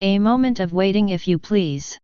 A moment of waiting if you please.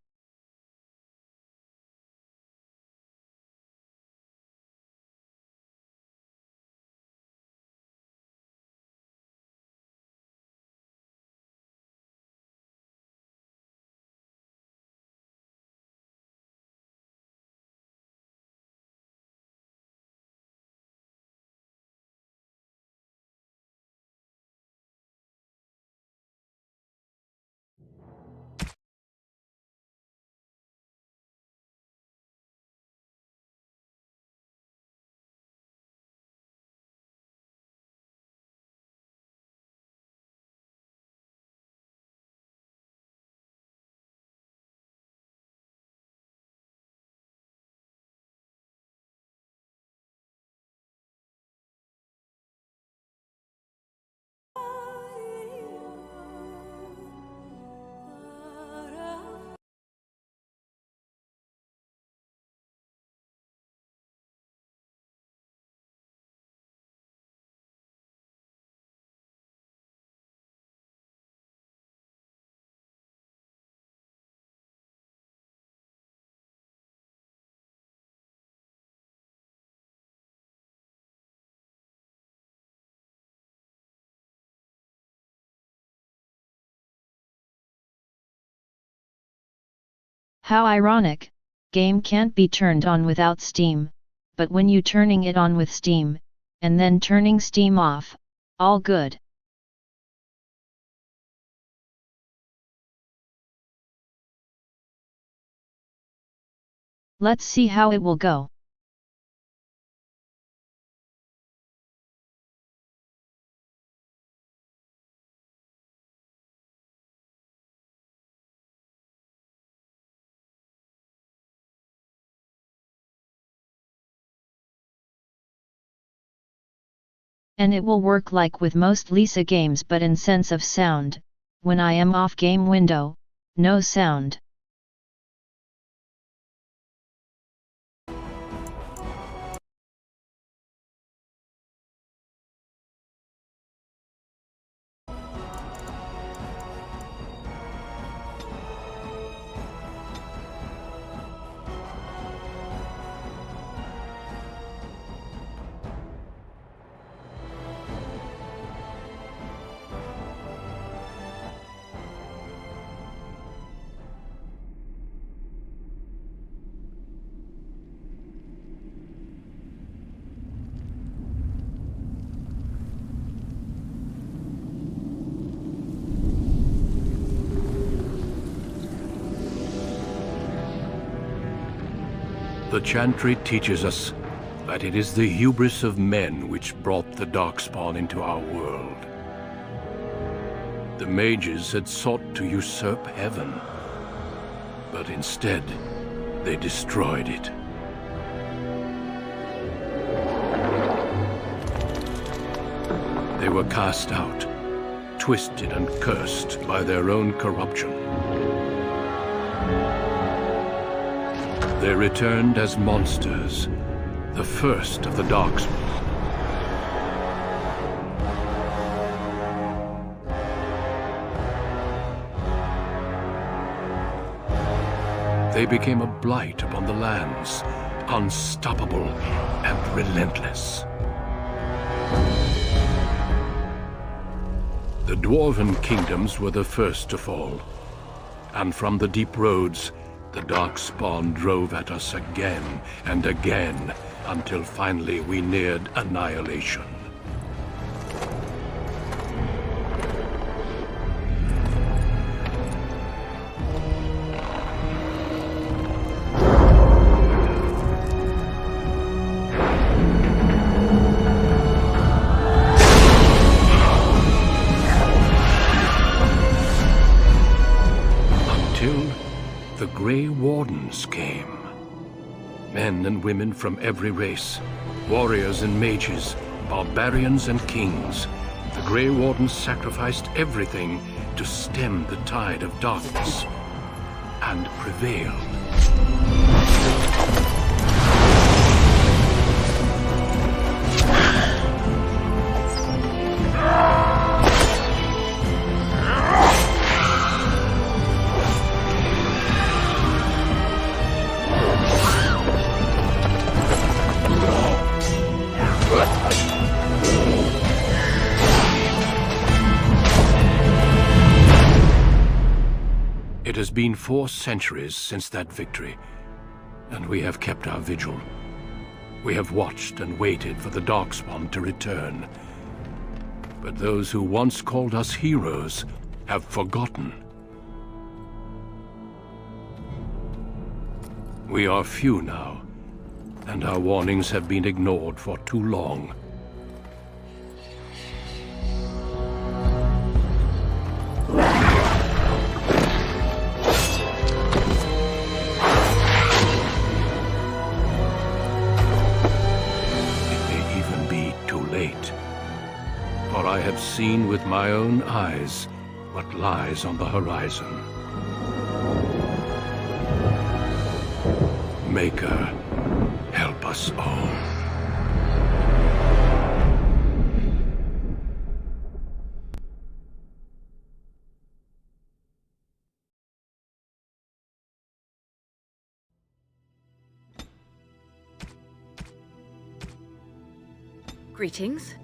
How ironic, game can't be turned on without Steam, but when you turning it on with Steam, and then turning Steam off, all good. Let's see how it will go. And it will work like with most Lisa games, but in sense of sound, when I am off game window, no sound. The Chantry teaches us that it is the hubris of men which brought the Darkspawn into our world. The mages had sought to usurp heaven, but instead they destroyed it. They were cast out, twisted and cursed by their own corruption. They returned as monsters, the first of the Darkspawn. They became a blight upon the lands, unstoppable and relentless. The Dwarven kingdoms were the first to fall, and from the deep roads, the Darkspawn drove at us again and again, until finally we neared annihilation. The Grey Wardens came. Men and women from every race, warriors and mages, barbarians and kings. The Grey Wardens sacrificed everything to stem the tide of darkness, and prevailed. has been 4 centuries since that victory, and we have kept our vigil. We have watched and waited for the Darkspawn to return. But those who once called us heroes have forgotten. We are few now, and our warnings have been ignored for too long. For I have seen with my own eyes what lies on the horizon. Maker, help us all. Greetings.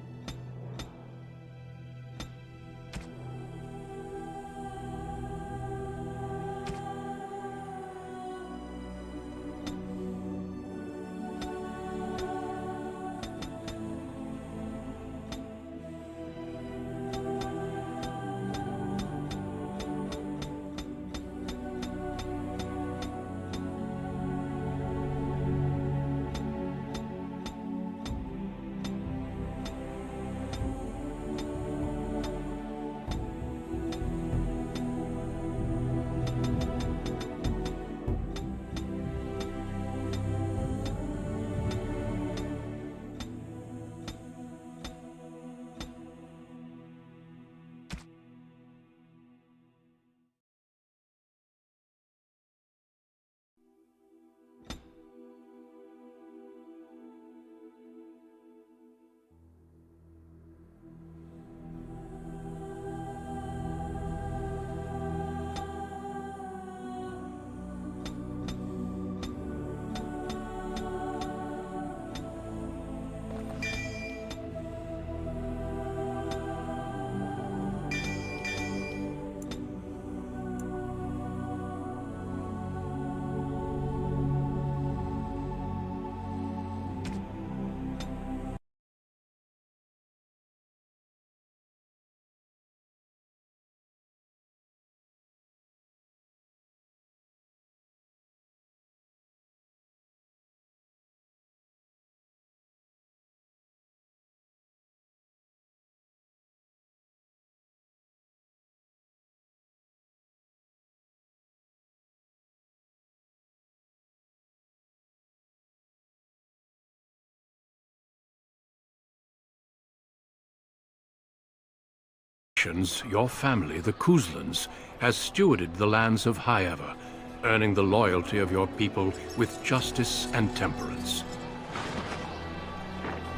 Your family, the Kuzlans, has stewarded the lands of Highever, earning the loyalty of your people with justice and temperance.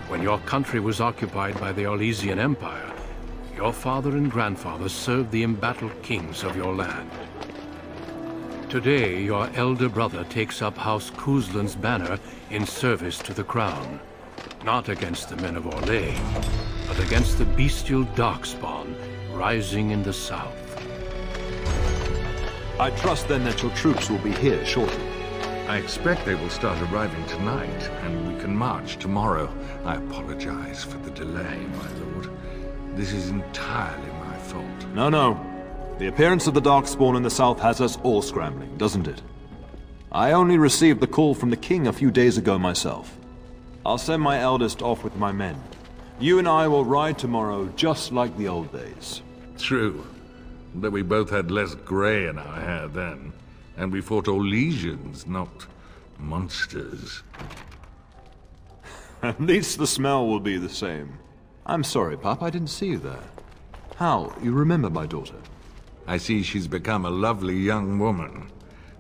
When your country was occupied by the Orlesian Empire, your father and grandfather served the embattled kings of your land. Today, your elder brother takes up House Kuzlan's banner in service to the crown, not against the men of Orlais, but against the bestial Darkspawn rising in the south. I trust then that your troops will be here shortly. I expect they will start arriving tonight, and we can march tomorrow. I apologize for the delay, my lord. This is entirely my fault. No. The appearance of the Darkspawn in the south has us all scrambling, doesn't it? I only received the call from the king a few days ago myself. I'll send my eldest off with my men. You and I will ride tomorrow just like the old days. True. Though we both had less grey in our hair then, and we fought Orlesians, not monsters. At least the smell will be the same. I'm sorry, Pop, I didn't see you there. Hal, you remember my daughter? I see she's become a lovely young woman.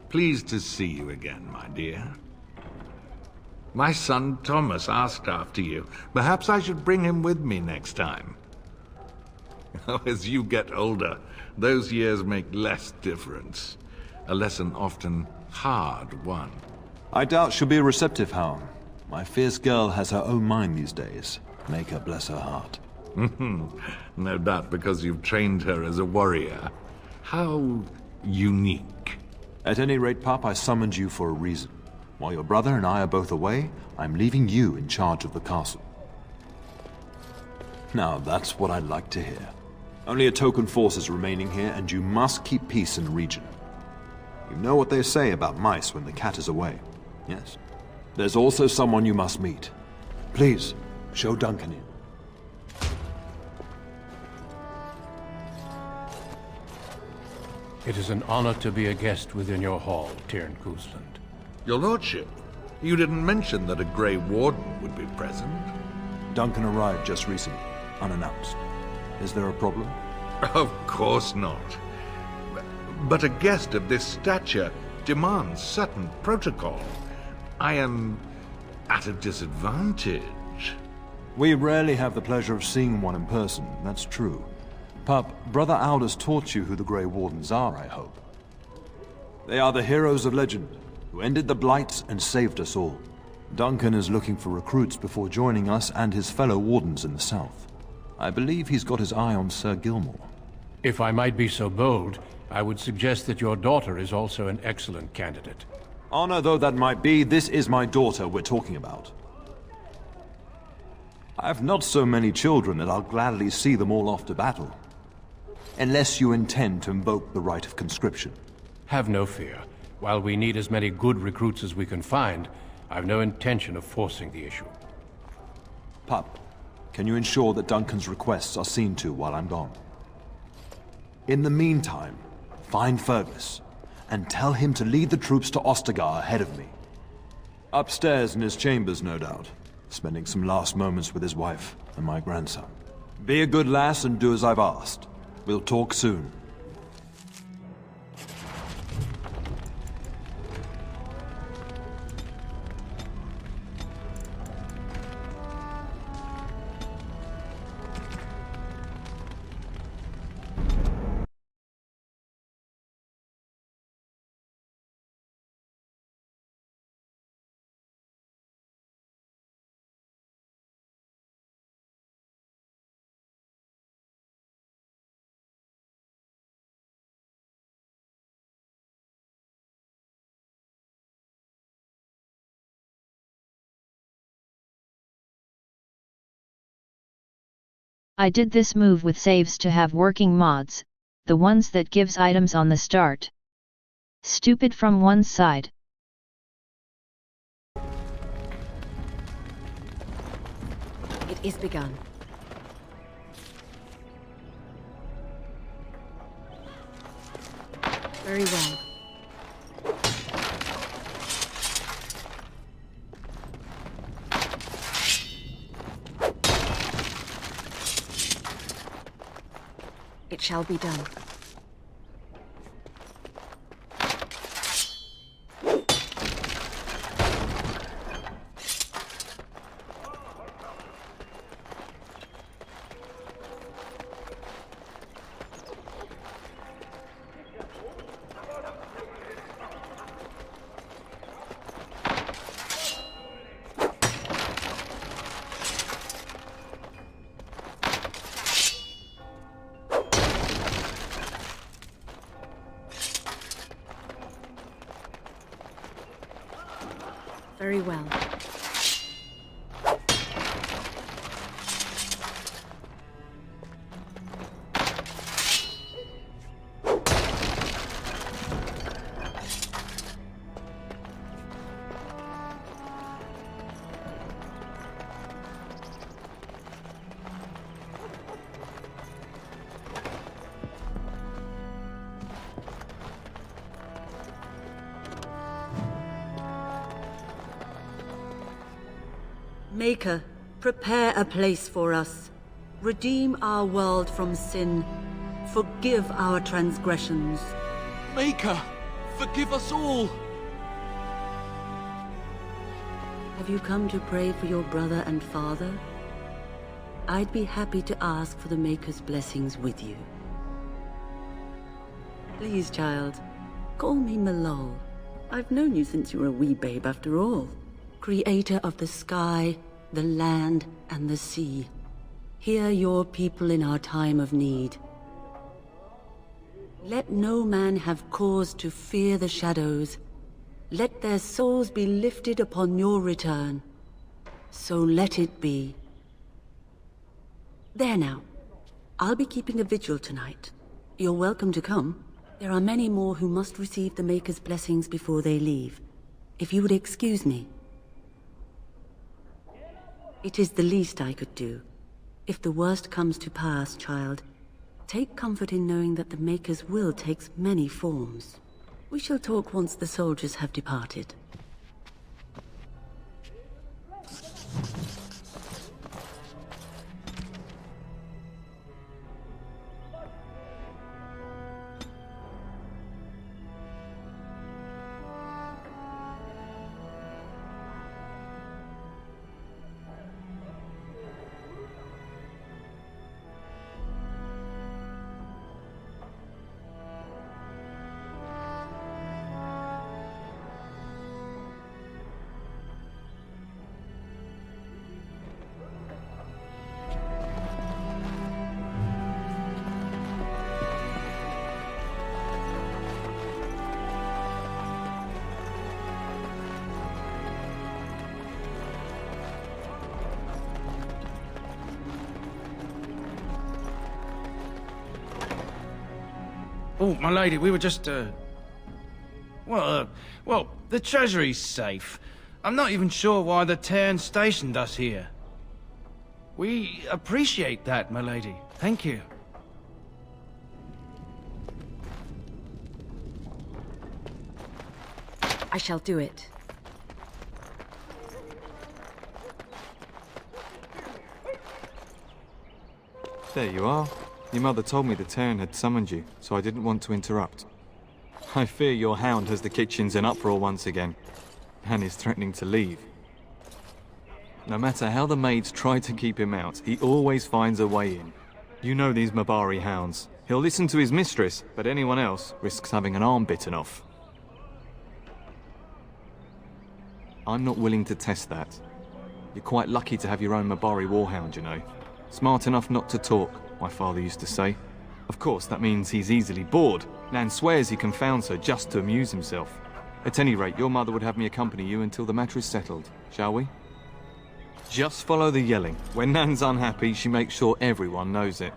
Pleased to see you again, my dear. My son Thomas asked after you. Perhaps I should bring him with me next time. As you get older, those years make less difference. A lesson often hard won. I doubt she'll be receptive, Hal. My fierce girl has her own mind these days. Make her bless her heart. No doubt because you've trained her as a warrior. How unique. At any rate, Pup, I summoned you for a reason. While your brother and I are both away, I'm leaving you in charge of the castle. Now, that's what I'd like to hear. Only a token force is remaining here, and you must keep peace in the region. You know what they say about mice when the cat is away, yes? There's also someone you must meet. Please, show Duncan in. It is an honor to be a guest within your hall, turnbased. Your lordship, you didn't mention that a Grey Warden would be present. Duncan arrived just recently, unannounced. Is there a problem? Of course not. But a guest of this stature demands certain protocol. I am at a disadvantage. We rarely have the pleasure of seeing one in person, that's true. Pup, Brother Aldous taught you who the Grey Wardens are, I hope. They are the heroes of legend, who ended the Blights and saved us all. Duncan is looking for recruits before joining us and his fellow Wardens in the south. I believe he's got his eye on Sir Gilmore. If I might be so bold, I would suggest that your daughter is also an excellent candidate. Honor though that might be, this is my daughter we're talking about. I have not so many children that I'll gladly see them all off to battle. Unless you intend to invoke the right of conscription. Have no fear. While we need as many good recruits as we can find, I've no intention of forcing the issue. Pup, can you ensure that Duncan's requests are seen to while I'm gone? In the meantime, find Fergus, and tell him to lead the troops to Ostagar ahead of me. Upstairs in his chambers, no doubt, spending some last moments with his wife and my grandson. Be a good lass and do as I've asked. We'll talk soon. I did this move with saves to have working mods, the ones that gives items on the start. Stupid from one side. It is begun. Very well. It shall be done. Very well. Maker, prepare a place for us. Redeem our world from sin. Forgive our transgressions. Maker, forgive us all! Have you come to pray for your brother and father? I'd be happy to ask for the Maker's blessings with you. Please, child, call me Malol. I've known you since you were a wee babe after all. Creator of the sky, the land, and the sea. Hear your people in our time of need. Let no man have cause to fear the shadows. Let their souls be lifted upon your return. So let it be. There now. I'll be keeping a vigil tonight. You're welcome to come. There are many more who must receive the Maker's blessings before they leave. If you would excuse me. It is the least I could do. If the worst comes to pass, child, take comfort in knowing that the Maker's will takes many forms. We shall talk once the soldiers have departed. Oh, my lady, we were just, well, the treasury's safe. I'm not even sure why the Cairn stationed us here. We appreciate that, my lady. Thank you. I shall do it. There you are. Your mother told me the Cairn had summoned you, so I didn't want to interrupt. I fear your hound has the kitchens in uproar once again, and is threatening to leave. No matter how the maids try to keep him out, he always finds a way in. You know these Mabari hounds. He'll listen to his mistress, but anyone else risks having an arm bitten off. I'm not willing to test that. You're quite lucky to have your own Mabari warhound, you know. Smart enough not to talk, my father used to say. Of course, that means he's easily bored. Nan swears he confounds her just to amuse himself. At any rate, your mother would have me accompany you until the matter is settled, shall we? Just follow the yelling. When Nan's unhappy, she makes sure everyone knows it.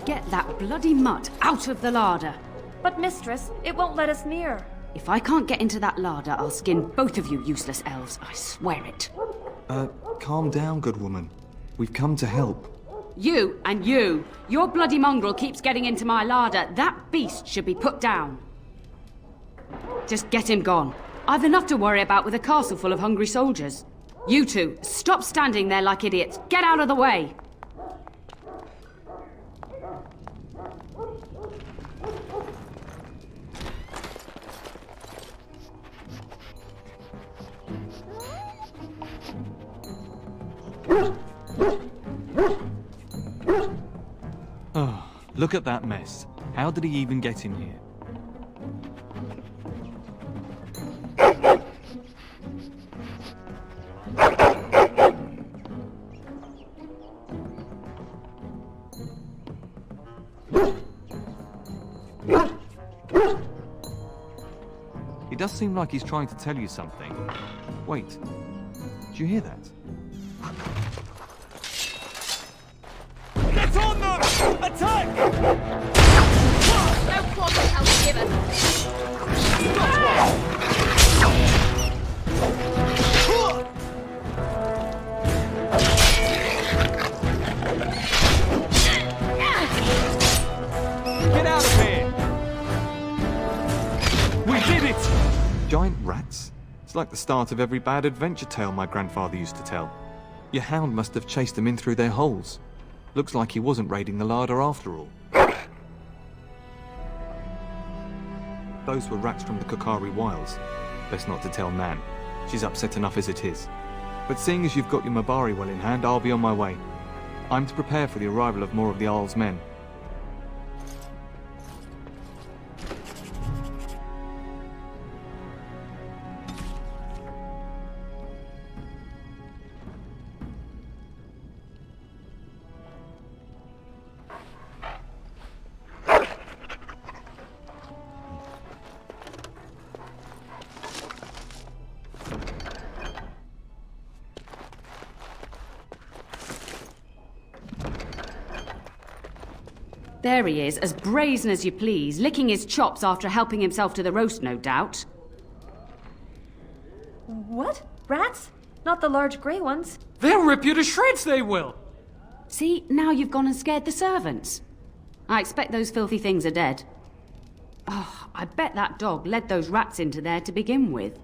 Get that bloody mutt out of the larder. But mistress, it won't let us near. If I can't get into that larder, I'll skin both of you useless elves, I swear it. Calm down, good woman. We've come to help. You and you! Your bloody mongrel keeps getting into my larder. That beast should be put down. Just get him gone. I've enough to worry about with a castle full of hungry soldiers. You two, stop standing there like idiots. Get out of the way! Oh, look at that mess. How did he even get in here? He does seem like he's trying to tell you something. Wait, did you hear that? Get on them! Attack! No quarter shall be given. Get out of here! We did it! Giant rats? It's like the start of every bad adventure tale my grandfather used to tell. Your hound must have chased them in through their holes. Looks like he wasn't raiding the larder after all. Those were rats from the Kokari Wilds. Best not to tell Nan. She's upset enough as it is. But seeing as you've got your Mabari well in hand, I'll be on my way. I'm to prepare for the arrival of more of the Isle's men. There he is, as brazen as you please, licking his chops after helping himself to the roast, no doubt. What? Rats? Not the large grey ones. They'll rip you to shreds, they will! See, now you've gone and scared the servants. I expect those filthy things are dead. Oh, I bet that dog led those rats into there to begin with.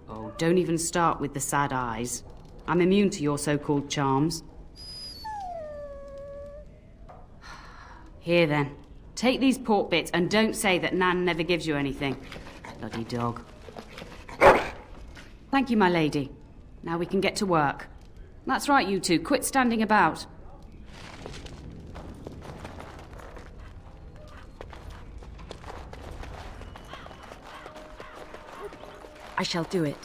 Oh, don't even start with the sad eyes. I'm immune to your so-called charms. Here then, take these pork bits and don't say that Nan never gives you anything. Bloody dog. Thank you, my lady. Now we can get to work. That's right, you two, quit standing about. I shall do it.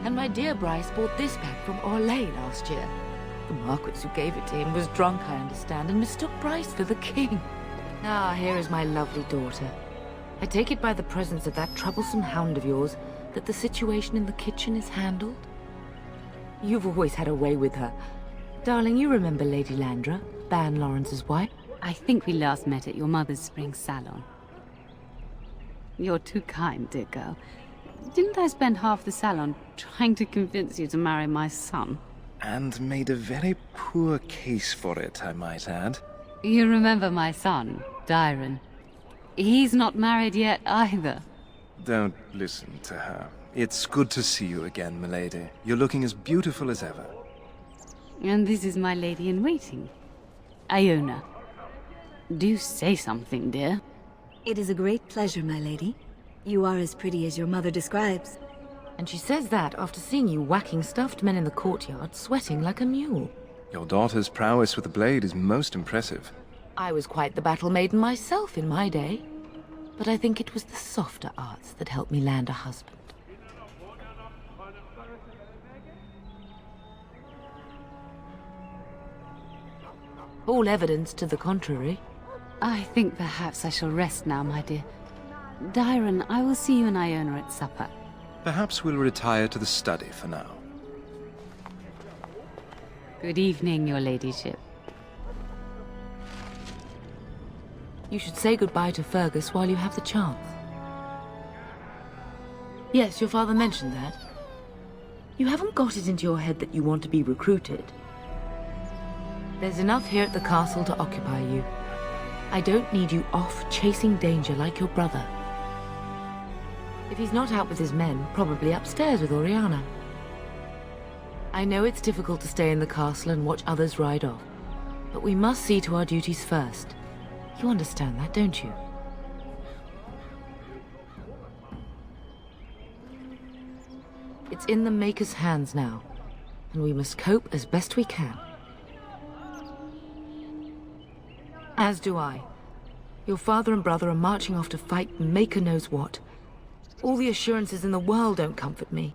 And my dear Bryce bought this back from Orlais last year. The Marquis who gave it to him was drunk, I understand, and mistook Bryce for the king. Ah, here is my lovely daughter. I take it by the presence of that troublesome hound of yours that the situation in the kitchen is handled? You've always had a way with her. Darling, you remember Lady Landra, Ban Lawrence's wife? I think we last met at your mother's spring salon. You're too kind, dear girl. Didn't I spend half the salon trying to convince you to marry my son? And made a very poor case for it, I might add. You remember my son, Dyron. He's not married yet either. Don't listen to her. It's good to see you again, milady. You're looking as beautiful as ever. And this is my lady-in-waiting, Iona. Do say something, dear. It is a great pleasure, my lady. You are as pretty as your mother describes. And she says that after seeing you whacking stuffed men in the courtyard, sweating like a mule. Your daughter's prowess with the blade is most impressive. I was quite the battle maiden myself in my day. But I think it was the softer arts that helped me land a husband. All evidence to the contrary. I think perhaps I shall rest now, my dear. Dyron, I will see you and Iona at supper. Perhaps we'll retire to the study for now. Good evening, your ladyship. You should say goodbye to Fergus while you have the chance. Yes, your father mentioned that. You haven't got it into your head that you want to be recruited. There's enough here at the castle to occupy you. I don't need you off chasing danger like your brother. If he's not out with his men, probably upstairs with Oriana. I know it's difficult to stay in the castle and watch others ride off, but we must see to our duties first. You understand that, don't you? It's in the Maker's hands now, and we must cope as best we can. As do I. Your father and brother are marching off to fight Maker knows what. All the assurances in the world don't comfort me,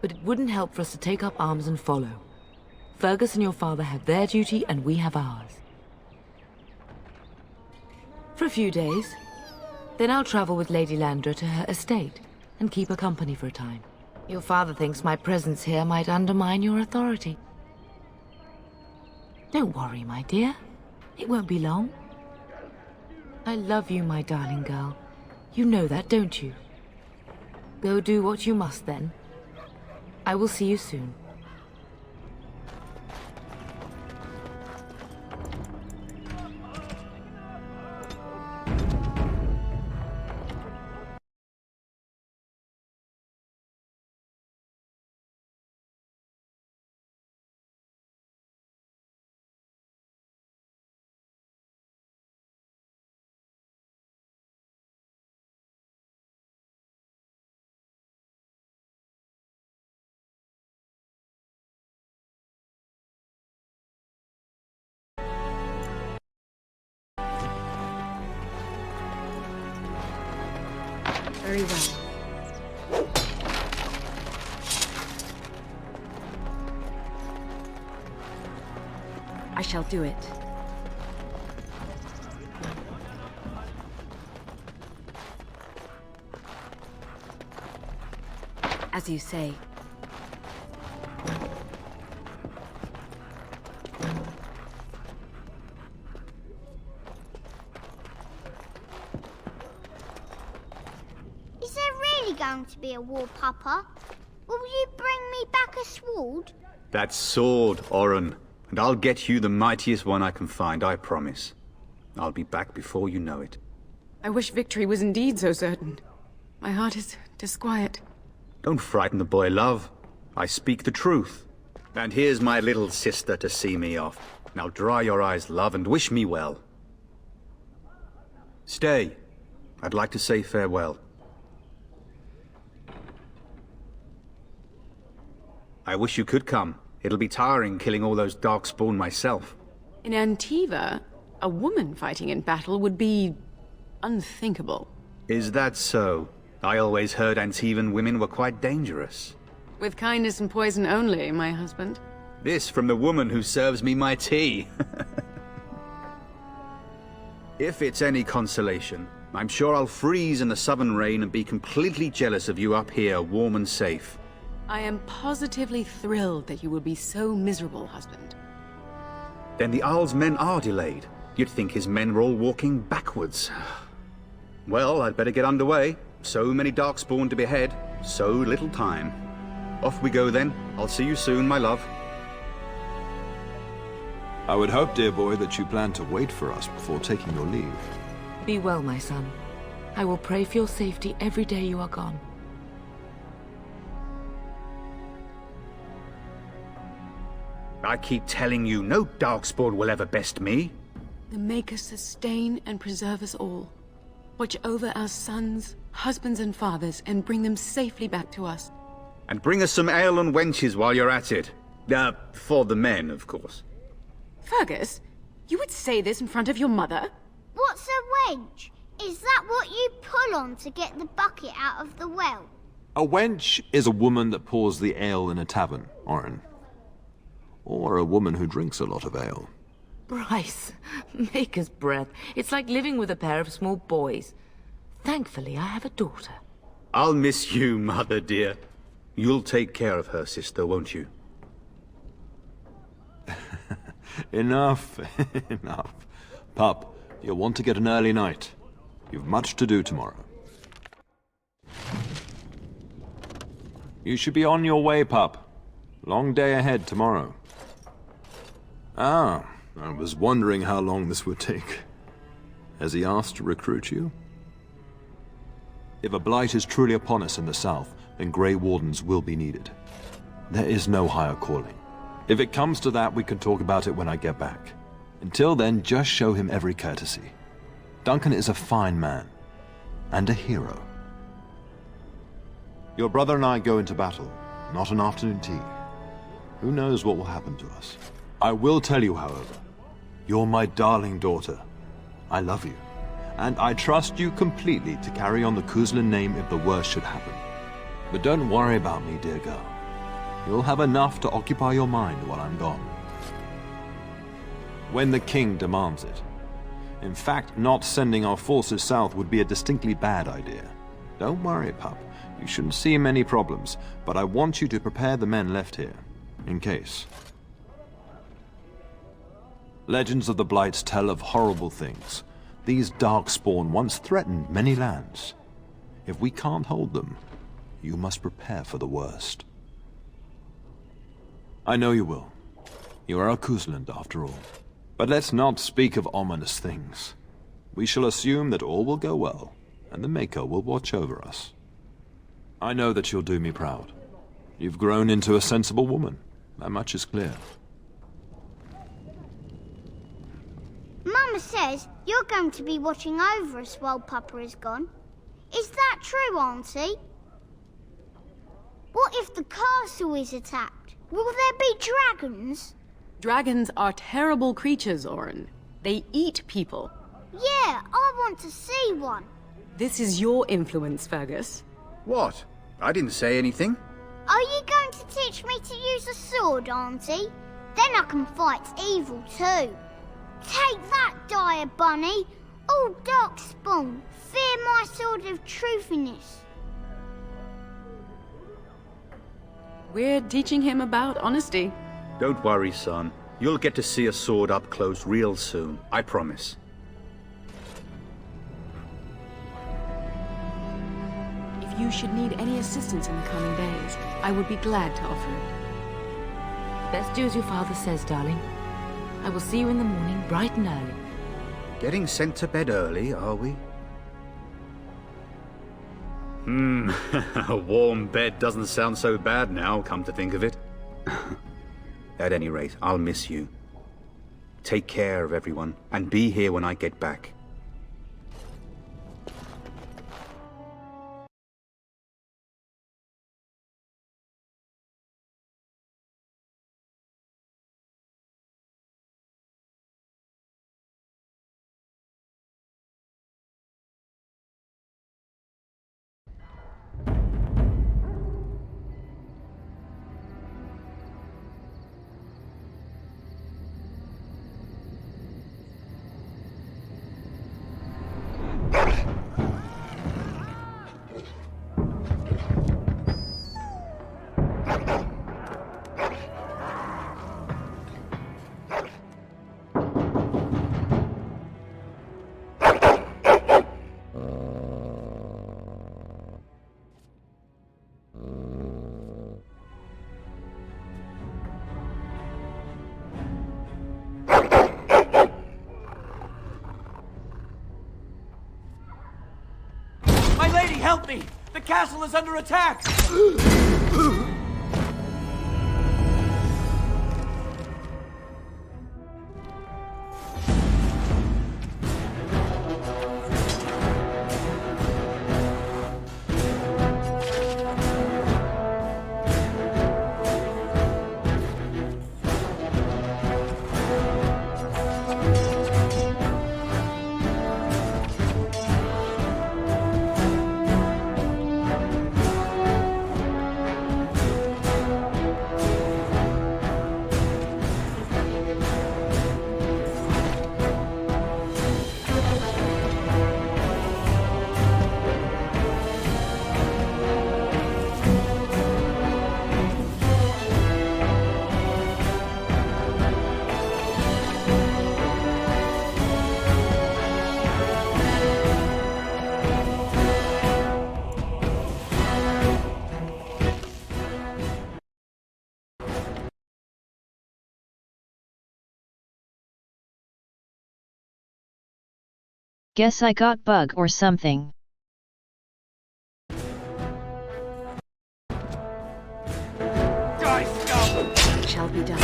but it wouldn't help for us to take up arms and follow. Fergus and your father have their duty, and we have ours. For a few days. Then I'll travel with Lady Landra to her estate, and keep her company for a time. Your father thinks my presence here might undermine your authority. Don't worry, my dear. It won't be long. I love you, my darling girl. You know that, don't you? Go do what you must, then. I will see you soon. Very well. I shall do it. As you say. Is there really going to be a war, Papa? Will you bring me back a sword? That sword, Oren. And I'll get you the mightiest one I can find, I promise. I'll be back before you know it. I wish victory was indeed so certain. My heart is disquiet. Don't frighten the boy, love. I speak the truth. And here's my little sister to see me off. Now dry your eyes, love, and wish me well. Stay. I'd like to say farewell. I wish you could come. It'll be tiring killing all those darkspawn myself. In Antiva, a woman fighting in battle would be unthinkable. Is that so? I always heard Antivan women were quite dangerous. With kindness and poison only, my husband. This from the woman who serves me my tea. If it's any consolation, I'm sure I'll freeze in the southern rain and be completely jealous of you up here, warm and safe. I am positively thrilled that you will be so miserable, husband. Then the Arl's men are delayed. You'd think his men were all walking backwards. Well, I'd better get underway. So many darkspawn to behead, so little time. Off we go then. I'll see you soon, my love. I would hope, dear boy, that you plan to wait for us before taking your leave. Be well, my son. I will pray for your safety every day you are gone. I keep telling you, no darkspawn will ever best me. The Maker sustain and preserve us all. Watch over our sons, husbands and fathers, and bring them safely back to us. And bring us some ale and wenches while you're at it. For the men, of course. Fergus, you would say this in front of your mother? What's a wench? Is that what you pull on to get the bucket out of the well? A wench is a woman that pours the ale in a tavern, Oren. Or a woman who drinks a lot of ale. Bryce, Maker's breath. It's like living with a pair of small boys. Thankfully, I have a daughter. I'll miss you, mother dear. You'll take care of her, sister, won't you? Enough, enough. Pup, you'll want to get an early night. You've much to do tomorrow. You should be on your way, pup. Long day ahead tomorrow. Ah, I was wondering how long this would take. Has he asked to recruit you? If a blight is truly upon us in the south, then Grey Wardens will be needed. There is no higher calling. If it comes to that, we can talk about it when I get back. Until then, just show him every courtesy. Duncan is a fine man, and a hero. Your brother and I go into battle, not an afternoon tea. Who knows what will happen to us? I will tell you, however, you're my darling daughter. I love you, and I trust you completely to carry on the Kuzlin name if the worst should happen. But don't worry about me, dear girl. You'll have enough to occupy your mind while I'm gone. When the king demands it. In fact, not sending our forces south would be a distinctly bad idea. Don't worry, pup. You shouldn't see many problems, but I want you to prepare the men left here, in case. Legends of the Blights tell of horrible things. These Darkspawn once threatened many lands. If we can't hold them, you must prepare for the worst. I know you will. You are a Kuzland, after all. But let's not speak of ominous things. We shall assume that all will go well, and the Maker will watch over us. I know that you'll do me proud. You've grown into a sensible woman. That much is clear. Mama says you're going to be watching over us while Papa is gone. Is that true, Auntie? What if the castle is attacked? Will there be dragons? Dragons are terrible creatures, Orin. They eat people. Yeah, I want to see one. This is your influence, Fergus. What? I didn't say anything. Are you going to teach me to use a sword, Auntie? Then I can fight evil too. Take that, dire bunny! All Darkspawn, fear my sword of truthiness. We're teaching him about honesty. Don't worry, son. You'll get to see a sword up close real soon, I promise. If you should need any assistance in the coming days, I would be glad to offer it. Best do as your father says, darling. I will see you in the morning, bright and early. Getting sent to bed early, are we? A warm bed doesn't sound so bad now, come to think of it. At any rate, I'll miss you. Take care of everyone, and be here when I get back. Help me! The castle is under attack! Guess I got bug or something. It shall be done.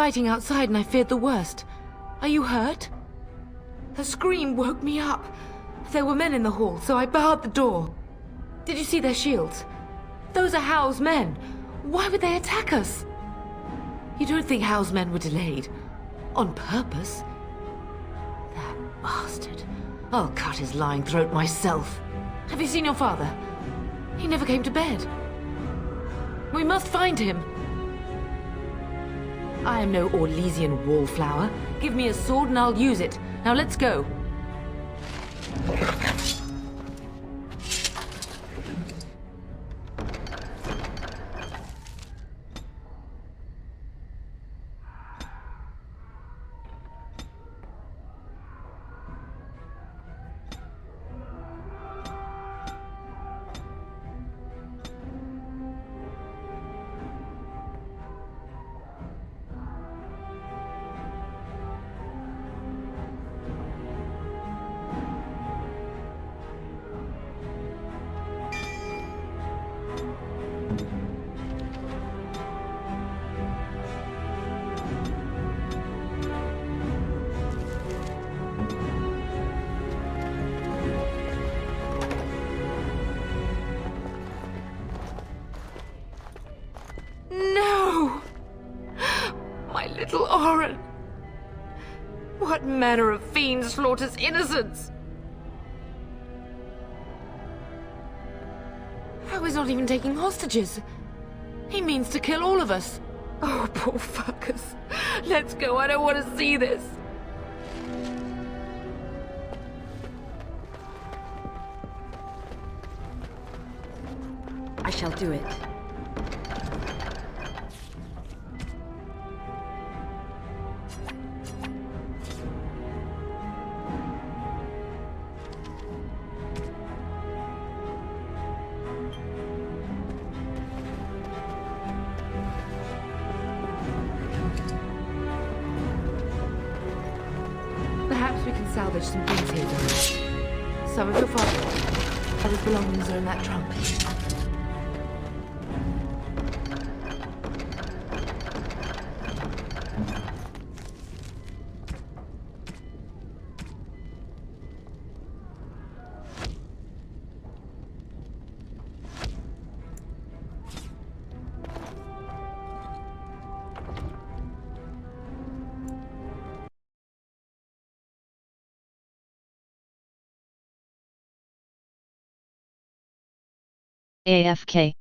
fighting outside and I feared the worst. Are you hurt? The scream woke me up. There were men in the hall, so I barred the door. Did you see their shields? Those are Howe's men. Why would they attack us? You don't think Howe's men were delayed? On purpose? That bastard. I'll cut his lying throat myself. Have you seen your father? He never came to bed. We must find him. I am no Orlesian wallflower. Give me a sword and I'll use it. Now let's go. No! My little Oren! What manner of fiend slaughters innocents? How is not even taking hostages? He means to kill all of us. Oh, poor fuckers. Let's go, I don't want to see this. I shall do it. Perhaps we can salvage some things here, though. Some of your father's. Other belongings are in that trunk. AFK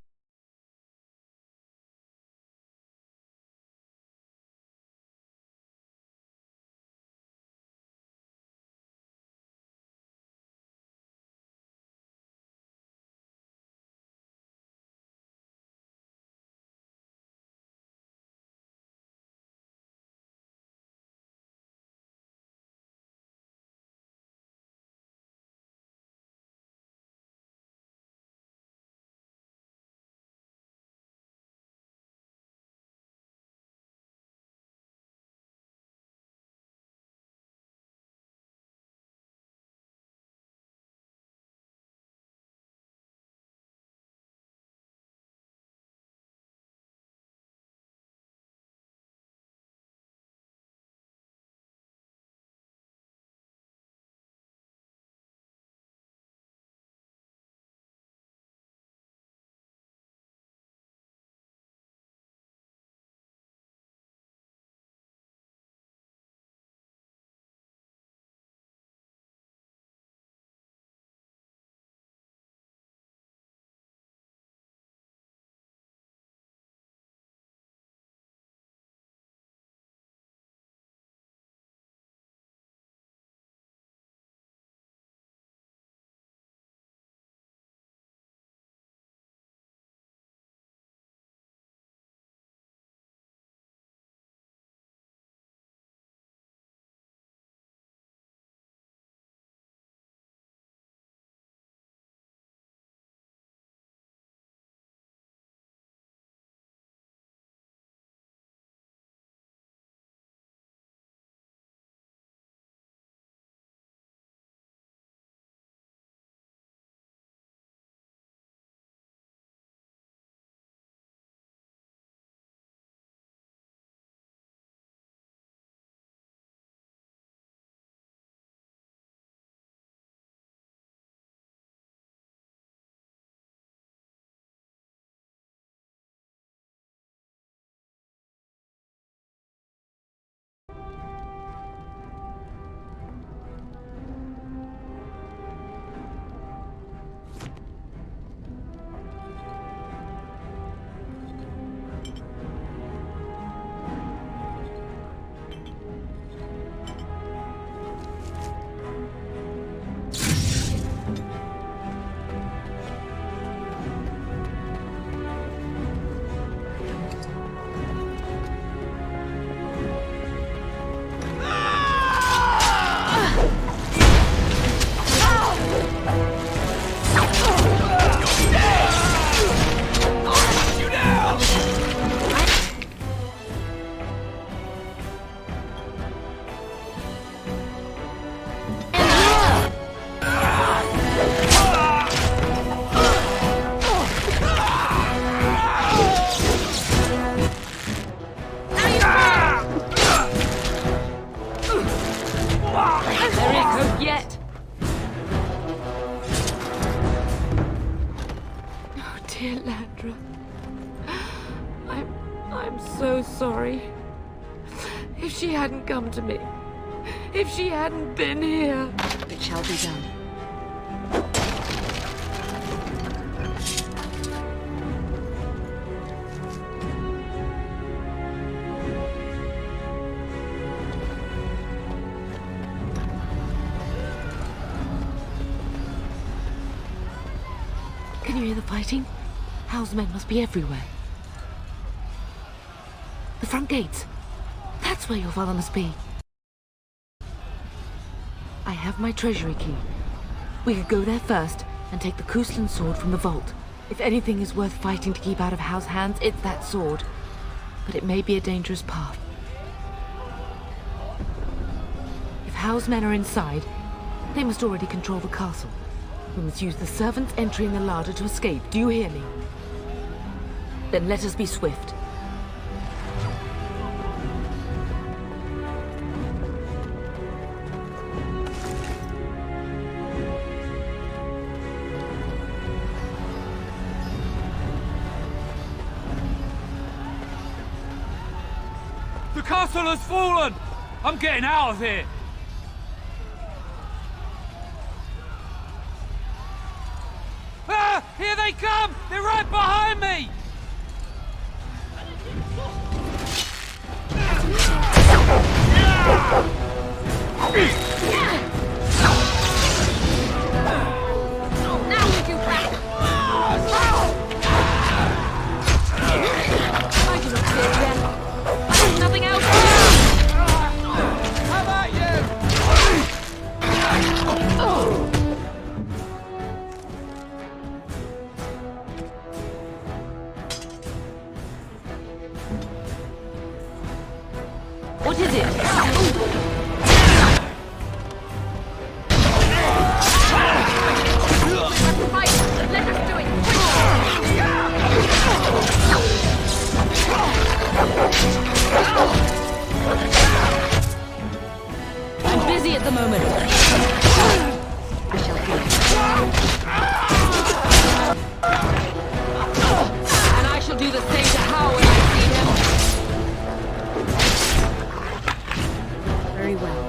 she hadn't come to me, if she hadn't been here. It shall be done. Can you hear the fighting? Hal's men must be everywhere. The front gates. That's where your father must be. I have my treasury key. We could go there first and take the Kuslan sword from the vault. If anything is worth fighting to keep out of Hal's hands, it's that sword. But it may be a dangerous path. If Hal's men are inside, they must already control the castle. We must use the servants entering the larder to escape. Do you hear me? Then let us be swift. The castle has fallen! I'm getting out of here! Ah! Here they come! They're right behind me! Now we do back! I do not fear them. I have nothing else. How about you? What is it? Let us do it! I'm busy at the moment. I shall do it. And I shall do the same to Hal when I see him. Very well.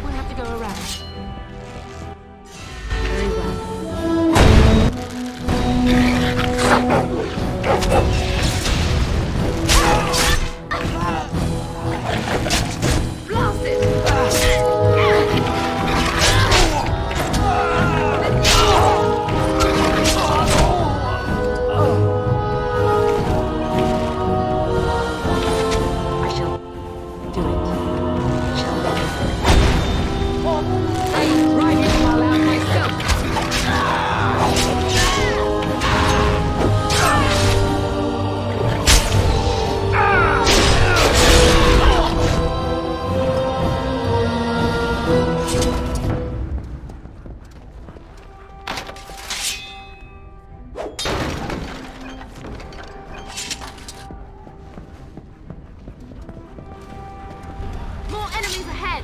We'll have to go around. Very well. Blast it! I shall do it. Shall we? I can drive you all out myself. More enemies ahead!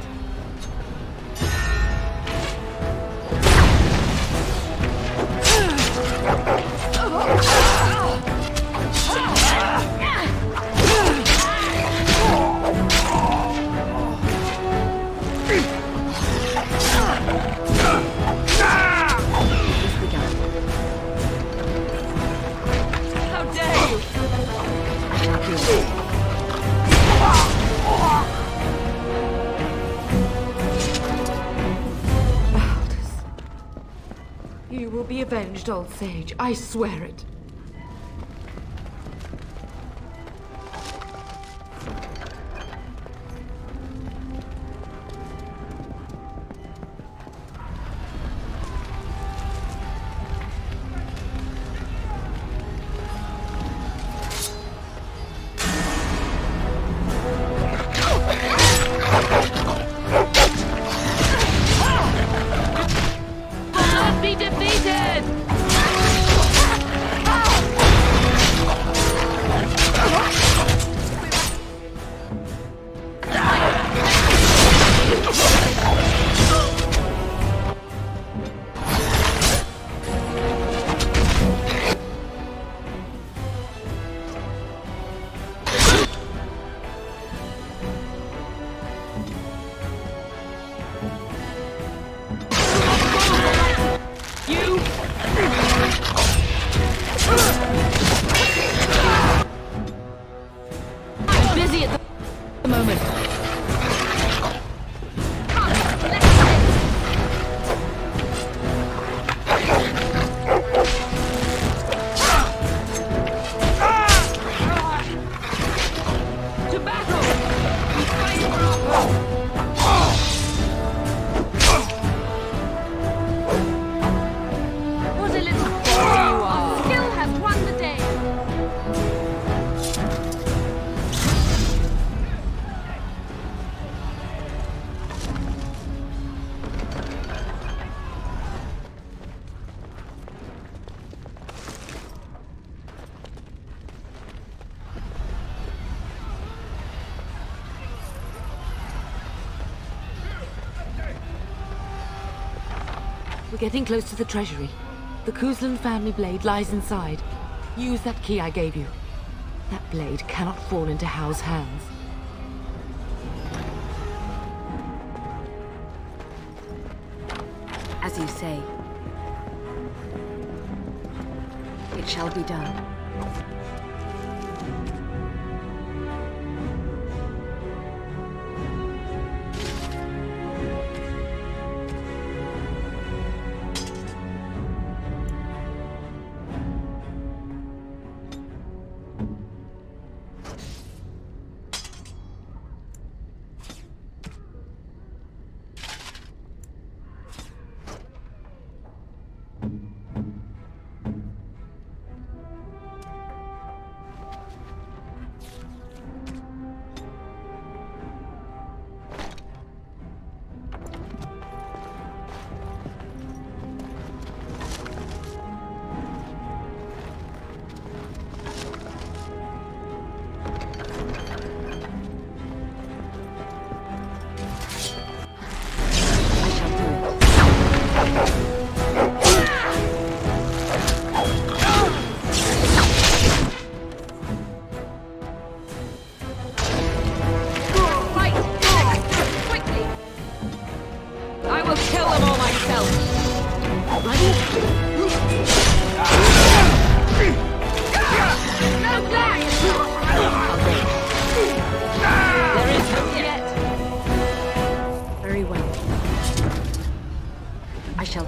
How dare you! I shall do it. Aldous. You will be avenged, old sage. I swear it. Will not be defeated! We're getting close to the treasury. The Kuzlan family blade lies inside. Use that key I gave you. That blade cannot fall into Hao's hands. As you say. It shall be done.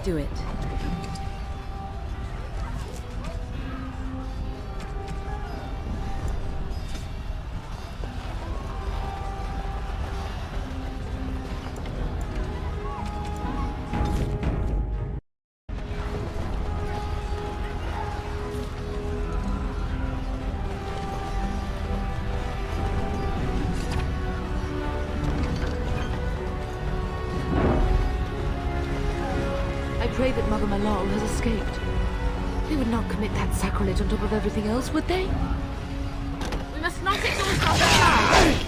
Do it. Pray that Mother Malal has escaped. They would not commit that sacrilege on top of everything else, would they? We must not exhaust our supply.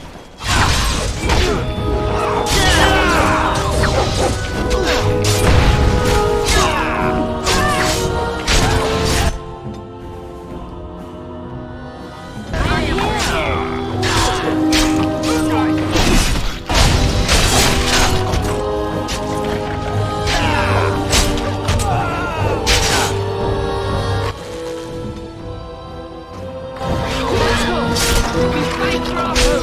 Fight for our home!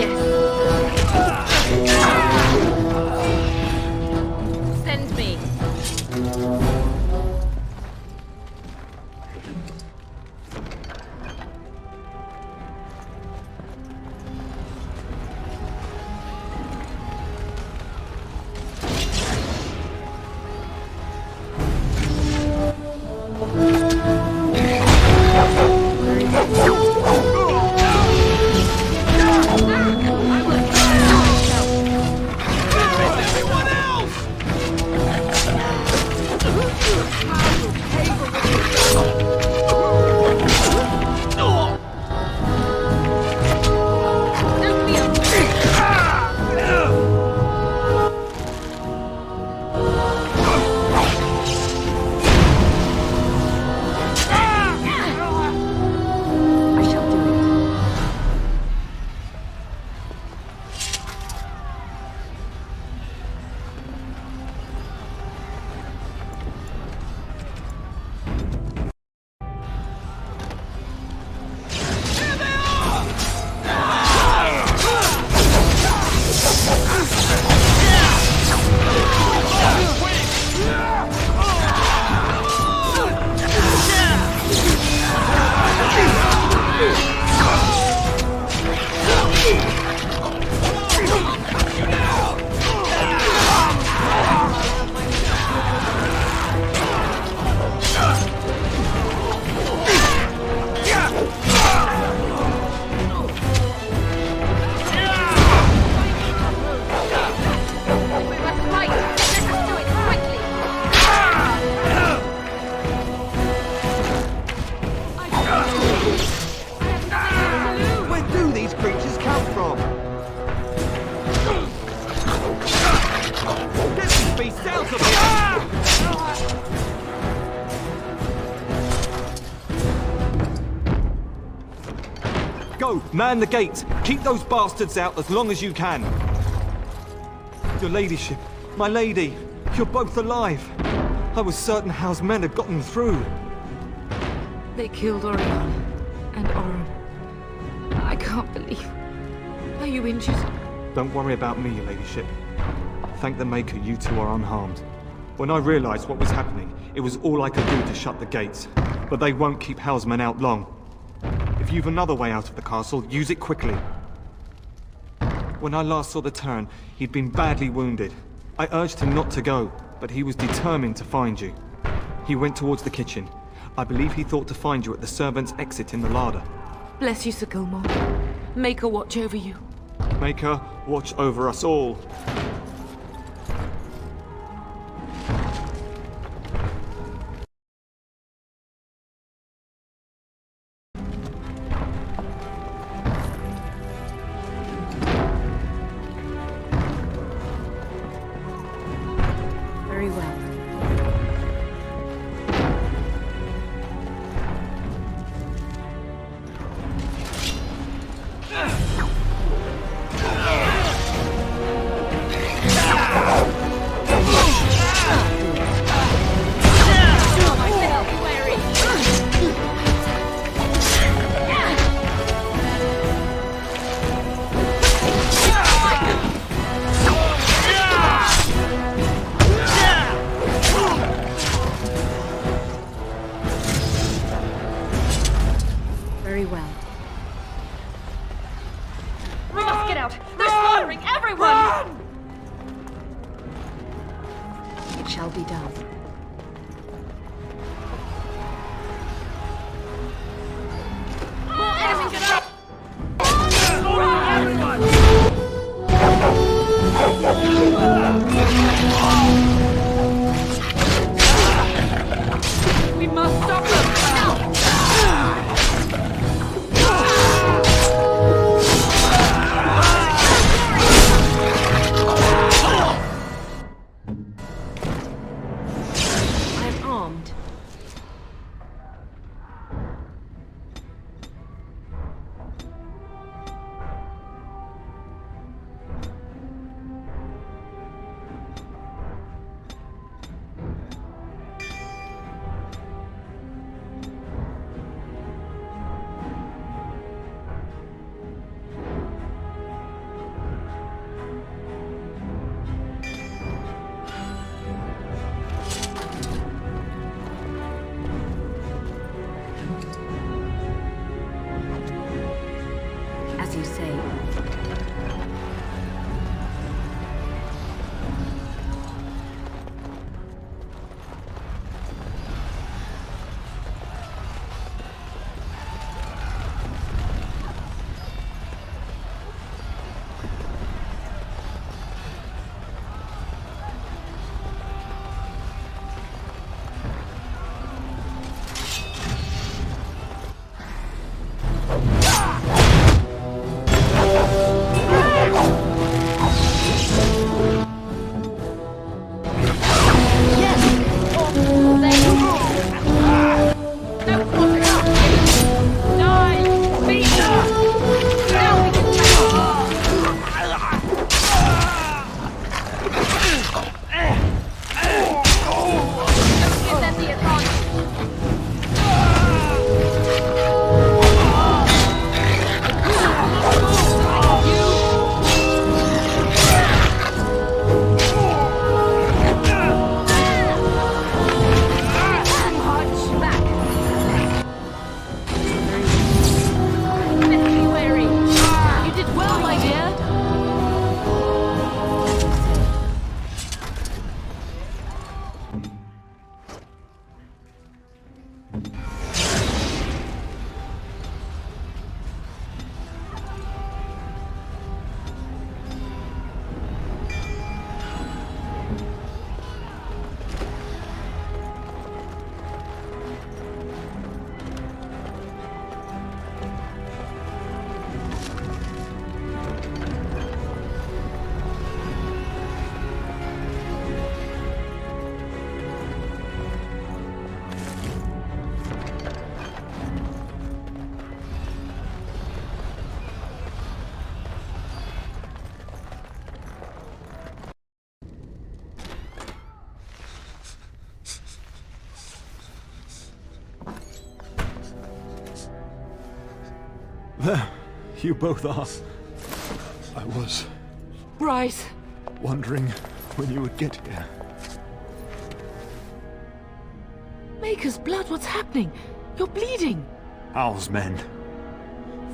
Go! Man the gates! Keep those bastards out as long as you can! Your ladyship, my lady, you're both alive! I was certain Howe's men had gotten through. They killed Oriana and Oren. I can't believe... Are you injured? Don't worry about me, your ladyship. Thank the Maker you two are unharmed. When I realized what was happening, it was all I could do to shut the gates. But they won't keep Howe's men out long. If you've another way out of the castle, use it quickly. When I last saw the Turn, he'd been badly wounded. I urged him not to go, but he was determined to find you. He went towards the kitchen. I believe he thought to find you at the servants' exit in the larder. Bless you, Sir Gilmore. Maker watch over you. Maker watch over us all. Very well. Very well. We must get out! They're slaughtering everyone! It shall be done. More enemies get out! We must stop them! As you say. there you both are. I was Bryce! wondering when you would get here. Maker's blood, what's happening? You're bleeding! Hal's men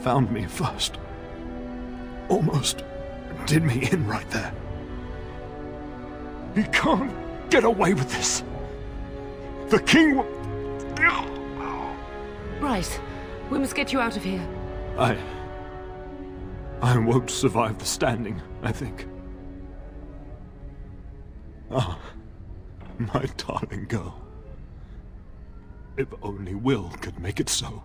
found me first. Almost did me in right there. He can't get away with this. The king will... Bryce, we must get you out of here. I won't survive the standing, I think. Ah, my darling girl. If only Will could make it so.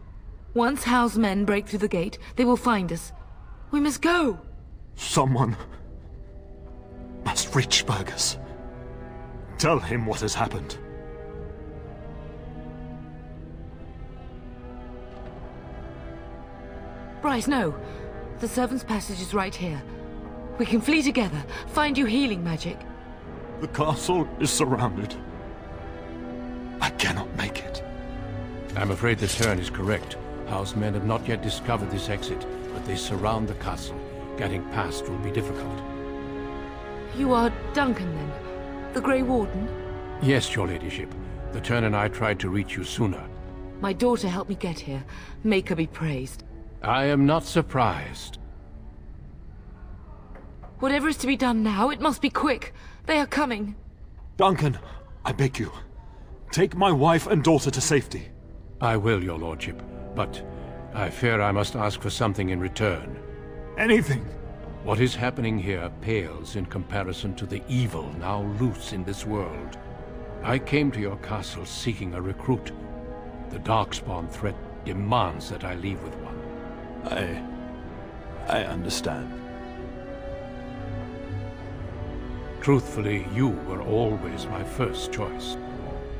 Once Hal's men break through the gate, they will find us. We must go! Someone must reach Fergus. Tell him what has happened. Bryce, no. The servant's passage is right here. We can flee together, find you healing magic. The castle is surrounded. I cannot make it. I'm afraid the turn is correct. House men have not yet discovered this exit, but they surround the castle. Getting past will be difficult. You are Duncan, then? The Grey Warden? Yes, your ladyship. The turn and I tried to reach you sooner. My daughter helped me get here. Make her be praised. I am not surprised. Whatever is to be done now, it must be quick. They are coming. Duncan, I beg you. Take my wife and daughter to safety. I will, your lordship, but I fear I must ask for something in return. Anything. What is happening here pales in comparison to the evil now loose in this world. I came to your castle seeking a recruit. The Darkspawn threat demands that I leave with one. I understand. Truthfully, you were always my first choice.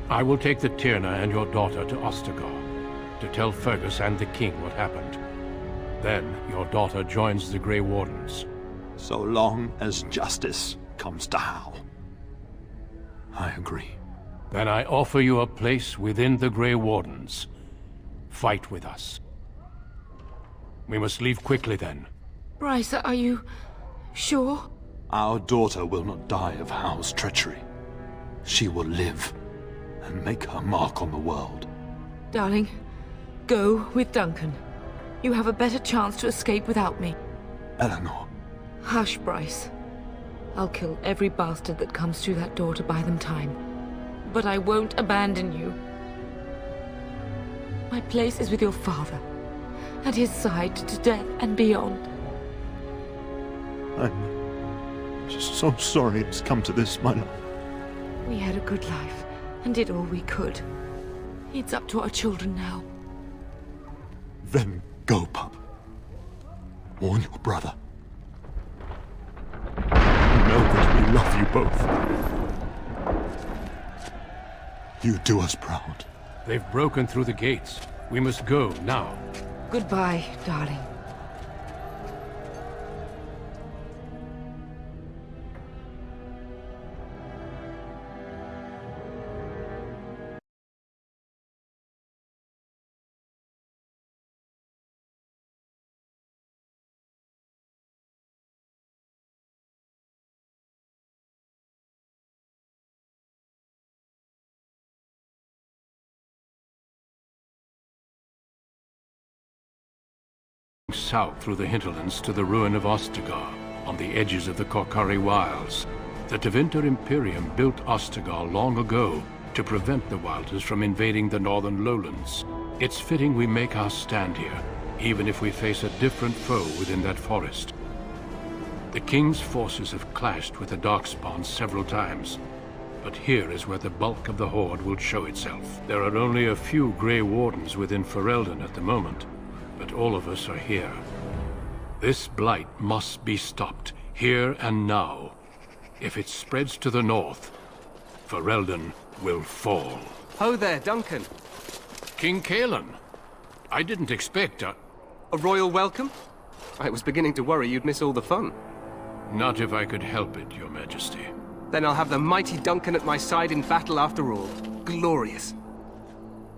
I will take the Tyrna and your daughter to Ostagar, to tell Fergus and the king what happened. Then your daughter joins the Grey Wardens. So long as justice comes to Hal. I agree. Then I offer you a place within the Grey Wardens. Fight with us. We must leave quickly then. Bryce, are you sure? Our daughter will not die of Hal's treachery. She will live and make her mark on the world. Darling, go with Duncan. You have a better chance to escape without me. Eleanor. Hush, Bryce. I'll kill every bastard that comes through that door to buy them time. But I won't abandon you. My place is with your father. At his side to death and beyond. I'm just so sorry it's come to this, my love. We had a good life and did all we could. It's up to our children now. Then go, pup. Warn your brother. Know that we love you both. You do us proud. They've broken through the gates. We must go now. Goodbye, darling. South through the hinterlands to the ruin of Ostagar, on the edges of the Korkari Wilds. The Tevinter Imperium built Ostagar long ago to prevent the Wilders from invading the northern lowlands. It's fitting we make our stand here, even if we face a different foe within that forest. The King's forces have clashed with the Darkspawn several times, but here is where the bulk of the Horde will show itself. There are only a few Grey Wardens within Ferelden at the moment, but all of us are here. This blight must be stopped, here and now. If it spreads to the north, Ferelden will fall. Ho there, Duncan. King Cailan. I didn't expect a royal welcome? I was beginning to worry you'd miss all the fun. Not if I could help it, Your Majesty. Then I'll have the mighty Duncan at my side in battle after all. Glorious.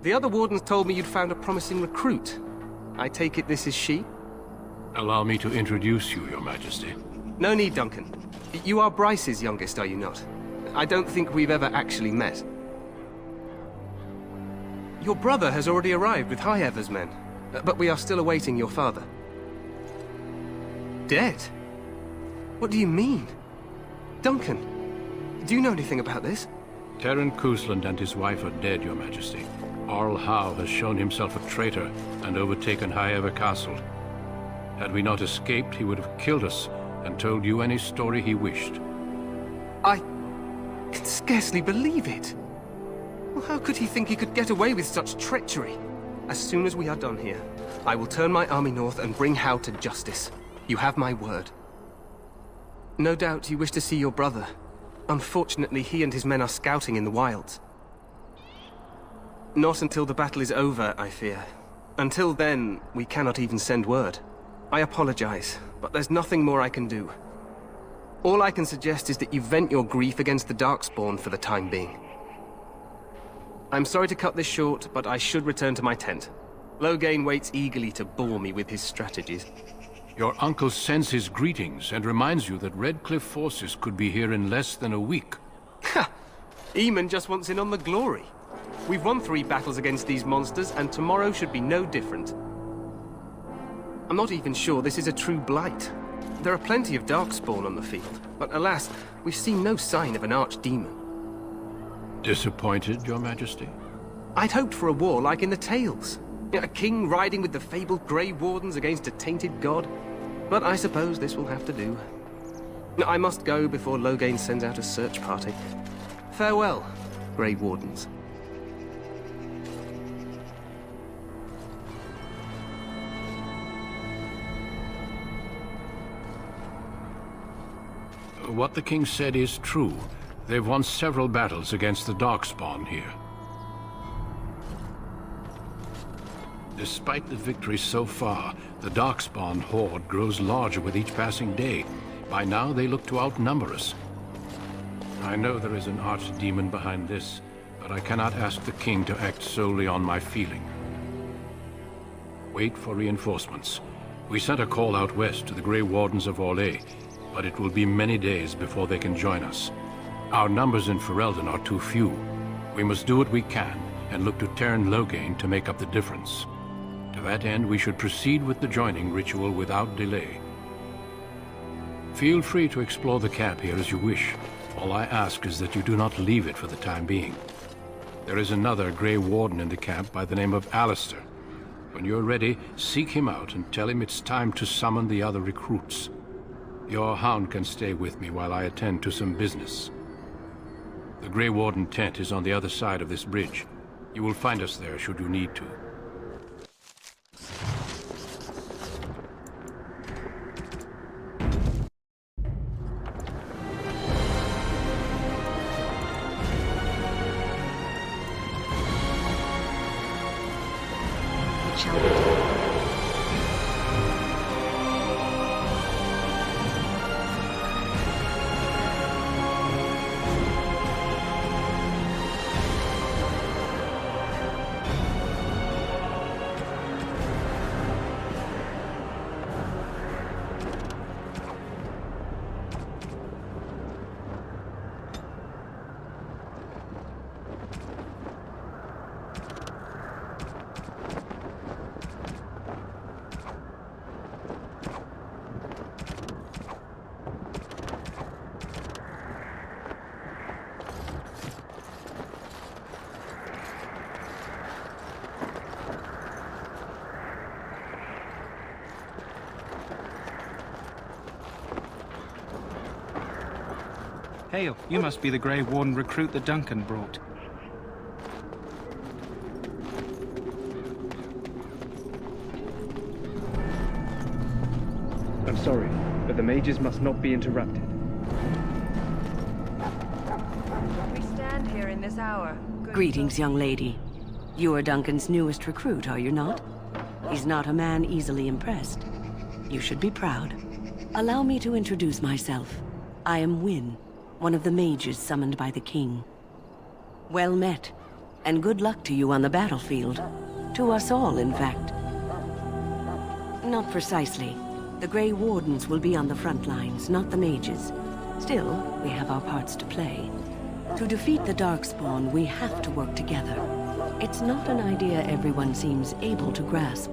The other wardens told me you'd found a promising recruit. I take it this is she? Allow me to introduce you, Your Majesty. No need, Duncan. You are Bryce's youngest, are you not? I don't think we've ever actually met. Your brother has already arrived with High Ever's men, but we are still awaiting your father. Dead? What do you mean? Duncan, do you know anything about this? Terran Cousland and his wife are dead, Your Majesty. Arl Howe has shown himself a traitor and overtaken High Ever Castle. Had we not escaped, he would have killed us and told you any story he wished. I can scarcely believe it. Well, how could he think he could get away with such treachery? As soon as we are done here, I will turn my army north and bring Howe to justice. You have my word. No doubt you wish to see your brother. Unfortunately, he and his men are scouting in the wilds. Not until the battle is over, I fear. Until then, we cannot even send word. I apologize, but there's nothing more I can do. All I can suggest is that you vent your grief against the Darkspawn for the time being. I'm sorry to cut this short, but I should return to my tent. Loghain waits eagerly to bore me with his strategies. Your uncle sends his greetings and reminds you that Redcliffe forces could be here in less than a week. Ha! Eamon just wants in on the glory. We've won 3 battles against these monsters, and tomorrow should be no different. I'm not even sure this is a true blight. There are plenty of Darkspawn on the field, but alas, we've seen no sign of an archdemon. Disappointed, Your Majesty? I'd hoped for a war like in the tales. A king riding with the fabled Grey Wardens against a tainted god. But I suppose this will have to do. I must go before Loghain sends out a search party. Farewell, Grey Wardens. What the king said is true. They've won several battles against the Darkspawn here. Despite the victories so far, the Darkspawn horde grows larger with each passing day. By now, they look to outnumber us. I know there is an archdemon behind this, but I cannot ask the king to act solely on my feeling. Wait for reinforcements. We sent a call out west to the Grey Wardens of Orlais, but it will be many days before they can join us. Our numbers in Ferelden are too few. We must do what we can and look to Terran Loghain to make up the difference. To that end, we should proceed with the joining ritual without delay. Feel free to explore the camp here as you wish. All I ask is that you do not leave it for the time being. There is another Grey Warden in the camp by the name of Alistair. When you're ready, seek him out and tell him it's time to summon the other recruits. Your hound can stay with me while I attend to some business. The Grey Warden tent is on the other side of this bridge. You will find us there should you need to. Hail, you must be the Grey Warden recruit that Duncan brought. I'm sorry, but the mages must not be interrupted. We stand here in this hour. Greetings, young lady. You are Duncan's newest recruit, are you not? He's not a man easily impressed. You should be proud. Allow me to introduce myself. I am Wynne, one of the mages summoned by the king. Well met, and good luck to you on the battlefield. To us all, in fact. Not precisely. The Grey Wardens will be on the front lines, not the mages. Still, we have our parts to play. To defeat the Darkspawn, we have to work together. It's not an idea everyone seems able to grasp.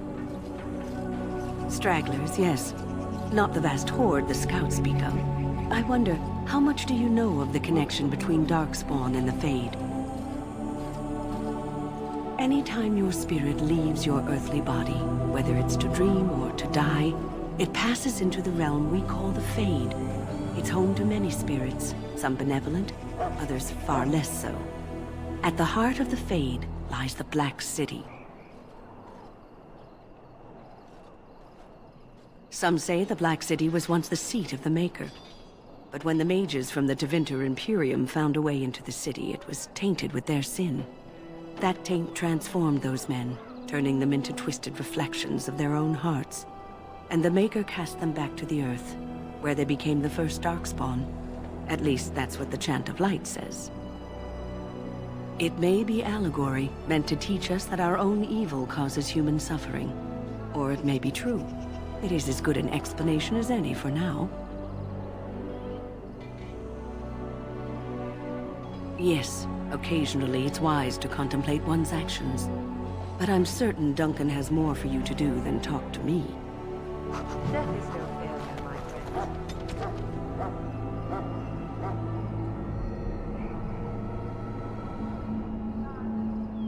Stragglers, yes. Not the vast horde the scouts speak of. I wonder, how much do you know of the connection between Darkspawn and the Fade? Anytime your spirit leaves your earthly body, whether it's to dream or to die, it passes into the realm we call the Fade. It's home to many spirits, some benevolent, others far less so. At the heart of the Fade lies the Black City. Some say the Black City was once the seat of the Maker. But when the mages from the Tevinter Imperium found a way into the city, it was tainted with their sin. That taint transformed those men, turning them into twisted reflections of their own hearts. And the Maker cast them back to the Earth, where they became the first Darkspawn. At least that's what the Chant of Light says. It may be allegory, meant to teach us that our own evil causes human suffering. Or it may be true. It is as good an explanation as any for now. Yes, occasionally it's wise to contemplate one's actions. But I'm certain Duncan has more for you to do than talk to me. Death is no failure, my friend.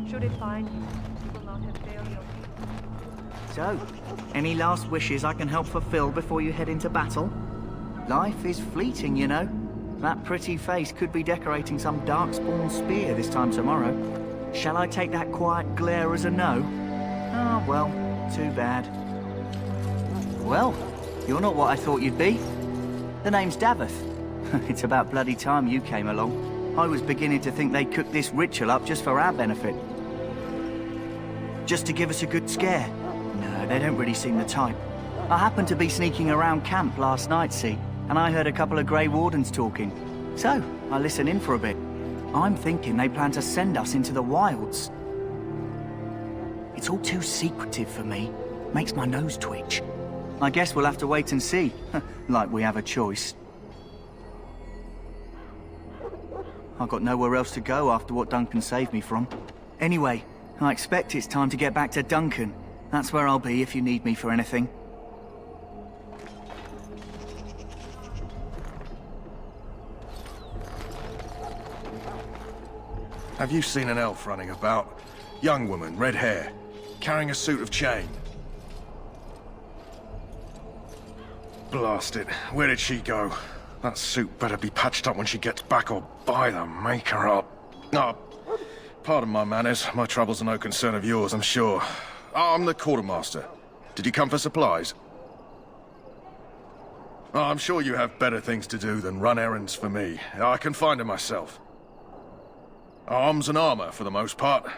Should it find you, you will not have failed your people. So, any last wishes I can help fulfill before you head into battle? Life is fleeting, you know. That pretty face could be decorating some Darkspawn spear this time tomorrow. Shall I take that quiet glare as a no? Oh, well, too bad. Well, you're not what I thought you'd be. The name's Daveth. It's about bloody time you came along. I was beginning to think they'd cooked this ritual up just for our benefit. Just to give us a good scare. No, they don't really seem the type. I happened to be sneaking around camp last night, see, and I heard a couple of Grey Wardens talking. So, I listened in for a bit. I'm thinking they plan to send us into the wilds. It's all too secretive for me. Makes my nose twitch. I guess we'll have to wait and see. Like we have a choice. I've got nowhere else to go after what Duncan saved me from. Anyway, I expect it's time to get back to Duncan. That's where I'll be if you need me for anything. Have you seen an elf running about? Young woman, red hair, carrying a suit of chain. Blast it. Where did she go? That suit better be patched up when she gets back, or by the Maker up. Oh, pardon my manners. My troubles are no concern of yours, I'm sure. Oh, I'm the quartermaster. Did you come for supplies? Oh, I'm sure you have better things to do than run errands for me. I can find them myself. Arms and armor, for the most part.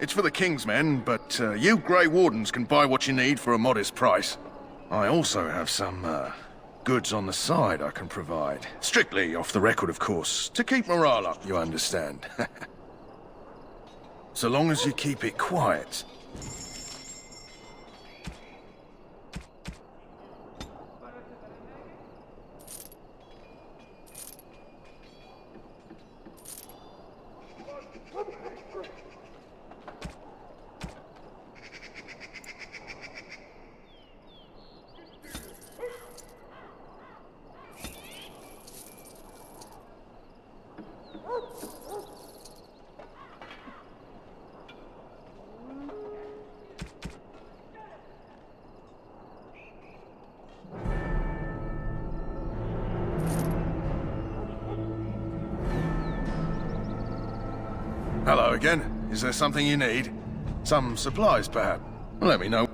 It's for the King's men, but you Grey Wardens can buy what you need for a modest price. I also have some, goods on the side I can provide. Strictly off the record, of course. To keep morale up, you understand. So long as you keep it quiet. Hello again. Is there something you need? Some supplies, perhaps? Let me know.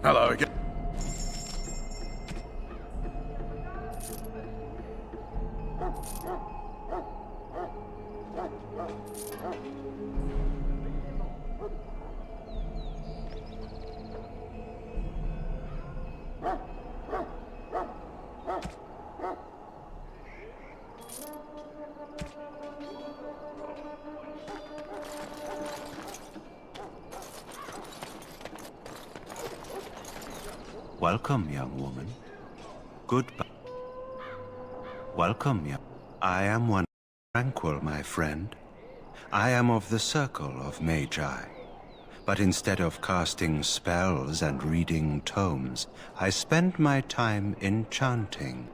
Hello again. Welcome, young woman. Goodbye. Welcome, young. I am one tranquil, my friend. I am of the circle of Magi. But instead of casting spells and reading tomes, I spend my time enchanting.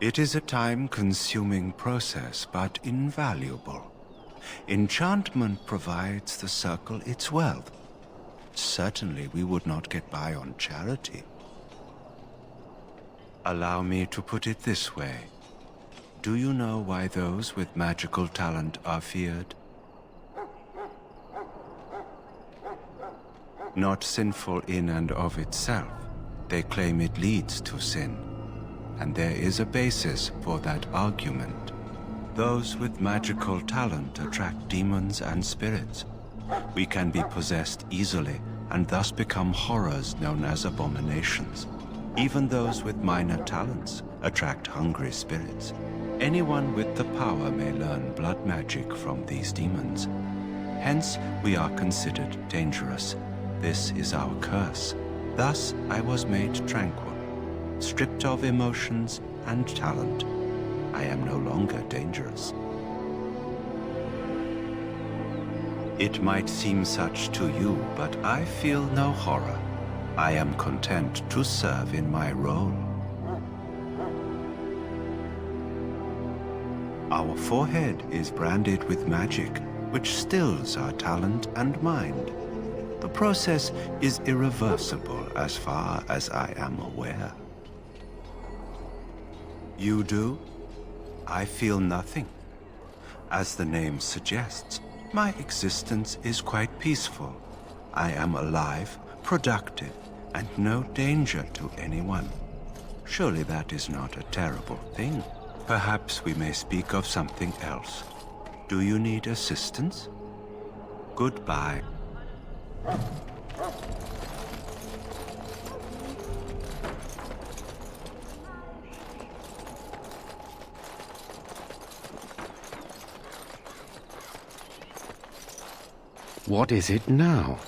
It is a time-consuming process, but invaluable. Enchantment provides the circle its wealth. Certainly we would not get by on charity. Allow me to put it this way. Do you know why those with magical talent are feared? Not sinful in and of itself. They claim it leads to sin. And there is a basis for that argument. Those with magical talent attract demons and spirits. We can be possessed easily and thus become horrors known as abominations. Even those with minor talents attract hungry spirits. Anyone with the power may learn blood magic from these demons. Hence, we are considered dangerous. This is our curse. Thus, I was made tranquil, stripped of emotions and talent. I am no longer dangerous. It might seem such to you, but I feel no horror. I am content to serve in my role. Our forehead is branded with magic, which stills our talent and mind. The process is irreversible as far as I am aware. You do? I feel nothing. As the name suggests, my existence is quite peaceful. I am alive, productive, and no danger to anyone. Surely that is not a terrible thing. Perhaps we may speak of something else. Do you need assistance? Goodbye. What is it now?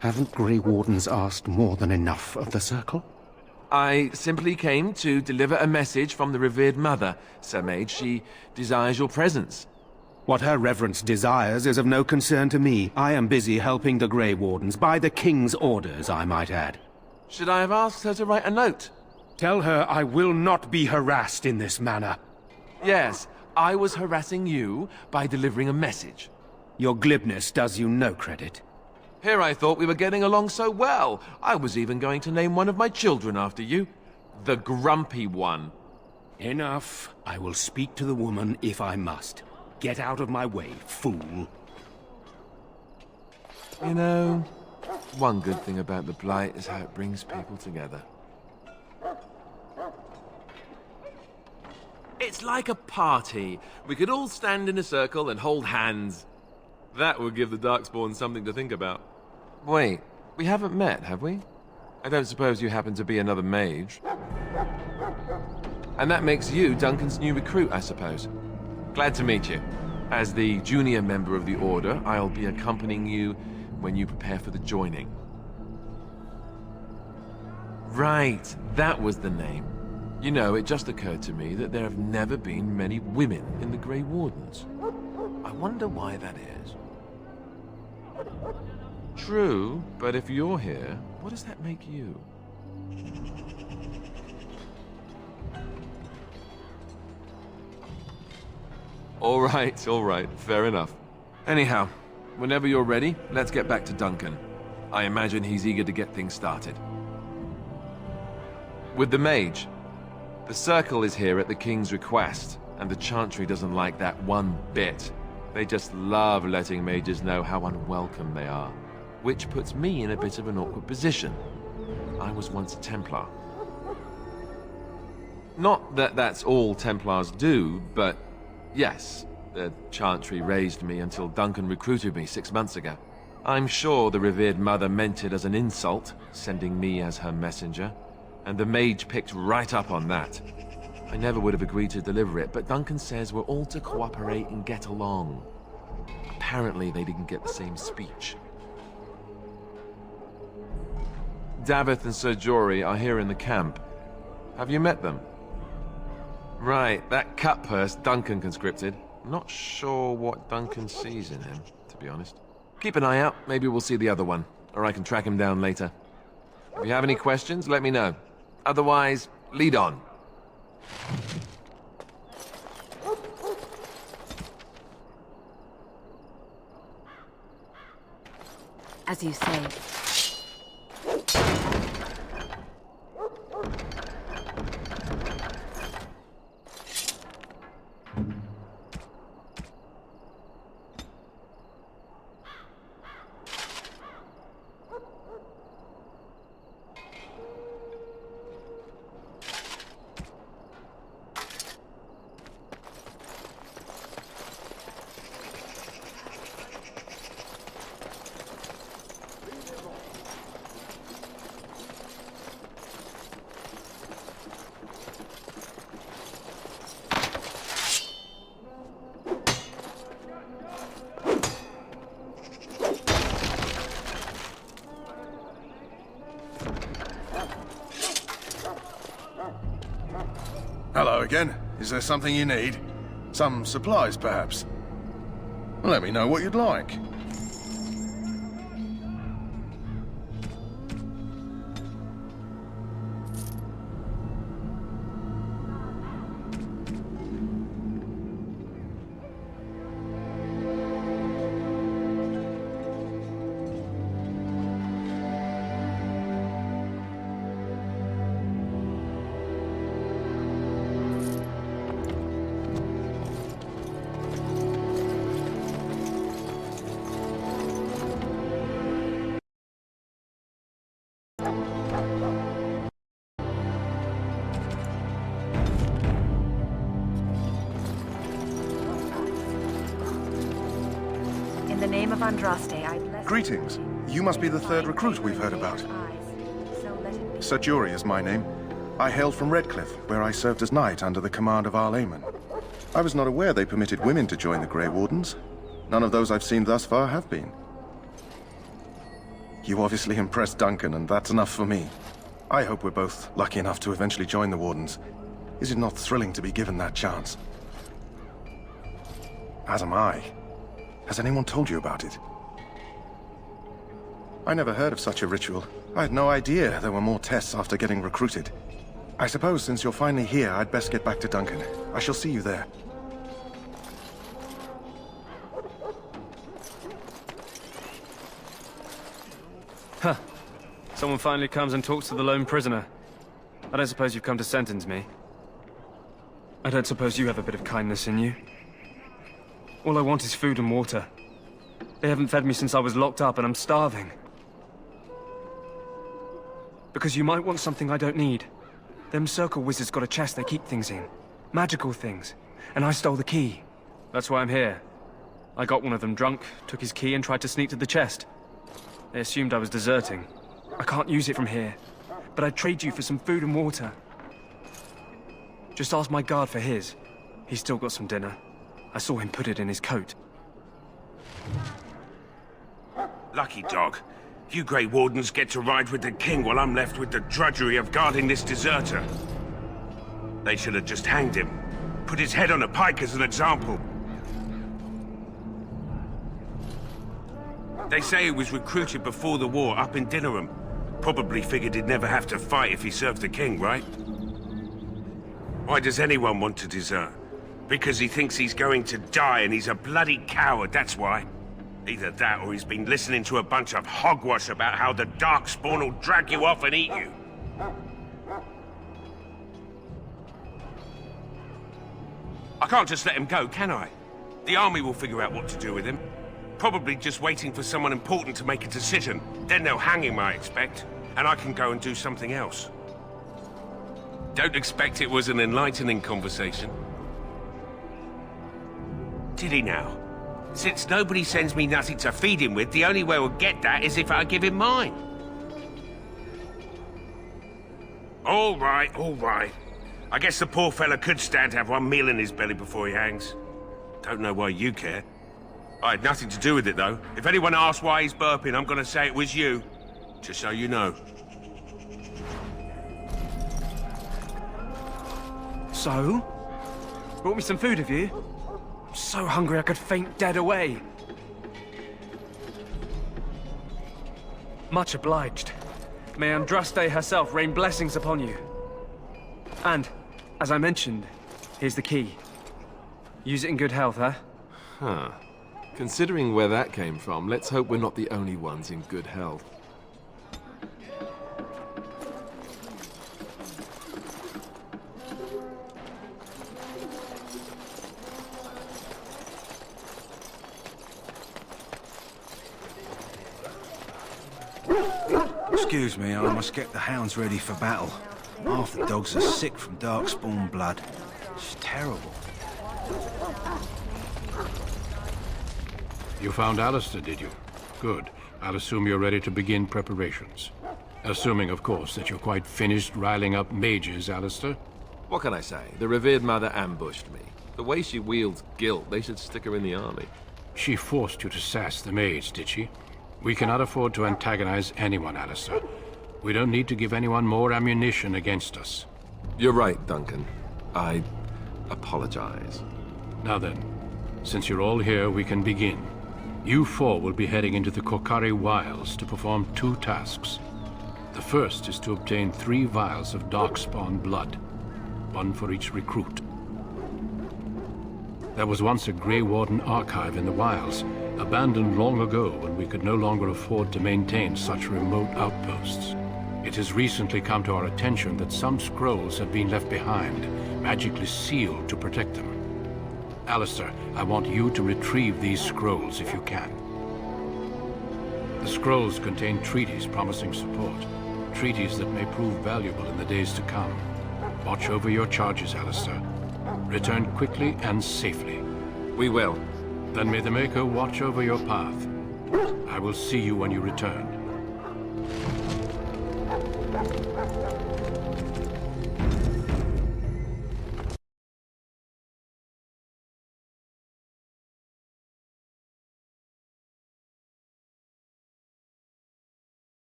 Haven't Grey Wardens asked more than enough of the Circle? I simply came to deliver a message from the revered mother, Sir Mage. She desires your presence. What her reverence desires is of no concern to me. I am busy helping the Grey Wardens, by the King's orders, I might add. Should I have asked her to write a note? Tell her I will not be harassed in this manner. Yes, I was harassing you by delivering a message. Your glibness does you no credit. Here I thought we were getting along so well. I was even going to name one of my children after you. The Grumpy One. Enough. I will speak to the woman if I must. Get out of my way, fool. You know, one good thing about the Blight is how it brings people together. It's like a party. We could all stand in a circle and hold hands. That would give the Darkspawn something to think about. Wait, we haven't met, have we? I don't suppose you happen to be another mage. And that makes you Duncan's new recruit, I suppose. Glad to meet you. As the junior member of the Order, I'll be accompanying you when you prepare for the joining. Right, that was the name. You know, it just occurred to me that there have never been many women in the Grey Wardens. I wonder why that is. True, but if you're here, what does that make you? All right, fair enough. Anyhow, whenever you're ready, let's get back to Duncan. I imagine he's eager to get things started. With the mage. The circle is here at the king's request, and the Chantry doesn't like that one bit. They just love letting mages know how unwelcome they are, which puts me in a bit of an awkward position. I was once a Templar. Not that that's all Templars do, but yes, the Chantry raised me until Duncan recruited me 6 months ago. I'm sure the revered mother meant it as an insult, sending me as her messenger, and the mage picked right up on that. I never would have agreed to deliver it, but Duncan says we're all to cooperate and get along. Apparently they didn't get the same speech. Davith and Sir Jory are here in the camp. Have you met them? Right, that cut purse Duncan conscripted. Not sure what Duncan sees in him, to be honest. Keep an eye out, maybe we'll see the other one, or I can track him down later. If you have any questions, let me know. Otherwise, lead on. As you say. Hello again. Is there something you need? Some supplies, perhaps? Let me know what you'd like. In the name of Andraste, I bless... Greetings. You must be the third recruit we've heard about. Sir Jory is my name. I hail from Redcliffe, where I served as knight under the command of Arl Eamon. I was not aware they permitted women to join the Grey Wardens. None of those I've seen thus far have been. You obviously impressed Duncan, and that's enough for me. I hope we're both lucky enough to eventually join the Wardens. Is it not thrilling to be given that chance? As am I. Has anyone told you about it? I never heard of such a ritual. I had no idea there were more tests after getting recruited. I suppose since you're finally here, I'd best get back to Duncan. I shall see you there. Huh. Someone finally comes and talks to the lone prisoner. I don't suppose you've come to sentence me. I don't suppose you have a bit of kindness in you. All I want is food and water. They haven't fed me since I was locked up and I'm starving. Because you might want something I don't need. Them circle wizards got a chest they keep things in. Magical things. And I stole the key. That's why I'm here. I got one of them drunk, took his key and tried to sneak to the chest. They assumed I was deserting. I can't use it from here. But I'd trade you for some food and water. Just ask my guard for his. He's still got some dinner. I saw him put it in his coat. Lucky dog. You Grey Wardens get to ride with the king while I'm left with the drudgery of guarding this deserter. They should have just hanged him. Put his head on a pike as an example. They say he was recruited before the war up in Dinnerham. Probably figured he'd never have to fight if he served the king, right? Why does anyone want to desert? Because he thinks he's going to die and he's a bloody coward, that's why. Either that or he's been listening to a bunch of hogwash about how the Darkspawn will drag you off and eat you. I can't just let him go, can I? The army will figure out what to do with him. Probably just waiting for someone important to make a decision. Then they'll hang him, I expect. And I can go and do something else. Don't expect it was an enlightening conversation. Did he now? Since nobody sends me nothing to feed him with, the only way we'll get that is if I give him mine. All right, all right. I guess the poor fella could stand to have one meal in his belly before he hangs. Don't know why you care. I had nothing to do with it, though. If anyone asks why he's burping, I'm gonna say it was you. Just so you know. So? Brought me some food, have you? I'm so hungry I could faint dead away. Much obliged. May Andraste herself rain blessings upon you. And, as I mentioned, here's the key. Use it in good health, huh? Huh. Considering where that came from, let's hope we're not the only ones in good health. Excuse me, I must get the hounds ready for battle. Half the dogs are sick from darkspawn blood. It's terrible. You found Alistair, did you? Good. I'll assume you're ready to begin preparations. Assuming, of course, that you're quite finished riling up mages, Alistair. What can I say? The revered mother ambushed me. The way she wields guilt, they should stick her in the army. She forced you to sass the maids, did she? We cannot afford to antagonize anyone, Alistair. We don't need to give anyone more ammunition against us. You're right, Duncan. I apologize. Now then, since you're all here, we can begin. You four will be heading into the Korcari Wilds to perform 2 tasks. The first is to obtain 3 vials of darkspawn blood, 1 for each recruit. There was once a Grey Warden archive in the wilds, abandoned long ago when we could no longer afford to maintain such remote outposts. It has recently come to our attention that some scrolls have been left behind, magically sealed to protect them. Alistair, I want you to retrieve these scrolls if you can. The scrolls contain treaties promising support, treaties that may prove valuable in the days to come. Watch over your charges, Alistair. Return quickly and safely. We will. Then may the Maker watch over your path. I will see you when you return.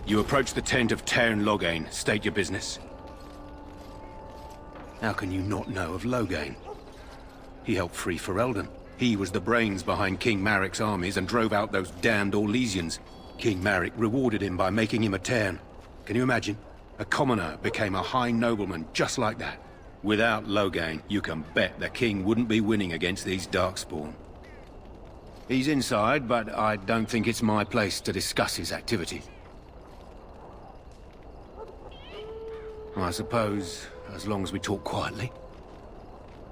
You approach the tent of Tairn Loghain. State your business. How can you not know of Loghain? He helped free Ferelden. He was the brains behind King Maric's armies and drove out those damned Orlesians. King Maric rewarded him by making him a Tairn. Can you imagine? A commoner became a high nobleman just like that. Without Loghain, you can bet the king wouldn't be winning against these Darkspawn. He's inside, but I don't think it's my place to discuss his activities. I suppose, as long as we talk quietly.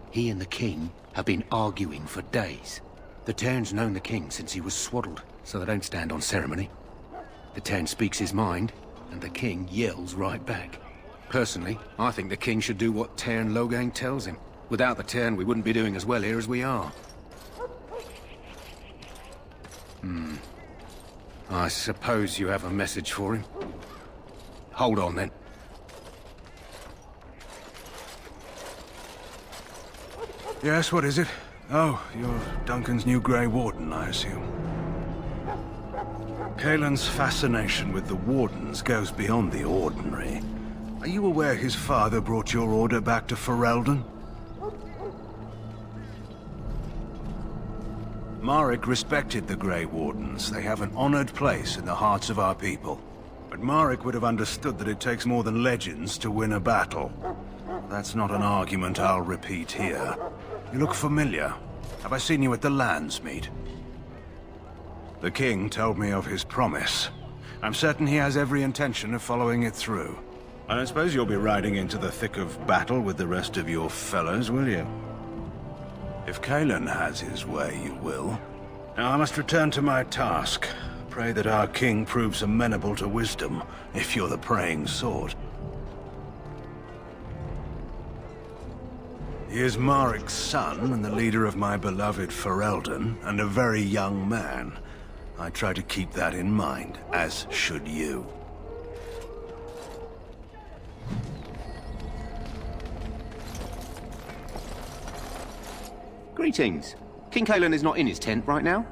He and the king have been arguing for days. The Tairn's known the king since he was swaddled, so they don't stand on ceremony. The Tairn speaks his mind, and the king yells right back. Personally, I think the king should do what Tairn Loghain tells him. Without the Tairn, we wouldn't be doing as well here as we are. I suppose you have a message for him. Hold on, then. Yes, what is it? Oh, you're Duncan's new Grey Warden, I assume. Caelan's fascination with the Wardens goes beyond the ordinary. Are you aware his father brought your order back to Ferelden? Marek respected the Grey Wardens. They have an honored place in the hearts of our people. But Marek would have understood that it takes more than legends to win a battle. That's not an argument I'll repeat here. You look familiar. Have I seen you at the Landsmeet? The king told me of his promise. I'm certain he has every intention of following it through. I don't suppose you'll be riding into the thick of battle with the rest of your fellows, will you? If Cailan has his way, you will. Now I must return to my task. Pray that our king proves amenable to wisdom, if you're the praying sort. He is Marek's son, and the leader of my beloved Ferelden, and a very young man. I try to keep that in mind, as should you. Greetings. King Cailan is not in his tent right now?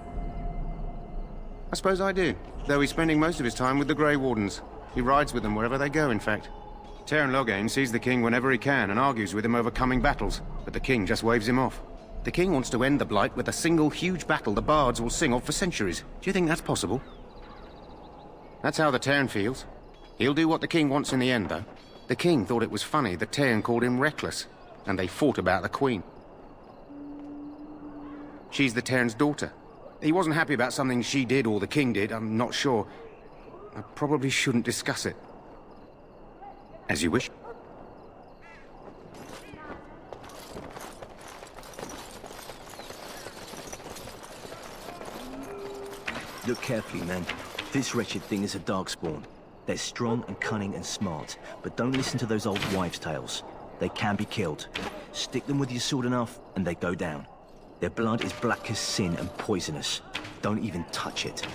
I suppose I do, though he's spending most of his time with the Grey Wardens. He rides with them wherever they go, in fact. Teyrn Loghain sees the king whenever he can and argues with him over coming battles, but the king just waves him off. The king wants to end the Blight with a single huge battle the bards will sing of for centuries. Do you think that's possible? That's how the Teyrn feels. He'll do what the king wants in the end, though. The king thought it was funny that Teyrn called him reckless, and they fought about the queen. She's the Teyrn's daughter. He wasn't happy about something she did or the king did, I'm not sure. I probably shouldn't discuss it. As you wish. Look carefully, man. This wretched thing is a Darkspawn. They're strong and cunning and smart, but don't listen to those old wives' tales. They can be killed. Stick them with your sword enough, and they go down. Their blood is black as sin and poisonous. Don't even touch it.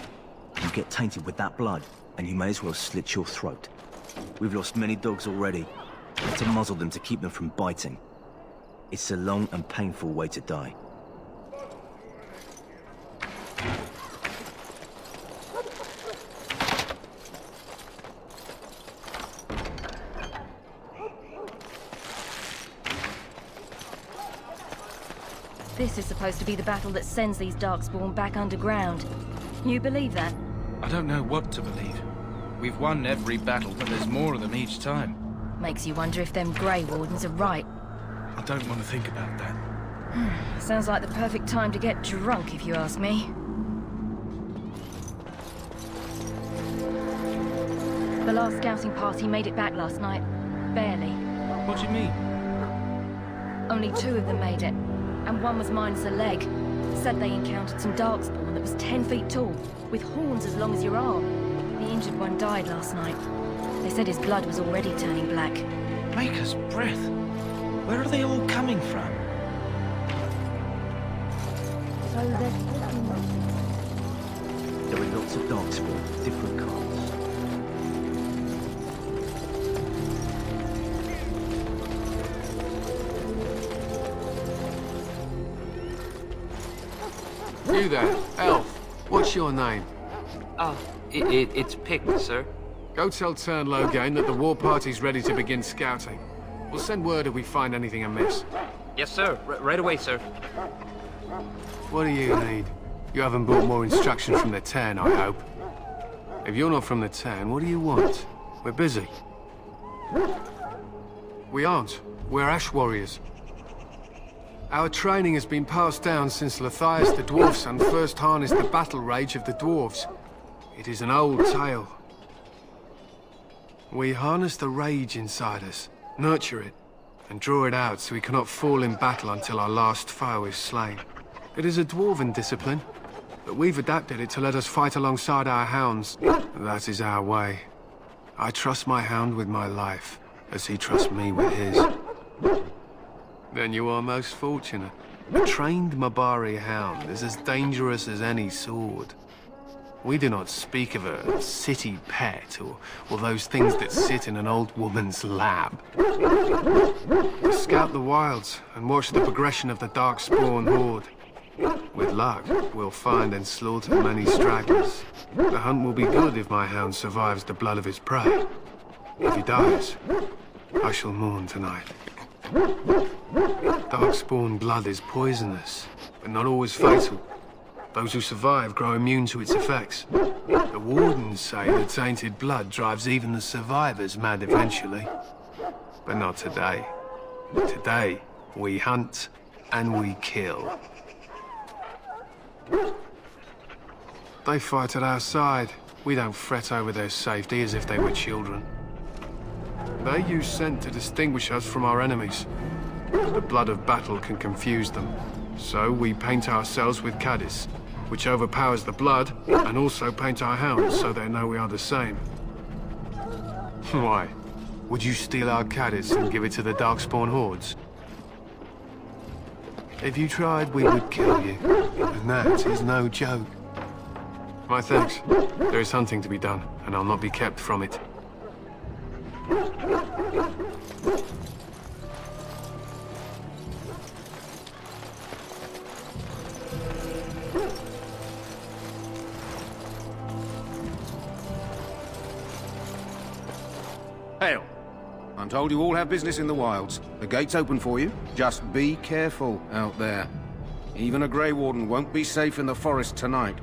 You get tainted with that blood, and you may as well slit your throat. We've lost many dogs already. We have to muzzle them to keep them from biting. It's a long and painful way to die. This is supposed to be the battle that sends these Darkspawn back underground. You believe that? I don't know what to believe. We've won every battle, but there's more of them each time. Makes you wonder if them Grey Wardens are right. I don't want to think about that. Sounds like the perfect time to get drunk, if you ask me. The last scouting party made it back last night. Barely. What do you mean? Only 2 of them made it, and one was minus a leg. Said they encountered some Darkspawn that was 10 feet tall, with horns as long as your arm. The injured one died last night. They said his blood was already turning black. Maker's breath. Where are they all coming from? So There are lots of Darkspawn, different kinds. You there, elf. What's your name? It's Pick, sir. Go tell Teyrn Loghain that the war party's ready to begin scouting. We'll send word if we find anything amiss. Yes, sir. Right away, sir. What do you need? You haven't brought more instruction from the Teyrn, I hope. If you're not from the Teyrn, what do you want? We're busy. We aren't. We're Ash Warriors. Our training has been passed down since Lathias the Dwarf Son first harnessed the battle rage of the dwarves. It is an old tale. We harness the rage inside us, nurture it, and draw it out so we cannot fall in battle until our last foe is slain. It is a dwarven discipline, but we've adapted it to let us fight alongside our hounds. That is our way. I trust my hound with my life, as he trusts me with his. Then you are most fortunate. A trained Mabari hound is as dangerous as any sword. We do not speak of a city pet or those things that sit in an old woman's lap. We scout the wilds and watch the progression of the Darkspawn horde. With luck, we'll find and slaughter many stragglers. The hunt will be good if my hound survives the blood of his prey. If he dies, I shall mourn tonight. Darkspawn blood is poisonous, but not always fatal. Those who survive grow immune to its effects. The Wardens say the tainted blood drives even the survivors mad eventually. But not today. Today, we hunt and we kill. They fight at our side. We don't fret over their safety as if they were children. They use scent to distinguish us from our enemies. The blood of battle can confuse them. So we paint ourselves with Cadiz, which overpowers the blood, and also paint our hounds so they know we are the same. Why? Would you steal our Cadiz and give it to the Darkspawn hordes? If you tried, we would kill you. And that is no joke. My thanks. There is hunting to be done, and I'll not be kept from it. Hail. I'm told you all have business in the wilds. The gate's open for you. Just be careful out there. Even a Grey Warden won't be safe in the forest tonight.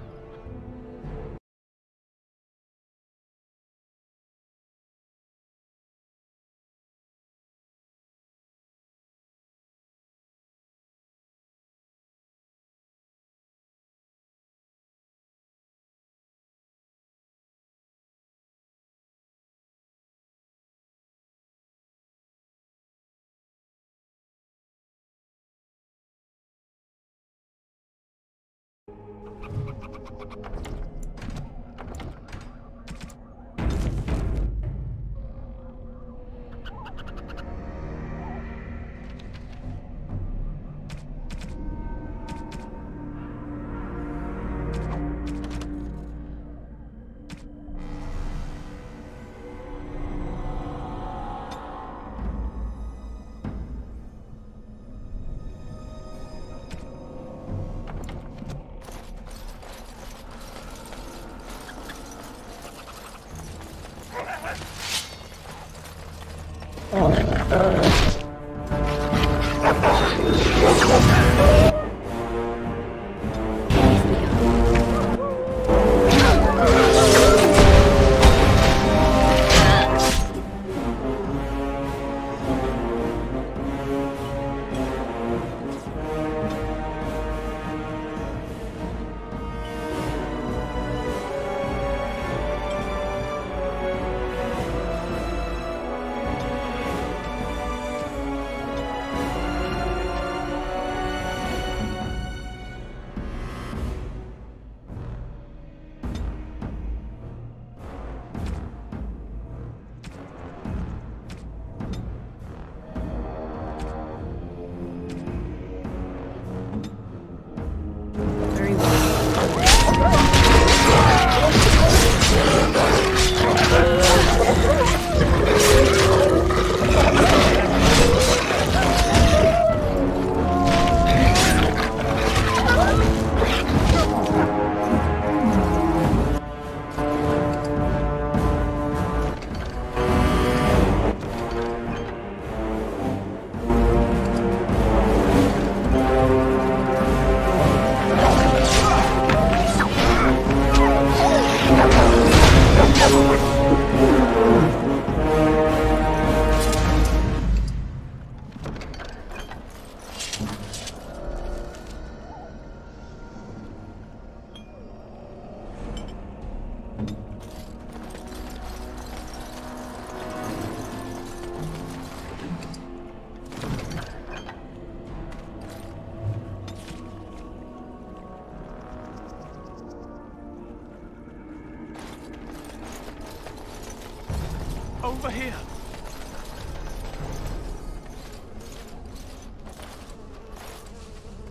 Over here.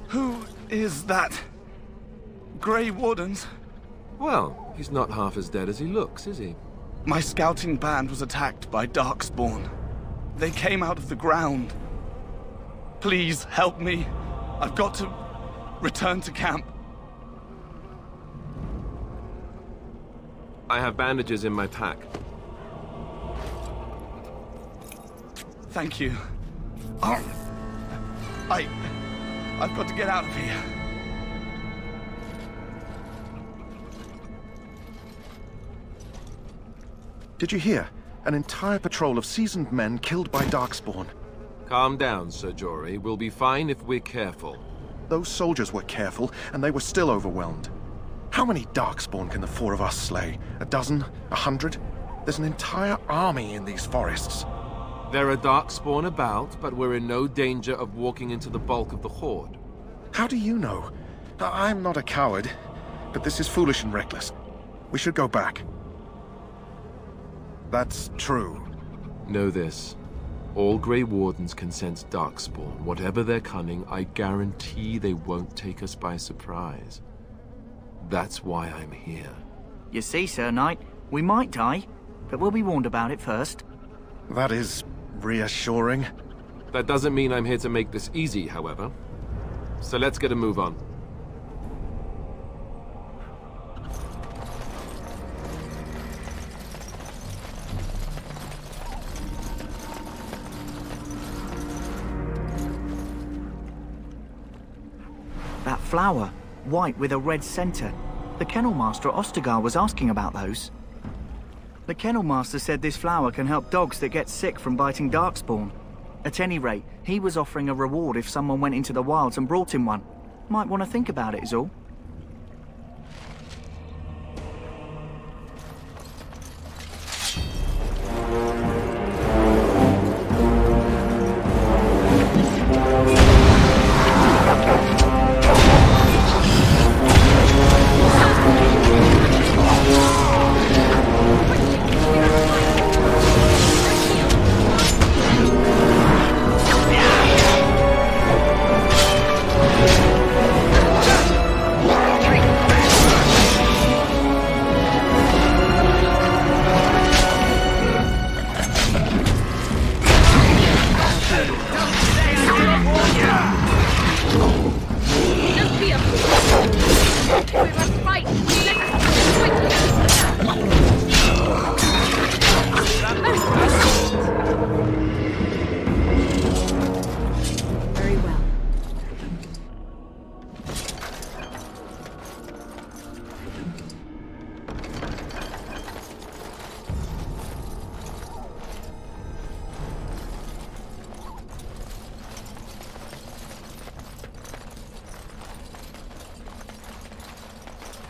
Who is that? Grey Wardens? Well, he's not half as dead as he looks, is he? My scouting band was attacked by Darkspawn. They came out of the ground. Please help me. I've got to return to camp. I have bandages in my pack. Thank you. I've got to get out of here. Did you hear? An entire patrol of seasoned men killed by Darkspawn. Calm down, Sir Jory. We'll be fine if we're careful. Those soldiers were careful, and they were still overwhelmed. How many Darkspawn can the four of us slay? A dozen? 100? There's an entire army in these forests. There are Darkspawn about, but we're in no danger of walking into the bulk of the Horde. How do you know? I'm not a coward, but this is foolish and reckless. We should go back. That's true. Know this. All Grey Wardens can sense Darkspawn. Whatever their cunning, I guarantee they won't take us by surprise. That's why I'm here. You see, Sir Knight, we might die, but we'll be warned about it first. That is reassuring. That doesn't mean I'm here to make this easy, however. So let's get a move on. That flower, white with a red center. The Kennel Master at Ostagar was asking about those. The Kennel Master said this flower can help dogs that get sick from biting Darkspawn. At any rate, he was offering a reward if someone went into the wilds and brought him one. Might want to think about it is all.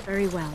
Very well.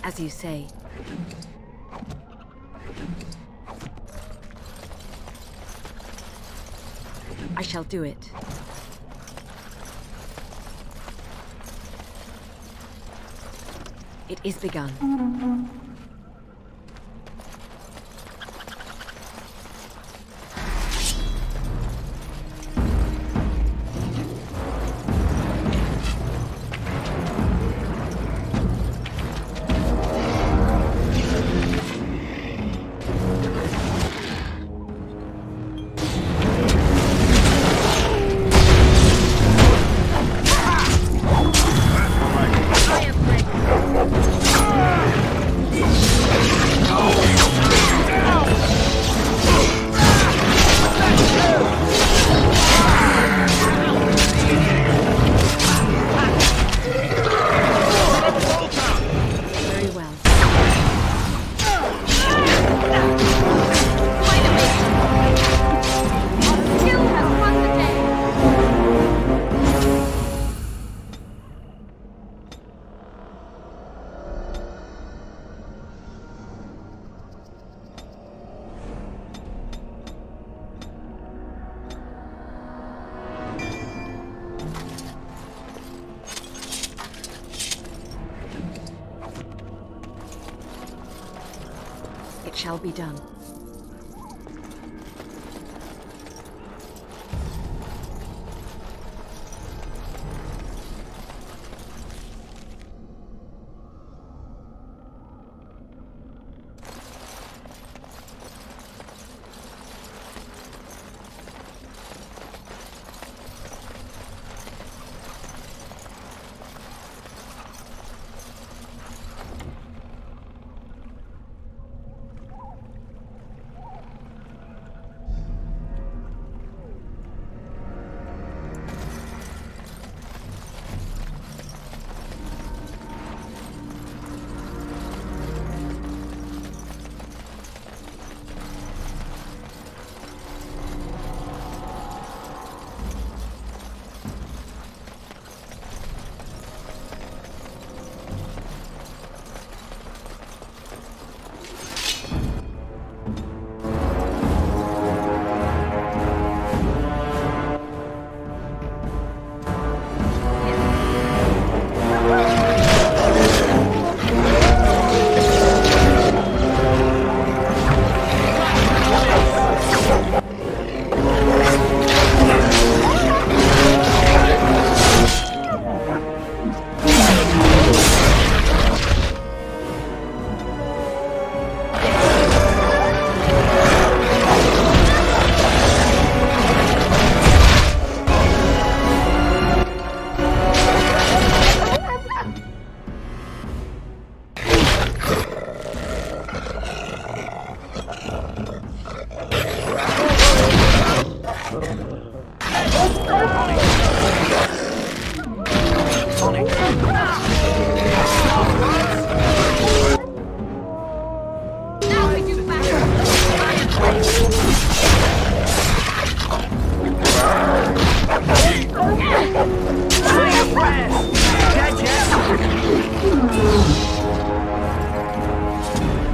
As you say. I shall do it. It is begun. It shall be done.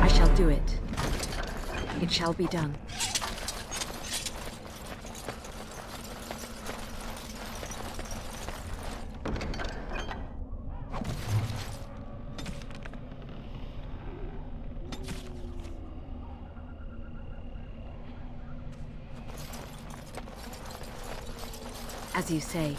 I shall do it. It shall be done. As you say.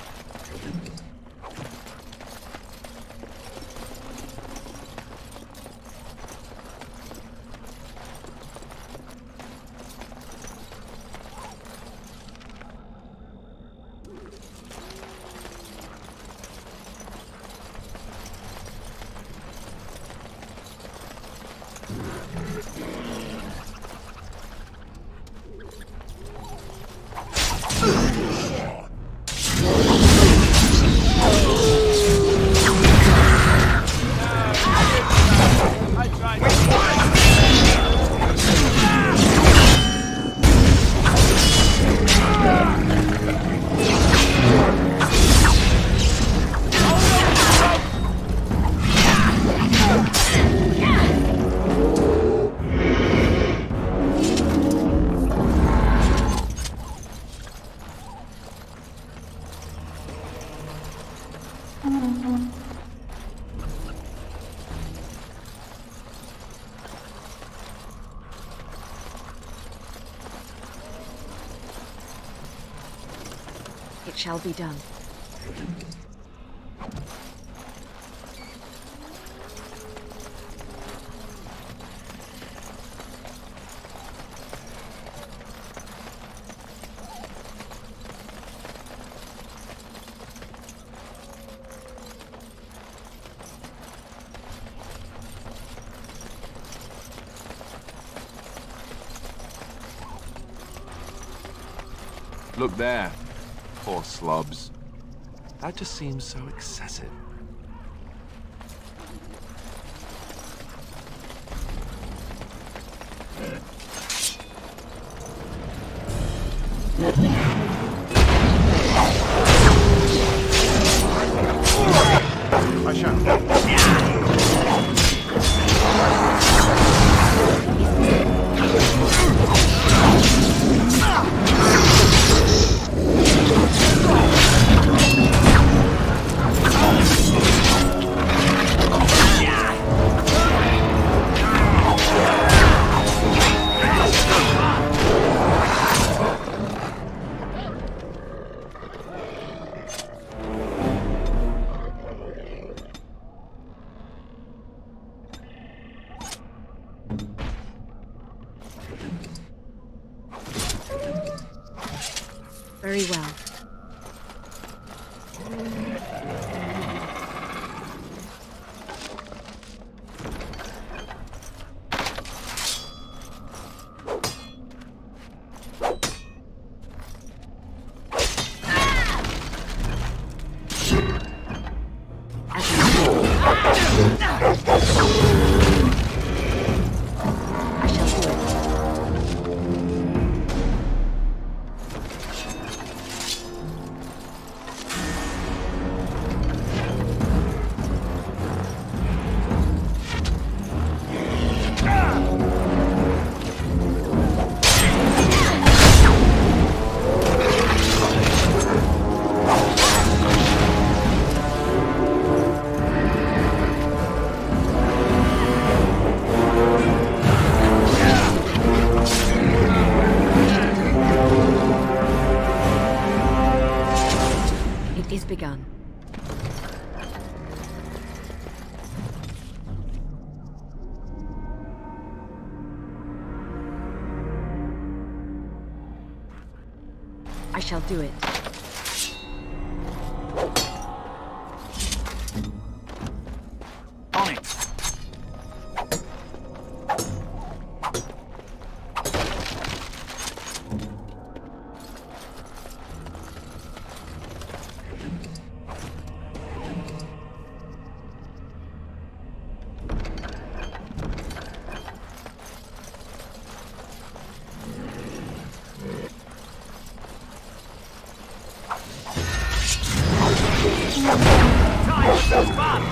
shall be done. Look there. Poor slobs. That just seems so excessive. I shall. Very well. Begun. I shall do it. On it. Time for some fun!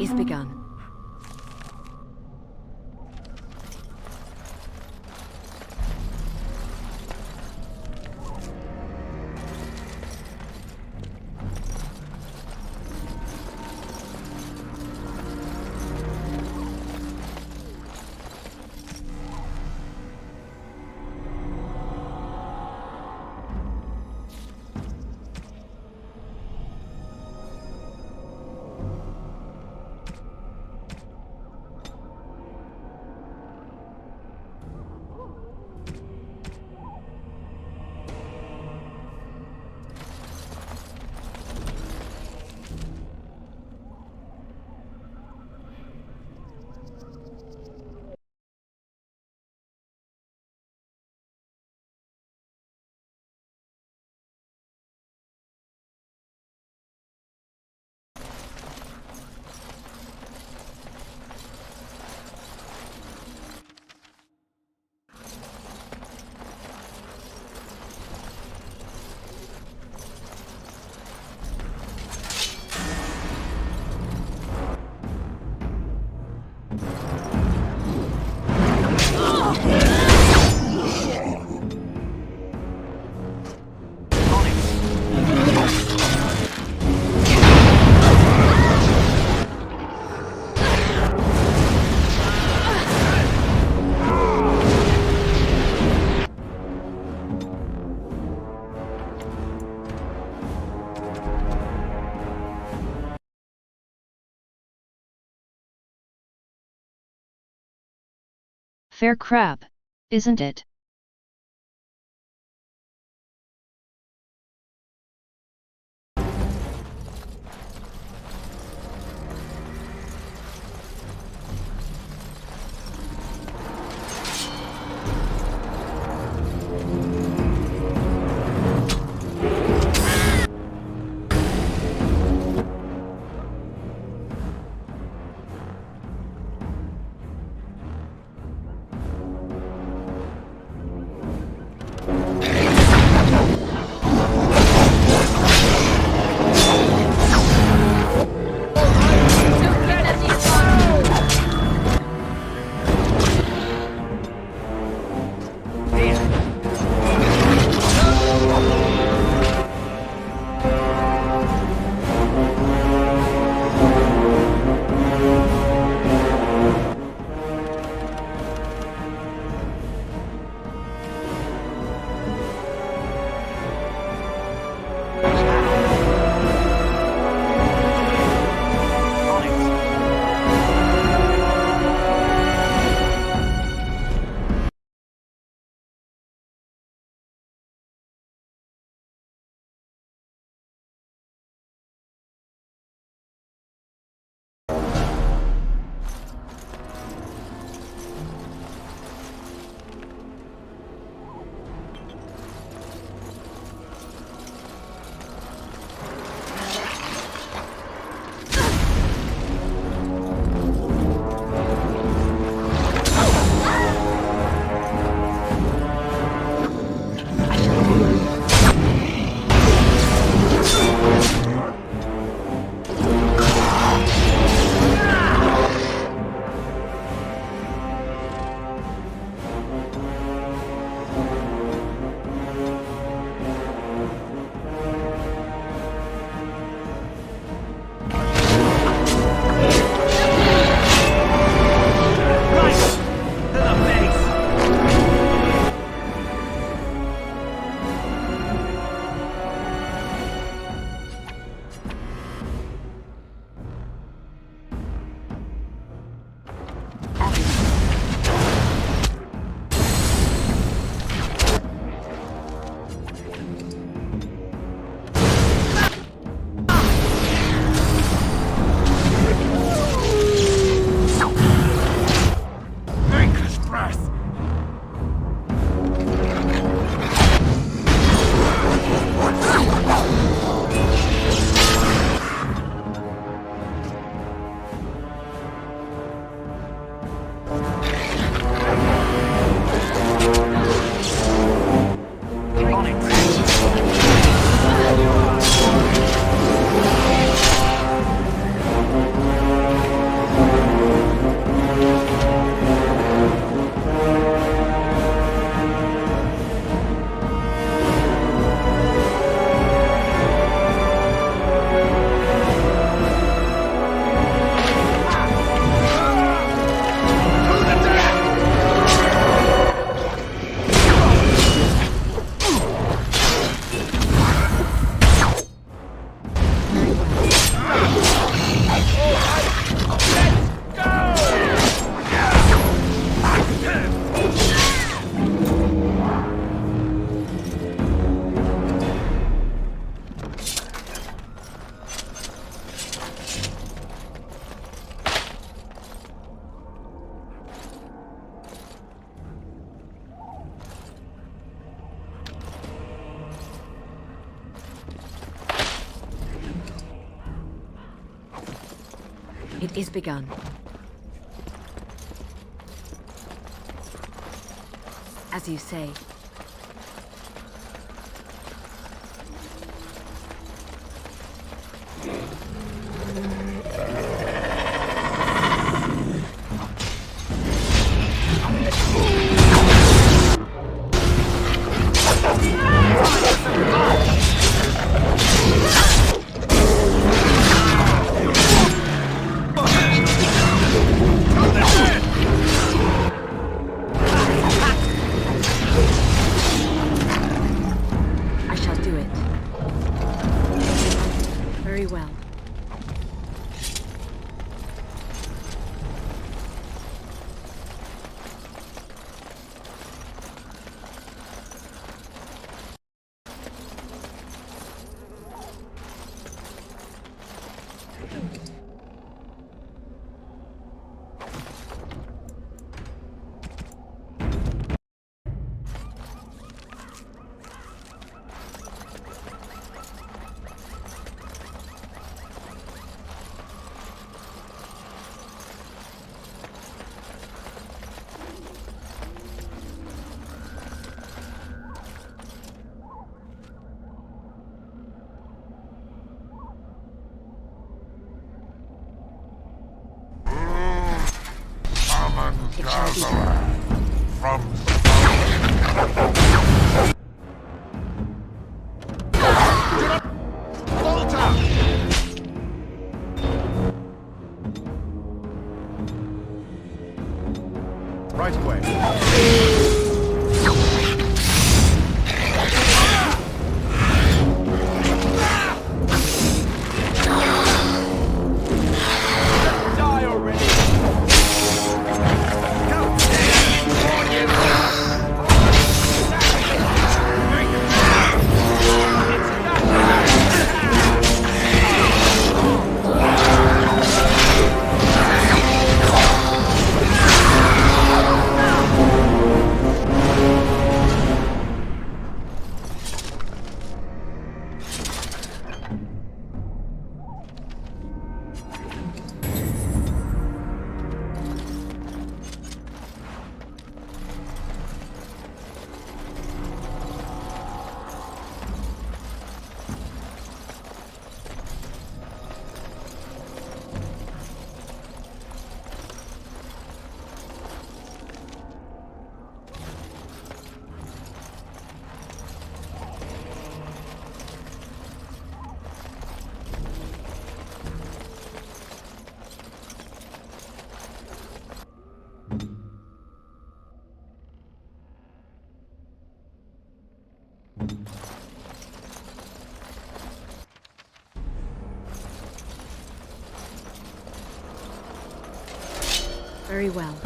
is begun. Fair crap, isn't it? It is begun. As you say. Right away. Very well.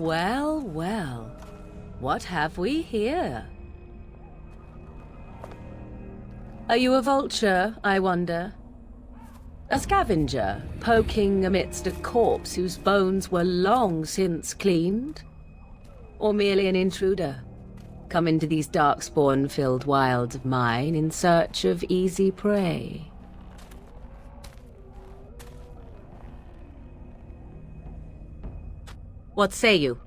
Well, well. What have we here? Are you a vulture, I wonder? A scavenger, poking amidst a corpse whose bones were long since cleaned? Or merely an intruder, come into these darkspawn-filled wilds of mine in search of easy prey? What say you,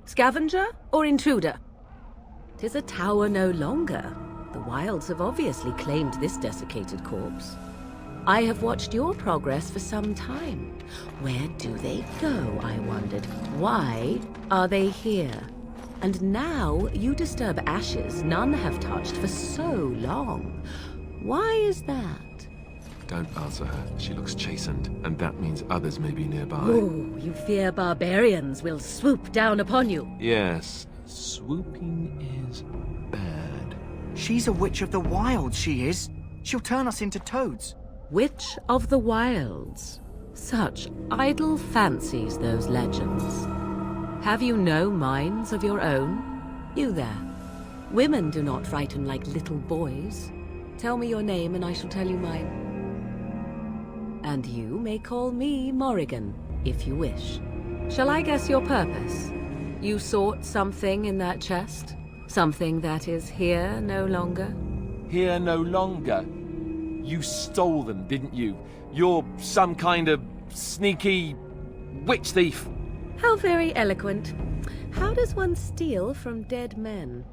Scavenger or intruder? 'Tis a tower no longer. The wilds have obviously claimed this desiccated corpse. I have watched your progress for some time. Where do they go, I wondered? Why are they here? And now you disturb ashes none have touched for so long. Why is that? Don't answer her. She looks chastened, and that means others may be nearby. Oh, you fear barbarians will swoop down upon you. Yes, swooping is bad. She's a witch of the wilds, she is. She'll turn us into toads. Witch of the wilds. Such idle fancies, those legends. Have you no minds of your own? You there. Women do not frighten like little boys. Tell me your name and I shall tell you mine. And you may call me Morrigan, if you wish. Shall I guess your purpose? You sought something in that chest? Something that is here no longer? Here no longer? You stole them, didn't you? You're some kind of sneaky witch thief. How very eloquent. How does one steal from dead men?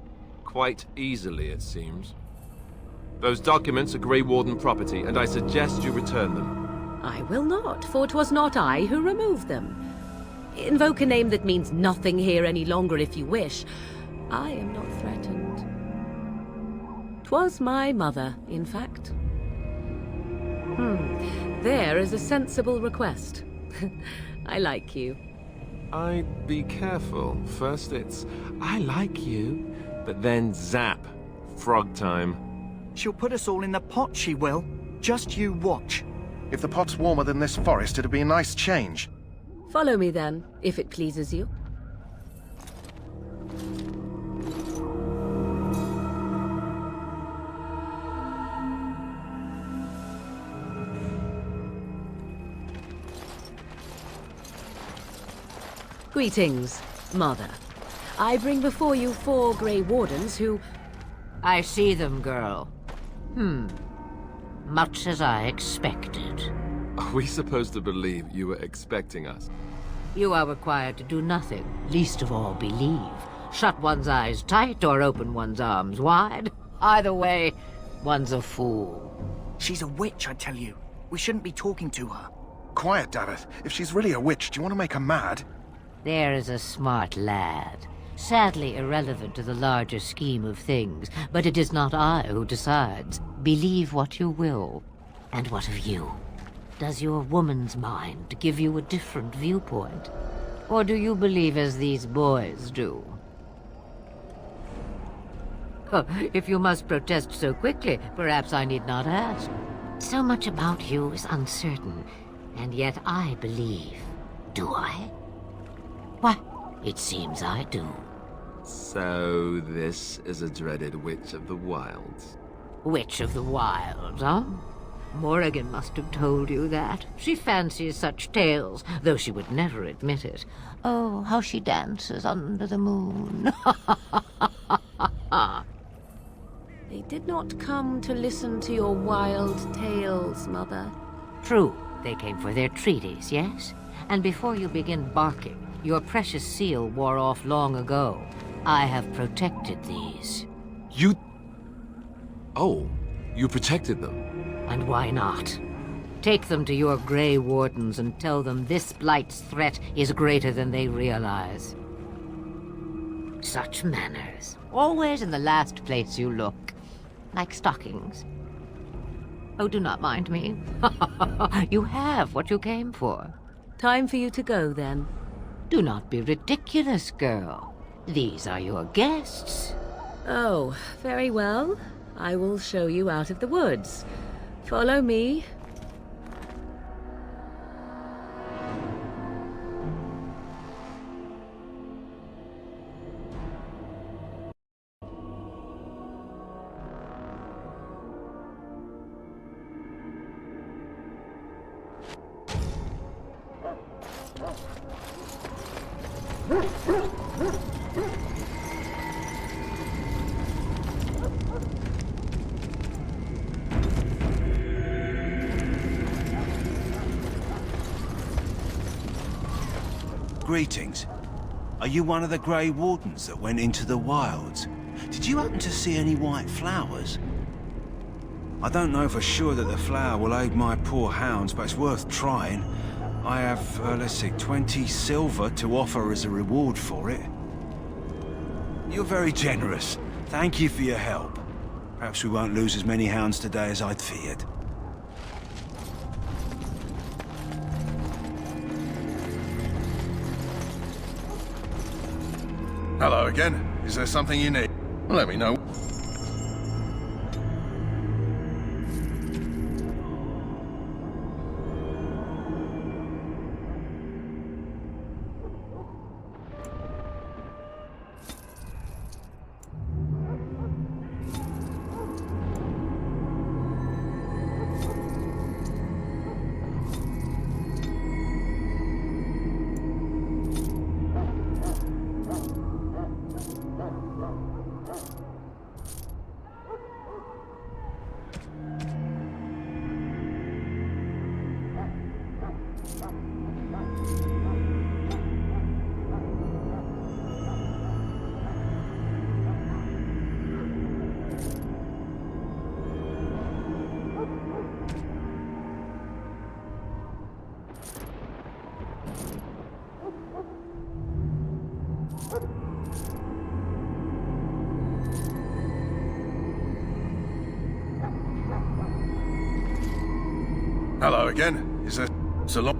Quite easily, it seems. Those documents are Grey Warden property, and I suggest you return them. I will not, for 'twas not I who removed them. Invoke a name that means nothing here any longer if you wish. I am not threatened. 'Twas my mother, in fact. There is a sensible request. I like you. I'd be careful. First it's, I like you, but then zap. Frog time. She'll put us all in the pot, she will. Just you watch. If the pot's warmer than this forest, it'd be a nice change. Follow me then, if it pleases you. Greetings, Mother. I bring before you 4 Grey Wardens who... I see them, girl. Much as I expected. Are we supposed to believe you were expecting us? You are required to do nothing, least of all believe. Shut one's eyes tight or open one's arms wide. Either way, one's a fool. She's a witch, I tell you. We shouldn't be talking to her. Quiet, Davith. If she's really a witch, do you want to make her mad? There is a smart lad. Sadly irrelevant to the larger scheme of things, but it is not I who decides. Believe what you will. And what of you? Does your woman's mind give you a different viewpoint? Or do you believe as these boys do? If you must protest so quickly, perhaps I need not ask. So much about you is uncertain, and yet I believe. Do I? Why, it seems I do. So this is a dreaded Witch of the Wilds. Witch of the Wilds, huh? Morrigan must have told you that. She fancies such tales, though she would never admit it. Oh, how she dances under the moon. They did not come to listen to your wild tales, Mother. True, they came for their treaties, yes? And before you begin barking, your precious seal wore off long ago. I have protected these. You... Oh, you protected them? And why not? Take them to your Grey Wardens and tell them this Blight's threat is greater than they realize. Such manners. Always in the last place you look. Like stockings. Oh, do not mind me. You have what you came for. Time for you to go, then. Do not be ridiculous, girl. These are your guests. Oh, very well. I will show you out of the woods. Follow me. Greetings. Are you one of the Grey Wardens that went into the wilds? Did you happen to see any white flowers? I don't know for sure that the flower will aid my poor hounds, but it's worth trying. I have, let's see, 20 silver to offer as a reward for it. You're very generous. Thank you for your help. Perhaps we won't lose as many hounds today as I'd feared. Hello again. Is there something you need? Let me know. Hello again. Is there a lot?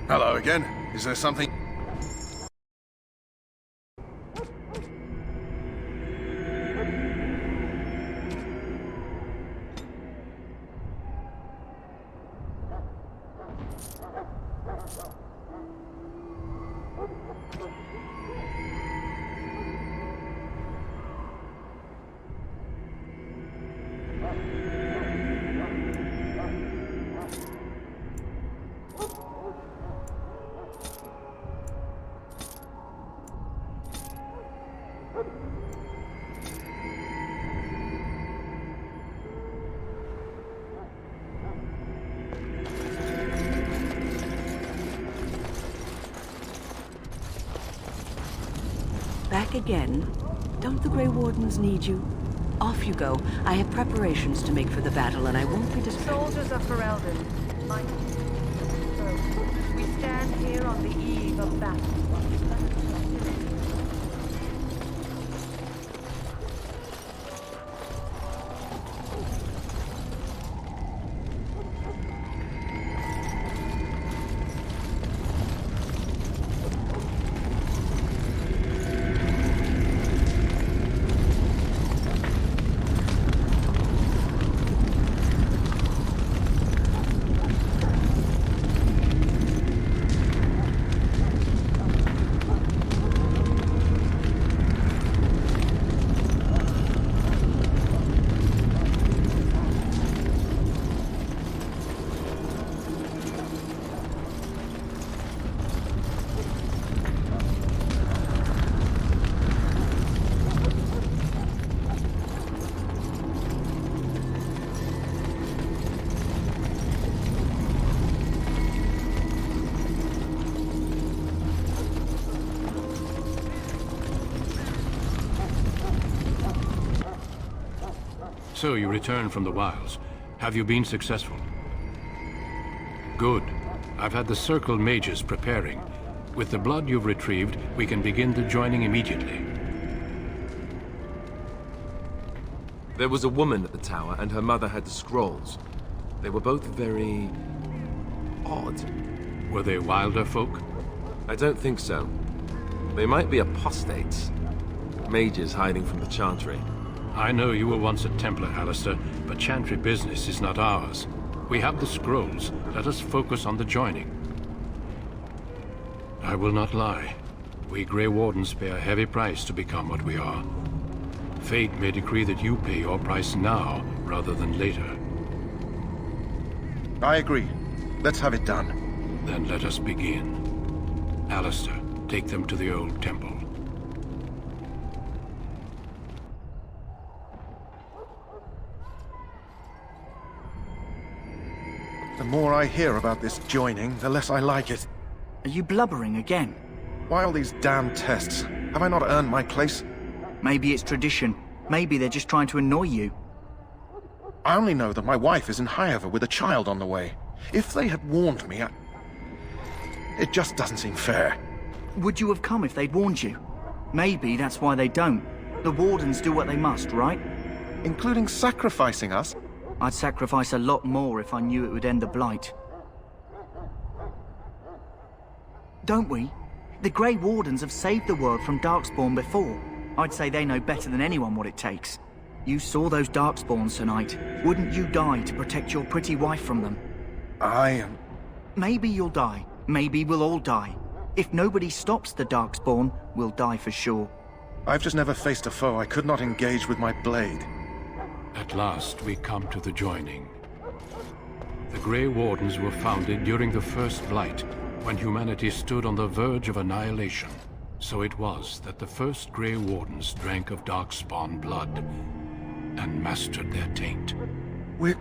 Hello again. Is there something? Back again? Don't the Grey Wardens need you? Off you go. I have preparations to make for the battle, and I won't be distracted. Soldiers of Ferelden, we stand here on the eve of battle. So you returned from the wilds. Have you been successful? Good. I've had the Circle mages preparing. With the blood you've retrieved, we can begin the joining immediately. There was a woman at the tower, and her mother had the scrolls. They were both very... odd. Were they wilder folk? I don't think so. They might be apostates. Mages hiding from the Chantry. I know you were once a Templar, Alistair, but Chantry business is not ours. We have the scrolls. Let us focus on the joining. I will not lie. We Grey Wardens pay a heavy price to become what we are. Fate may decree that you pay your price now, rather than later. I agree. Let's have it done. Then let us begin. Alistair, take them to the old temple. The more I hear about this joining, the less I like it. Are you blubbering again? Why all these damn tests? Have I not earned my place? Maybe it's tradition. Maybe they're just trying to annoy you. I only know that my wife is in Highover with a child on the way. If they had warned me, it just doesn't seem fair. Would you have come if they'd warned you? Maybe that's why they don't. The Wardens do what they must, right? Including sacrificing us? I'd sacrifice a lot more if I knew it would end the Blight. Don't we? The Grey Wardens have saved the world from Darkspawn before. I'd say they know better than anyone what it takes. You saw those Darkspawns tonight. Wouldn't you die to protect your pretty wife from them? Maybe you'll die. Maybe we'll all die. If nobody stops the Darkspawn, we'll die for sure. I've just never faced a foe I could not engage with my blade. At last, we come to the joining. The Grey Wardens were founded during the First Blight, when humanity stood on the verge of annihilation. So it was that the first Grey Wardens drank of Darkspawn blood and mastered their taint. We're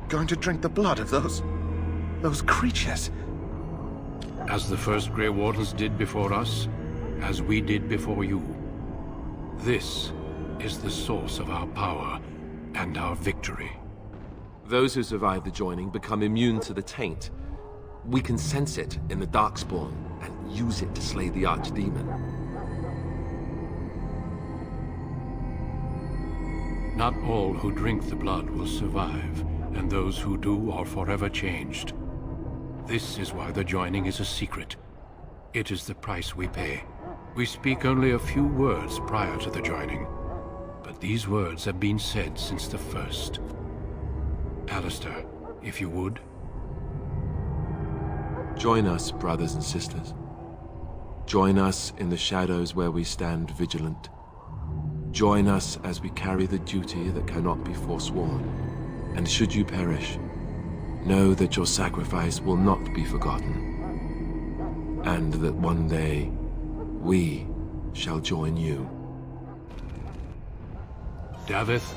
going to drink the blood of those creatures. As the first Grey Wardens did before us, as we did before you. This is the source of our power and our victory. Those who survive the joining become immune to the taint. We can sense it in the Darkspawn and use it to slay the Archdemon. Not all who drink the blood will survive, and those who do are forever changed. This is why the joining is a secret. It is the price we pay. We speak only a few words prior to the joining, but these words have been said since the first. Alistair, if you would. Join us, brothers and sisters. Join us in the shadows where we stand vigilant. Join us as we carry the duty that cannot be forsworn. And should you perish, know that your sacrifice will not be forgotten. And that one day, we shall join you. Davith,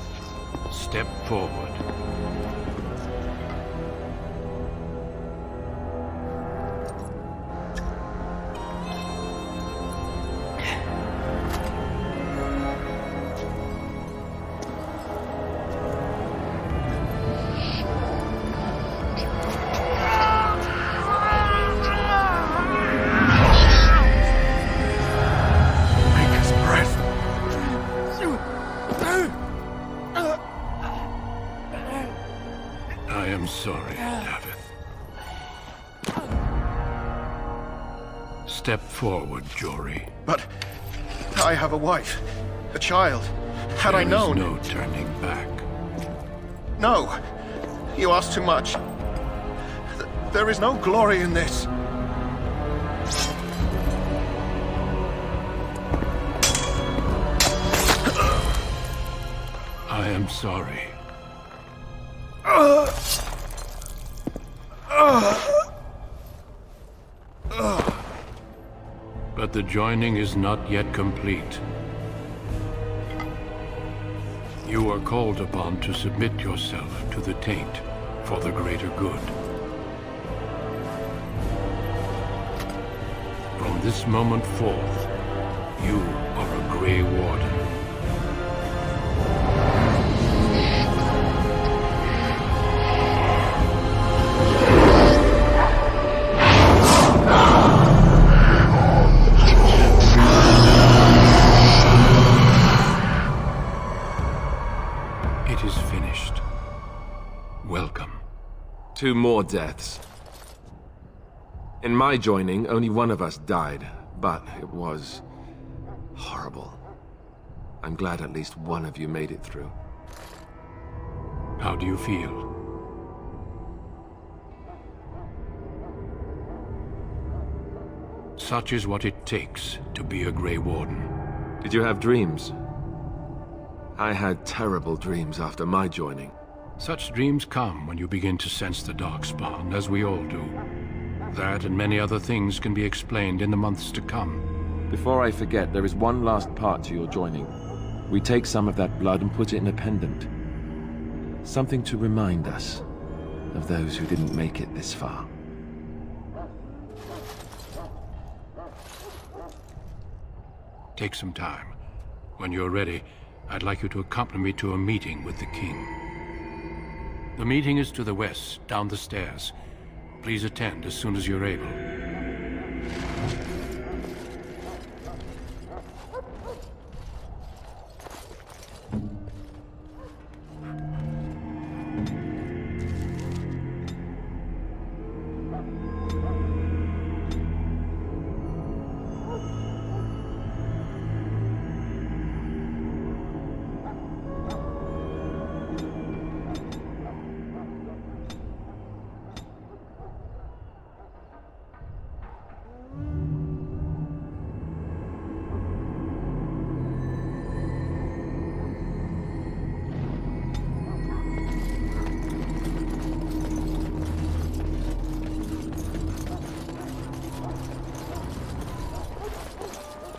step forward. Step forward, Jory. But I have a wife, a child. Had I known... There is no turning back. No! You ask too much. There is no glory in this. I am sorry. But the joining is not yet complete. You are called upon to submit yourself to the taint for the greater good. From this moment forth, you are a Grey Warden. welcome. 2 more deaths. In my joining, only one of us died, but it was horrible. I'm glad at least one of you made it through. How do you feel? Such is what it takes to be a Grey Warden. Did you have dreams? I had terrible dreams after my joining. Such dreams come when you begin to sense the Darkspawn, as we all do. That and many other things can be explained in the months to come. Before I forget, there is one last part to your joining. We take some of that blood and put it in a pendant. Something to remind us of those who didn't make it this far. Take some time. When you're ready, I'd like you to accompany me to a meeting with the king. The meeting is to the west, down the stairs. Please attend as soon as you're able.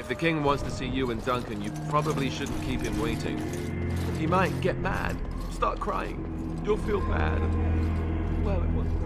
If the king wants to see you and Duncan, you probably shouldn't keep him waiting. He might get mad, start crying. You'll feel bad. Well, it wasn't.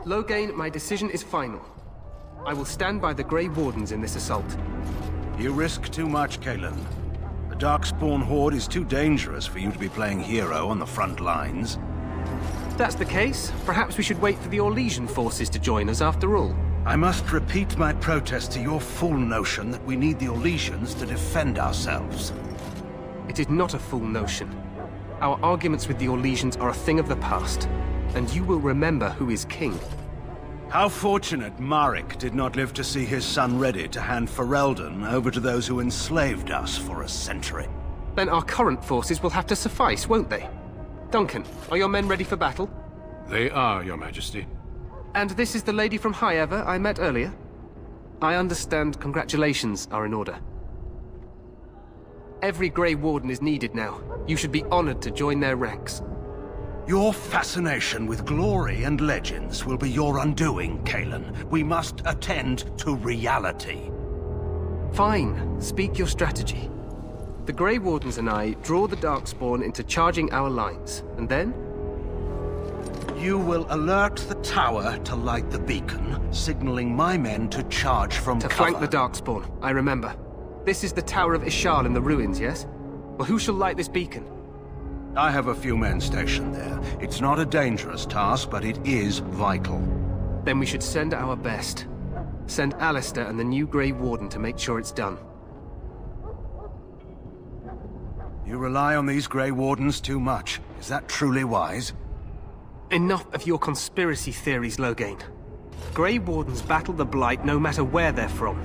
Loghain, my decision is final. I will stand by the Grey Wardens in this assault. You risk too much, Cailan. The Darkspawn Horde is too dangerous for you to be playing hero on the front lines. If that's the case, perhaps we should wait for the Orlesian forces to join us after all. I must repeat my protest to your fool notion that we need the Orlesians to defend ourselves. It is not a fool notion. Our arguments with the Orlesians are a thing of the past, and you will remember who is king. How fortunate Marek did not live to see his son ready to hand Ferelden over to those who enslaved us for a century. Then our current forces will have to suffice, won't they? Duncan, are your men ready for battle? They are, Your Majesty. And this is the lady from High Ever I met earlier? I understand congratulations are in order. Every Grey Warden is needed now. You should be honored to join their ranks. Your fascination with glory and legends will be your undoing, Cailan. We must attend to reality. Fine. Speak your strategy. The Grey Wardens and I draw the Darkspawn into charging our lines, and then? You will alert the tower to light the beacon, signaling my men to charge from cover. To flank the Darkspawn, I remember. This is the Tower of Ishal in the ruins, yes? Well, who shall light this beacon? I have a few men stationed there. It's not a dangerous task, but it is vital. Then we should send our best. Send Alistair and the new Grey Warden to make sure it's done. You rely on these Grey Wardens too much. Is that truly wise? Enough of your conspiracy theories, Loghain. Grey Wardens battle the Blight no matter where they're from.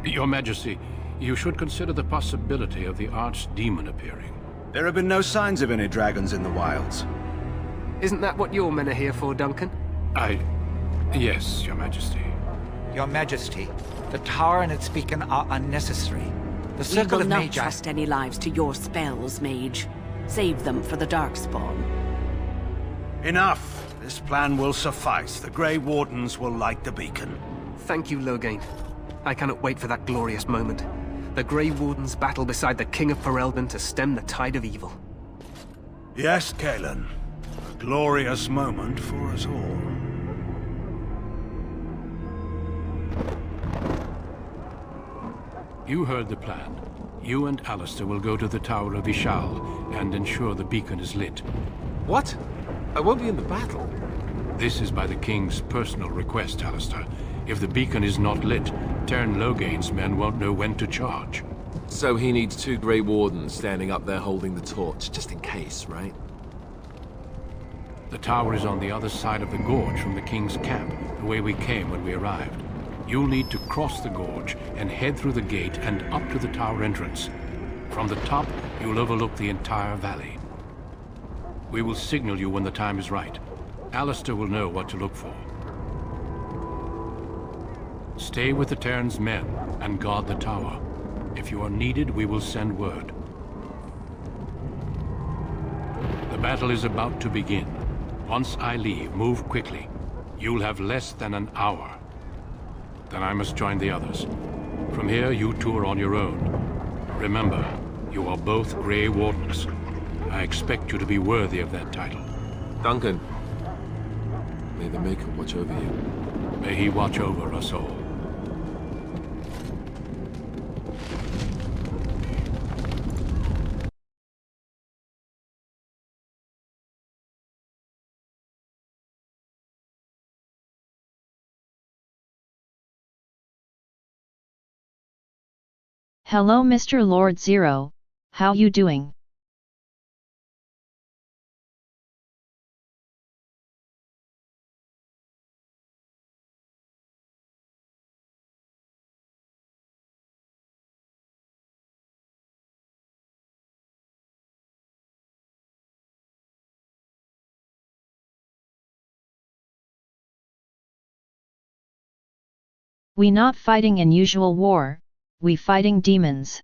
Your Majesty, you should consider the possibility of the Archdemon appearing. There have been no signs of any dragons in the wilds. Isn't that what your men are here for, Duncan? Yes, Your Majesty. Your Majesty, the tower and its beacon are unnecessary. The circle we will of not Magi... trust any lives to your spells, Mage. Save them for the Darkspawn. Enough! This plan will suffice. The Grey Wardens will light the beacon. Thank you, Loghain. I cannot wait for that glorious moment. The Grey Wardens battle beside the King of Ferelden to stem the tide of evil. Yes, Kalen. A glorious moment for us all. You heard the plan. You and Alistair will go to the Tower of Ishal and ensure the beacon is lit. What? I won't be in the battle. This is by the King's personal request, Alistair. If the beacon is not lit, Tern Logain's men won't know when to charge. So he needs 2 Grey Wardens standing up there holding the torch, just in case, right? The tower is on the other side of the gorge from the King's camp, the way we came when we arrived. You'll need to cross the gorge and head through the gate and up to the tower entrance. From the top, you'll overlook the entire valley. We will signal you when the time is right. Alistair will know what to look for. Stay with the Terran's men and guard the tower. If you are needed, we will send word. The battle is about to begin. Once I leave, move quickly. You'll have less than an hour. Then I must join the others. From here, you two are on your own. Remember, you are both Grey Wardens. I expect you to be worthy of that title. Duncan, may the Maker watch over you. May he watch over us all. Hello Mr. Lord Zero, how you doing? We not fighting in usual war, we fighting demons.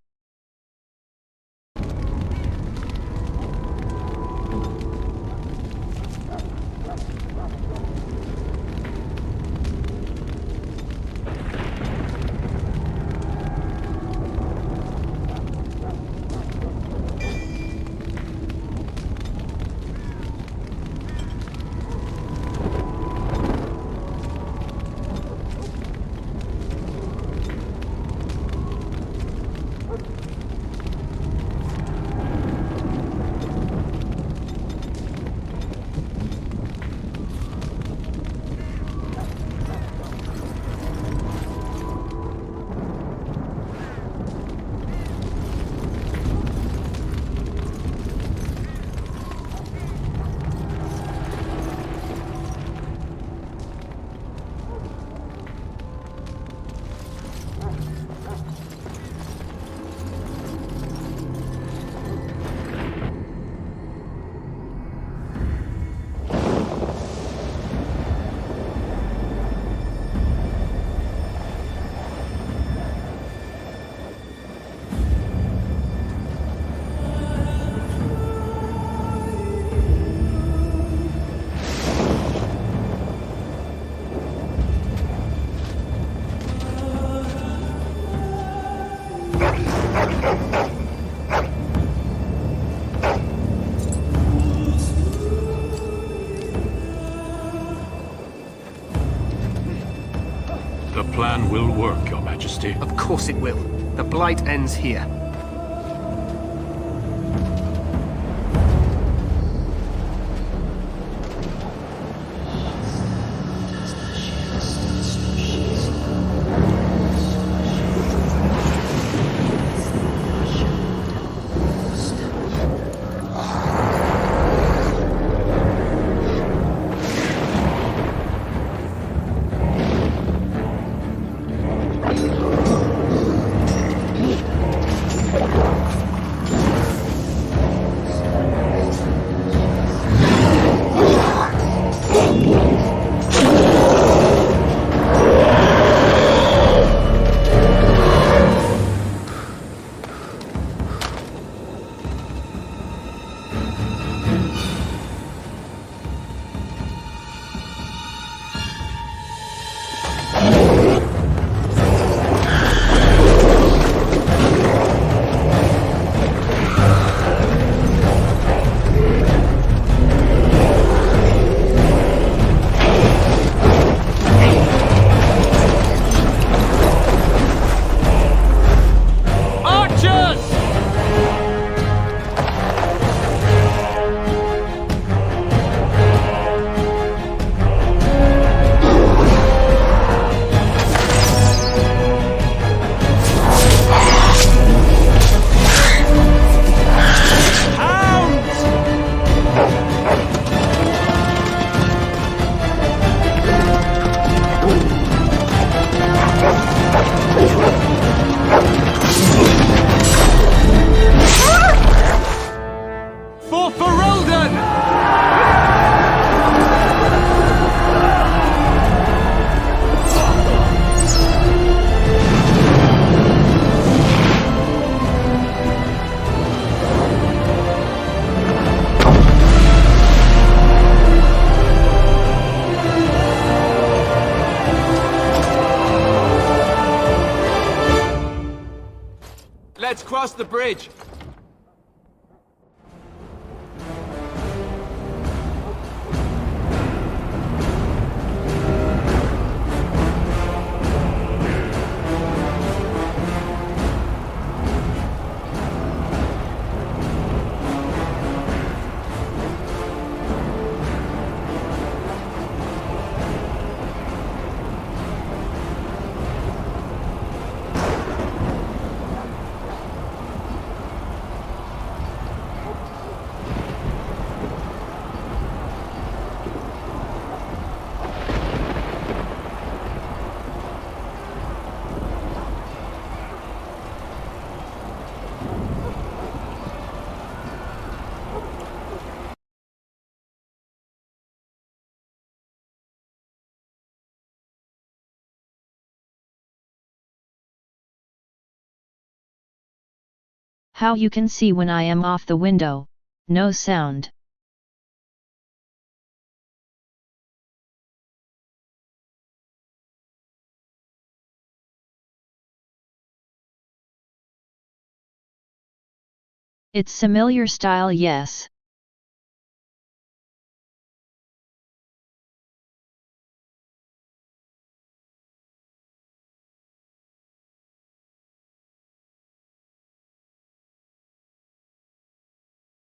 The plan will work, Your Majesty. Of course it will. The Blight ends here. Let's cross the bridge. How you can see when I am off the window, no sound. It's familiar style, yes.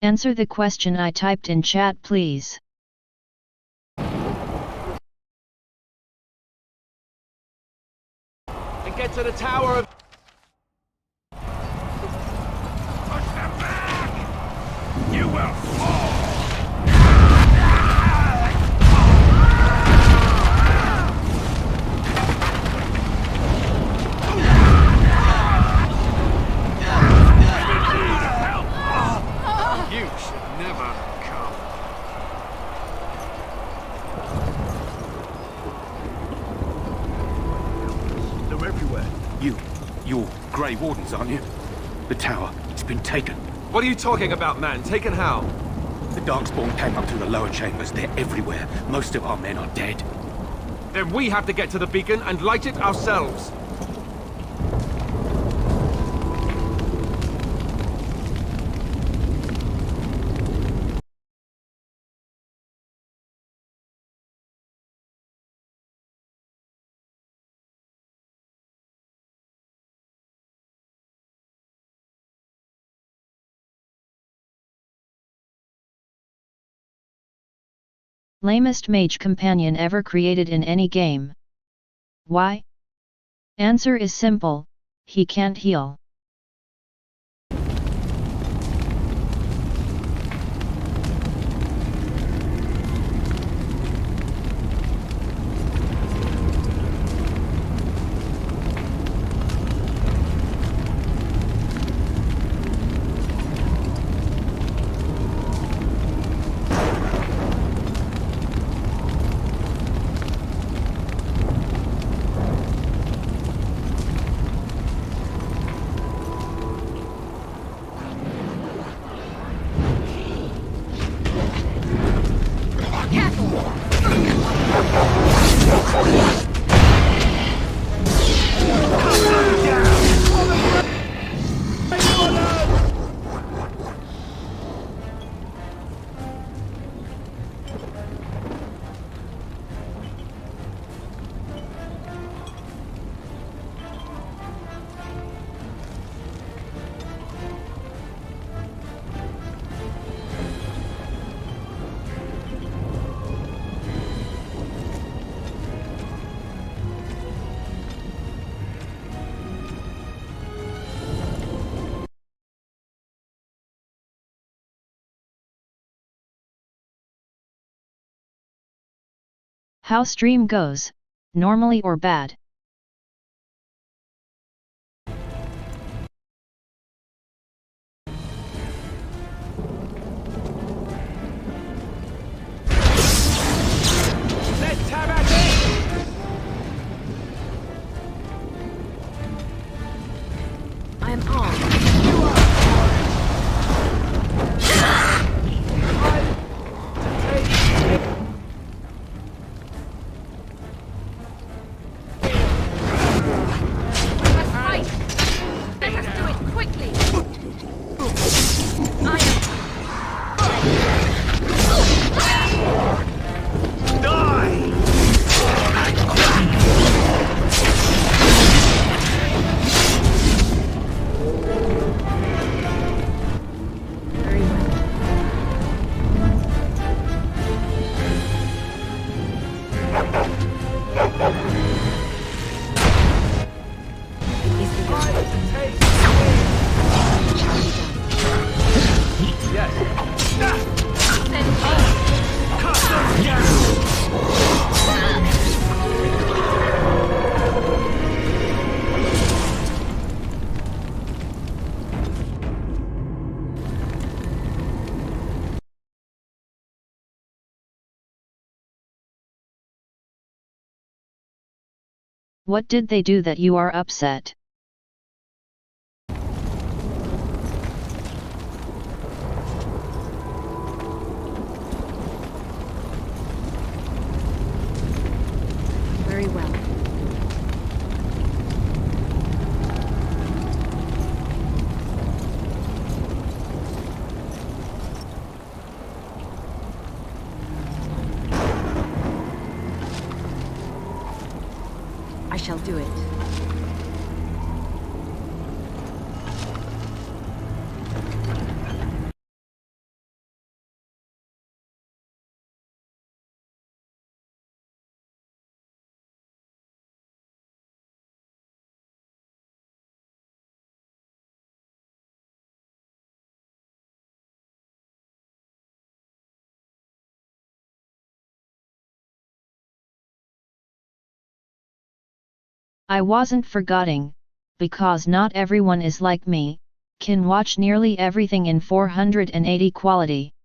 Answer the question I typed in chat, please. And get to the tower of... Push them back! You will fall! You should never come. They're everywhere. You're Grey Wardens, aren't you? The tower, it's been taken. What are you talking about, man? Taken how? The Darkspawn came up through the lower chambers. They're everywhere. Most of our men are dead. Then we have to get to the beacon and light it ourselves. Lamest mage companion ever created in any game. Why? Answer is simple, he can't heal. How stream goes, normally or bad? Let's have at it! I am armed. Let us do it quickly! What did they do that you are upset? Very well. I shall do it. I wasn't forgetting, because not everyone is like me, can watch nearly everything in 480 quality.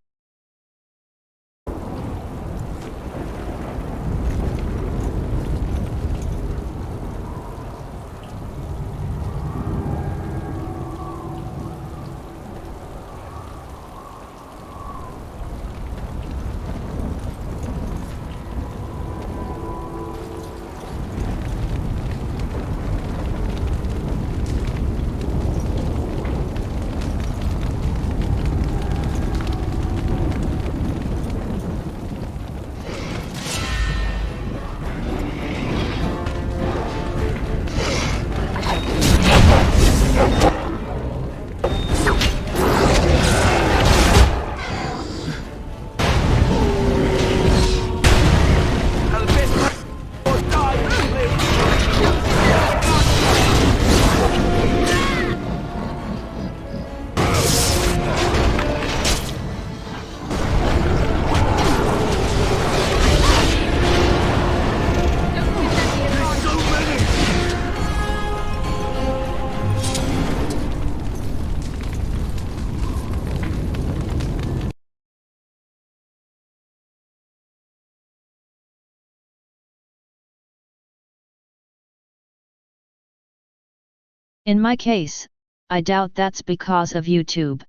In my case, I doubt that's because of YouTube.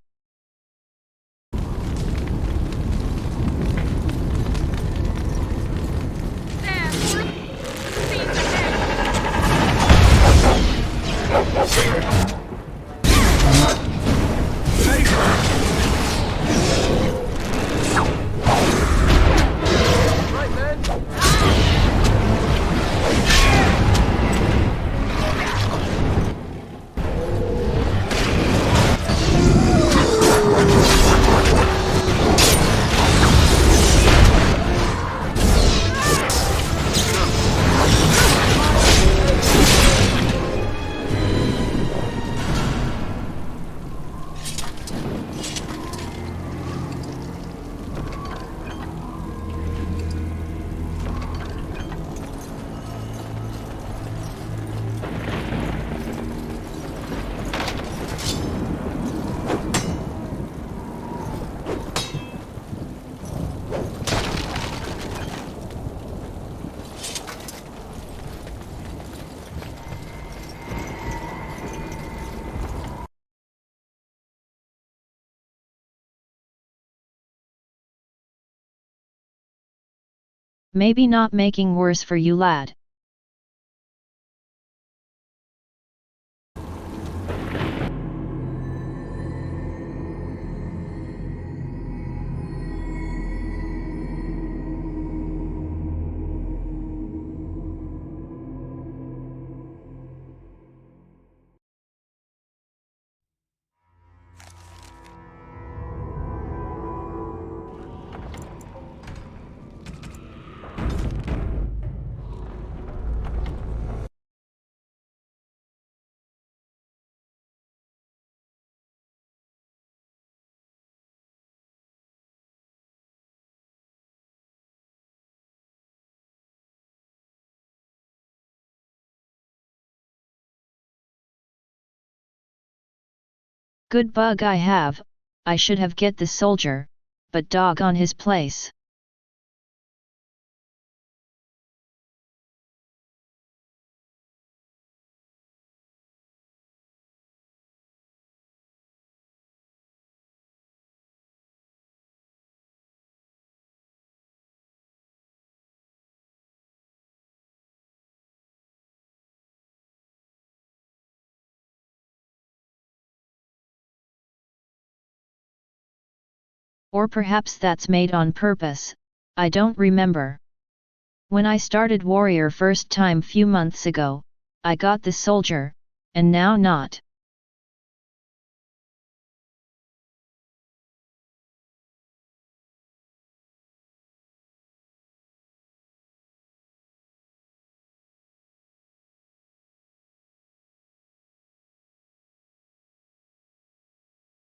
Maybe not making worse for you, lad. Good bug I have, I should have get the soldier, but dog on his place. Or perhaps that's made on purpose, I don't remember. When I started warrior first time few months ago, I got the soldier, and now not.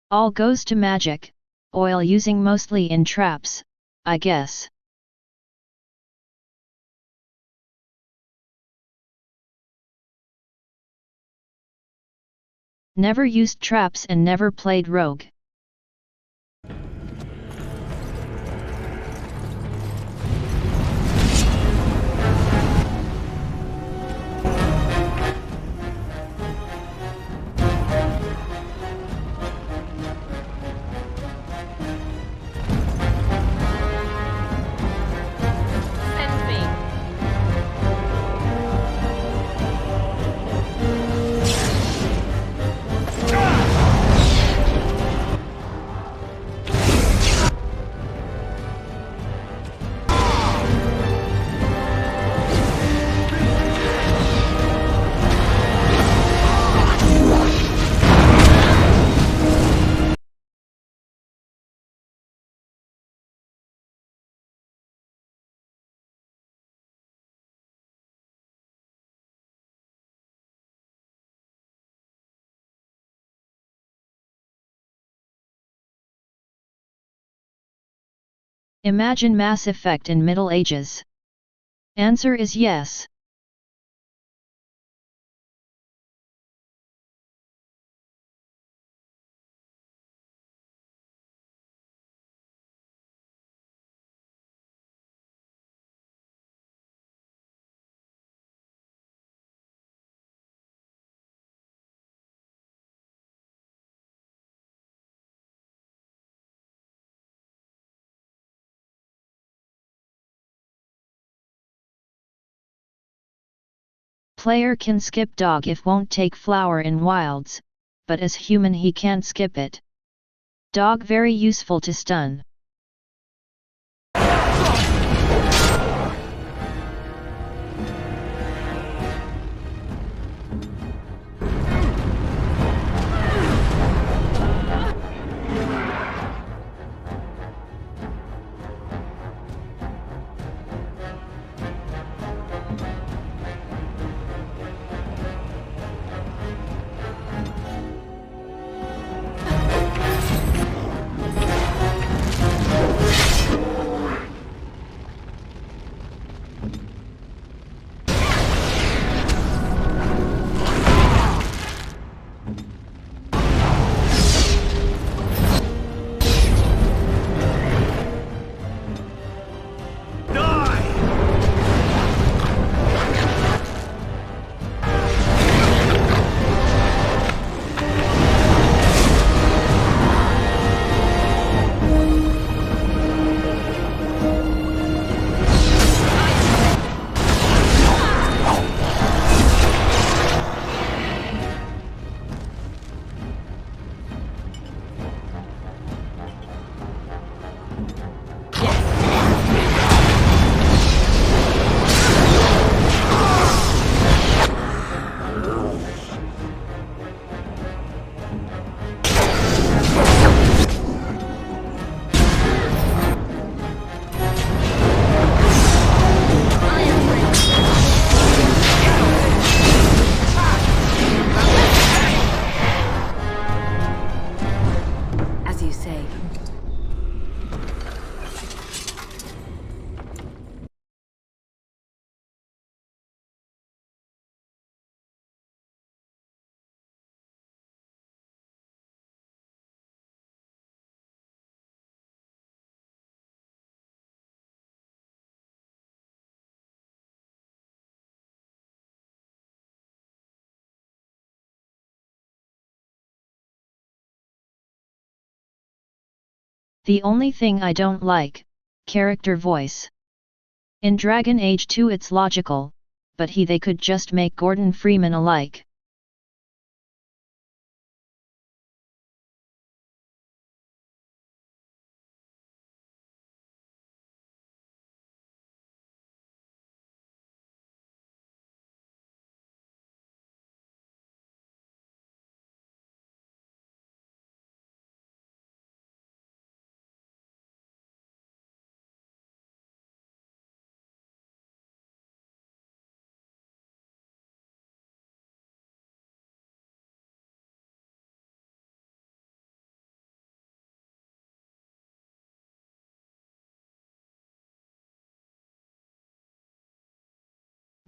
All goes to magic, oil using mostly in traps, I guess. Never used traps and never played rogue. Imagine Mass Effect in Middle Ages. Answer is yes. Player can skip dog if won't take flower in wilds, but as human he can't skip it. Dog very useful to stun. The only thing I don't like, character voice. In Dragon Age 2 it's logical, but they could just make Gordon Freeman alike.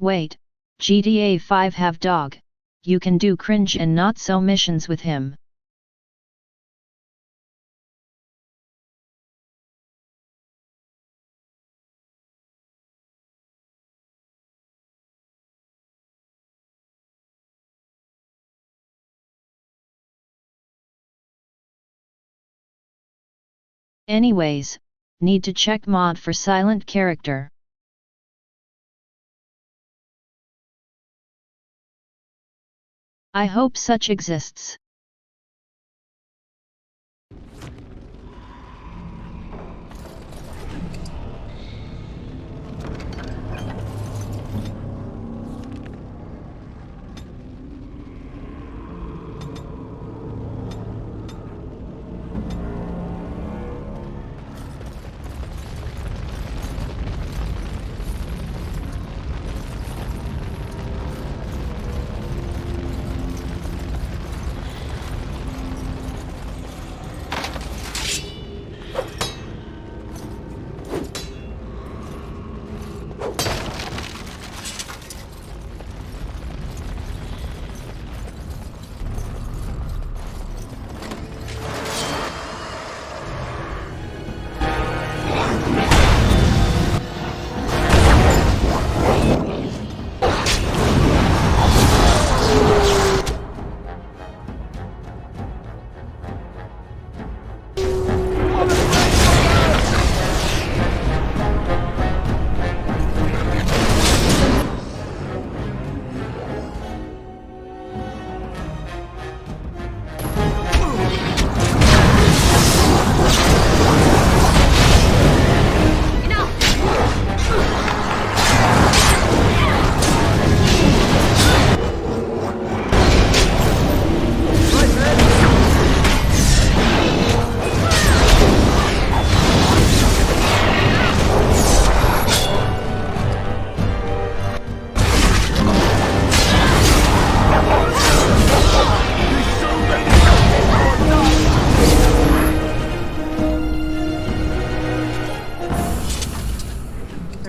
Wait, GTA 5 have dog. You can do cringe and not so missions with him. Anyways, need to check mod for silent character. I hope such exists.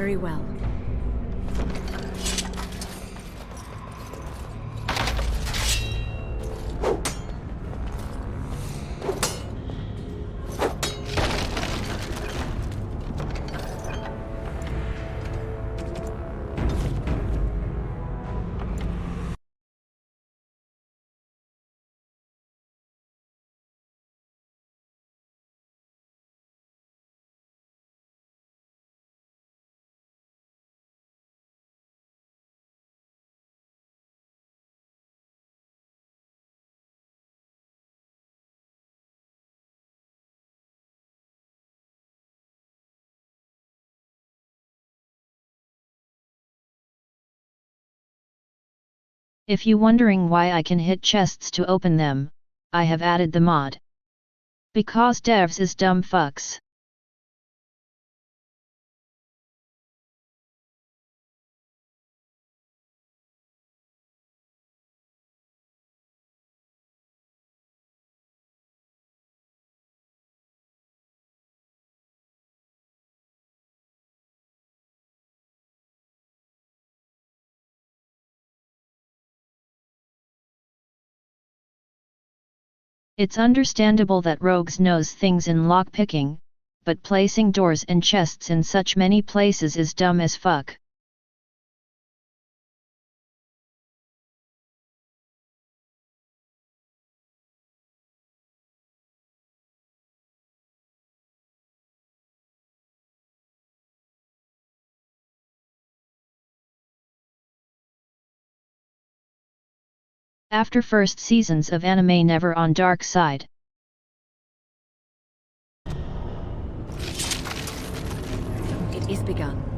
Very well. If you wondering why I can hit chests to open them, I have added the mod. Because devs is dumb fucks. It's understandable that rogues knows things in lockpicking, but placing doors and chests in such many places is dumb as fuck. After first seasons of anime never on dark side. It is begun.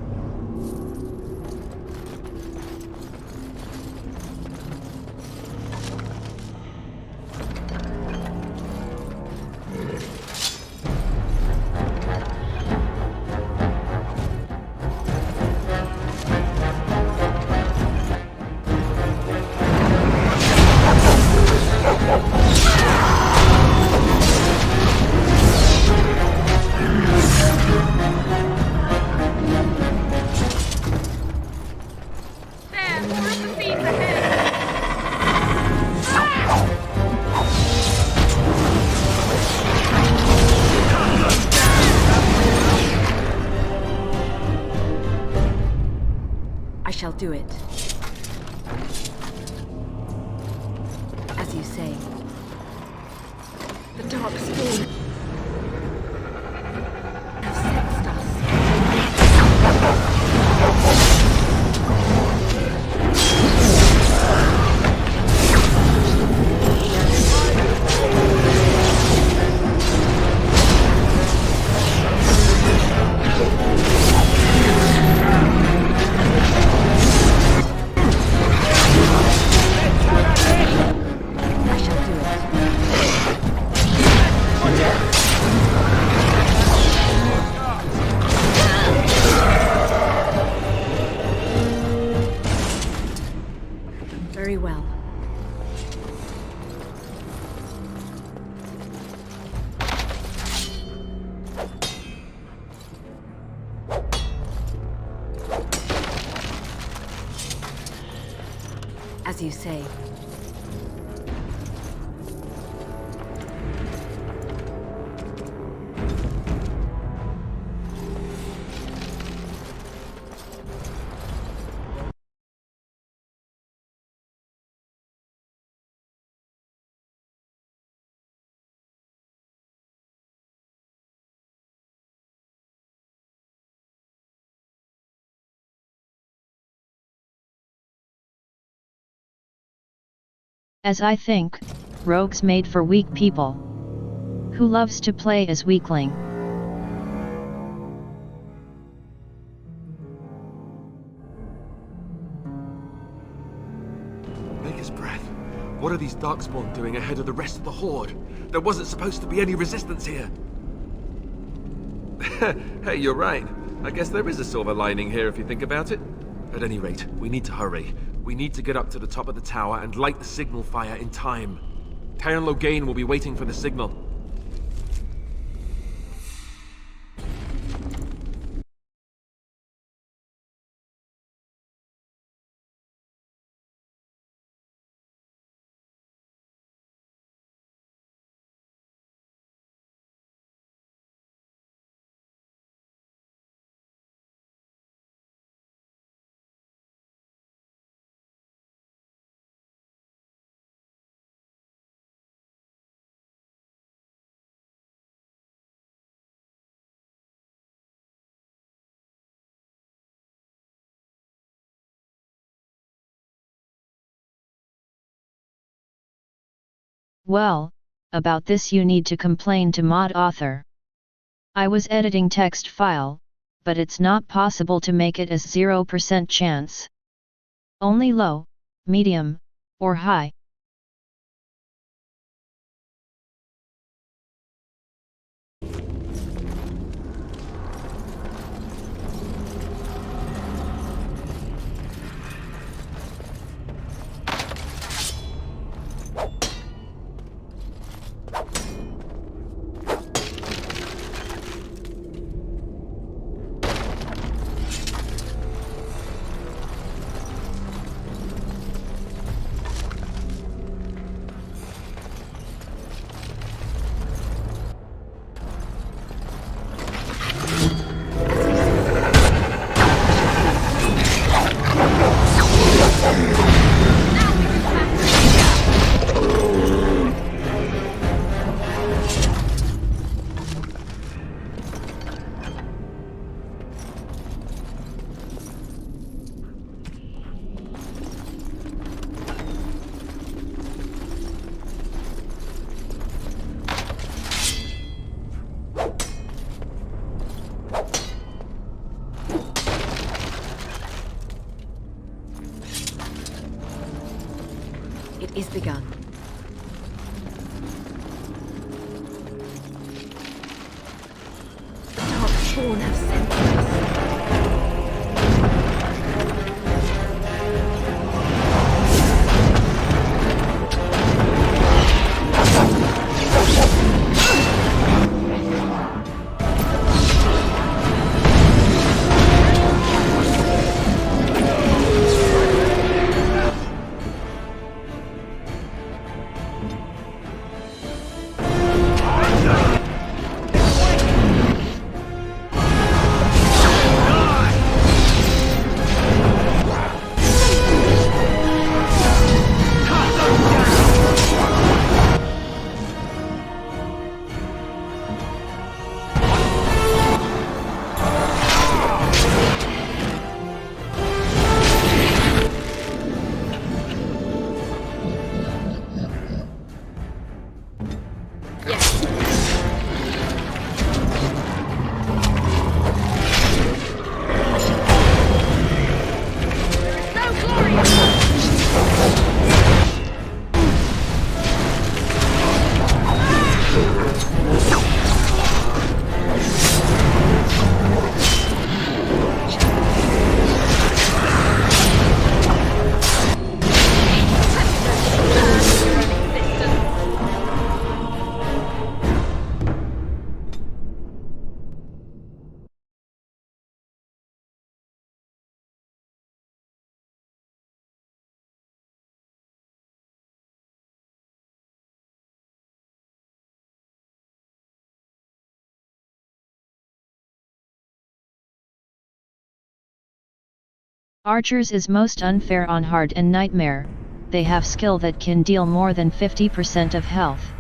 do it. As you say. The dark spawn have sensed us. Very well. As you say. As I think, rogues made for weak people. Who loves to play as weakling? Maker's breath. What are these Darkspawn doing ahead of the rest of the Horde? There wasn't supposed to be any resistance here. Hey, you're right. I guess there is a silver lining here if you think about it. At any rate, we need to hurry. We need to get up to the top of the tower and light the signal fire in time. Taron Logain will be waiting for the signal. Well, about this you need to complain to mod author. I was editing text file, but it's not possible to make it as 0% chance. Only low, medium, or high. It is begun. The Darkspawn have sent us. Archers is most unfair on hard and nightmare, they have skill that can deal more than 50% of health.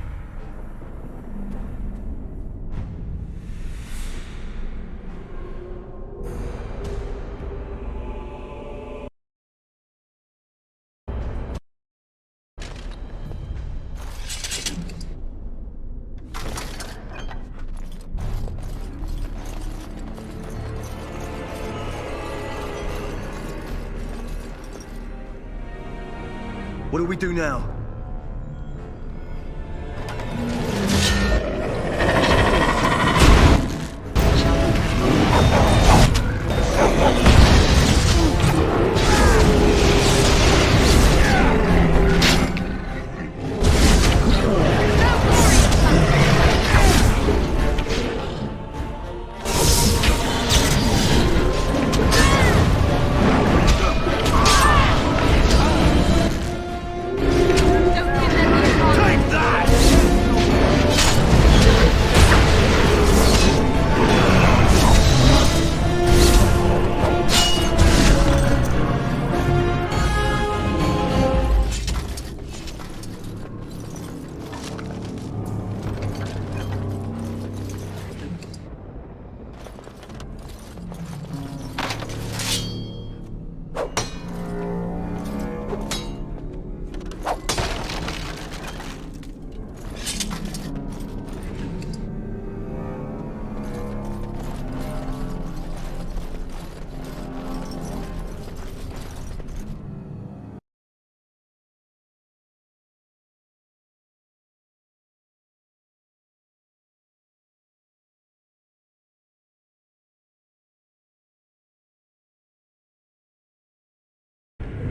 What do we do now?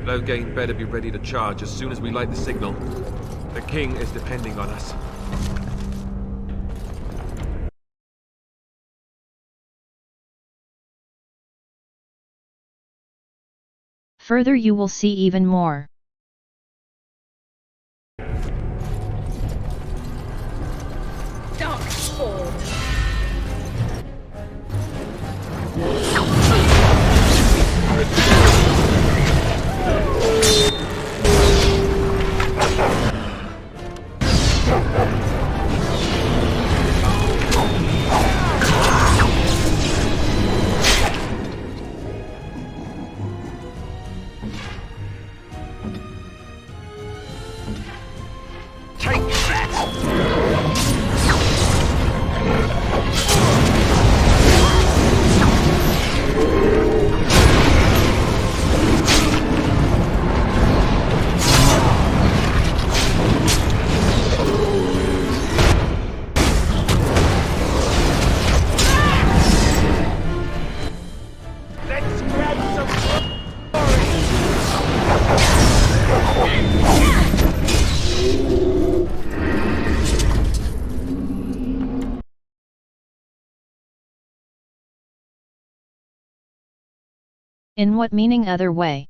Loghain better be ready to charge as soon as we light the signal. The king is depending on us. Further you will see even more. Darkspawn! In what meaning other way?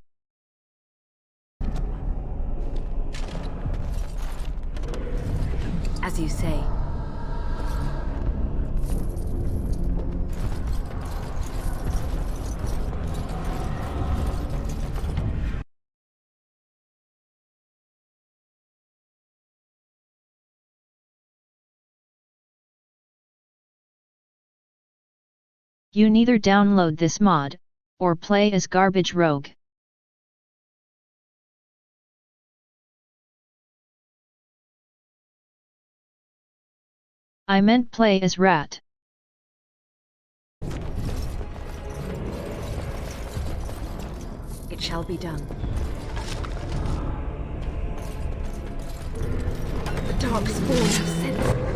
As you say. You neither download this mod, or play as garbage rogue. I meant play as rat. It shall be done. The Darkspawn have sent...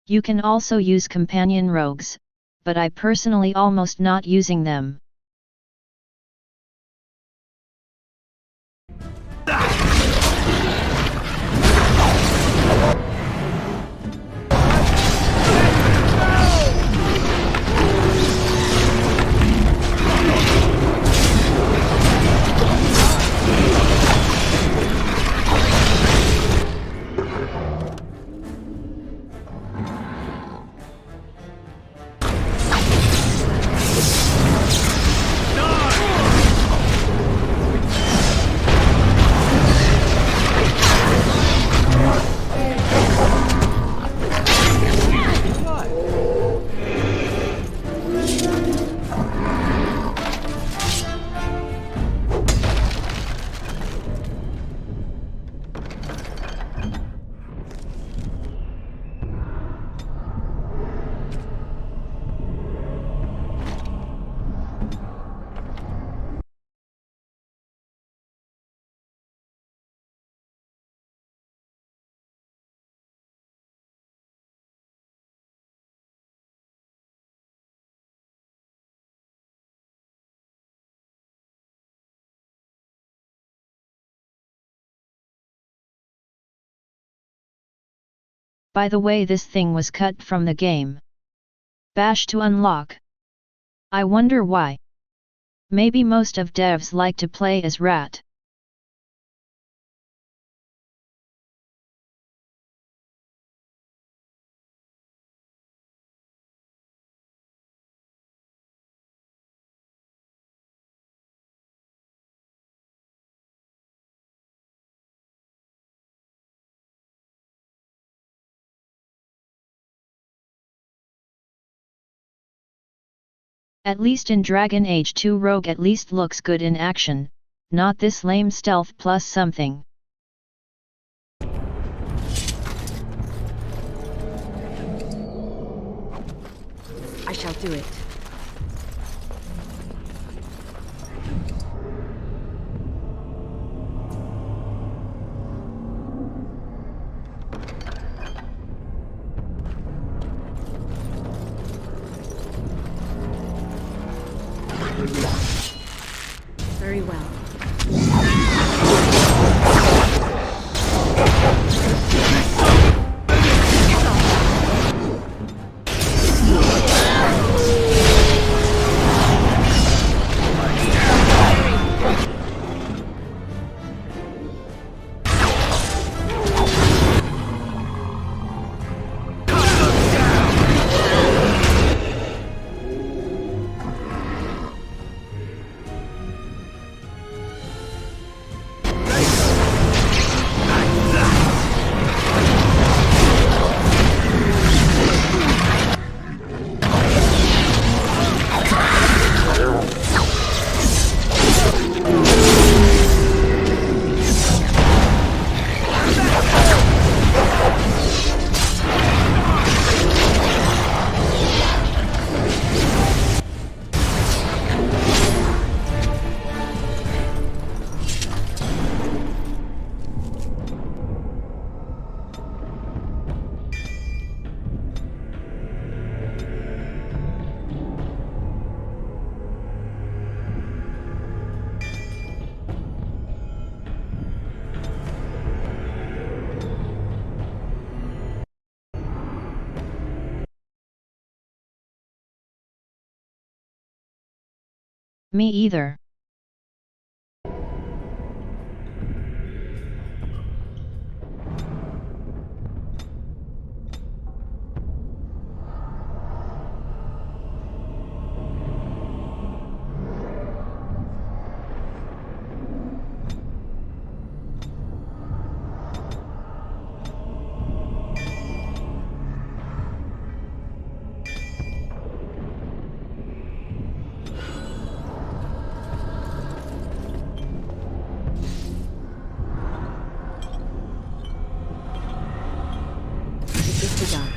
You can also use companion rogues, but I personally almost not using them. By the way, this thing was cut from the game. Bash to unlock. I wonder why. Maybe most of devs like to play as rat. At least in Dragon Age 2 Rogue at least looks good in action, not this lame stealth plus something. I shall do it. Very well. Me either. Disregard.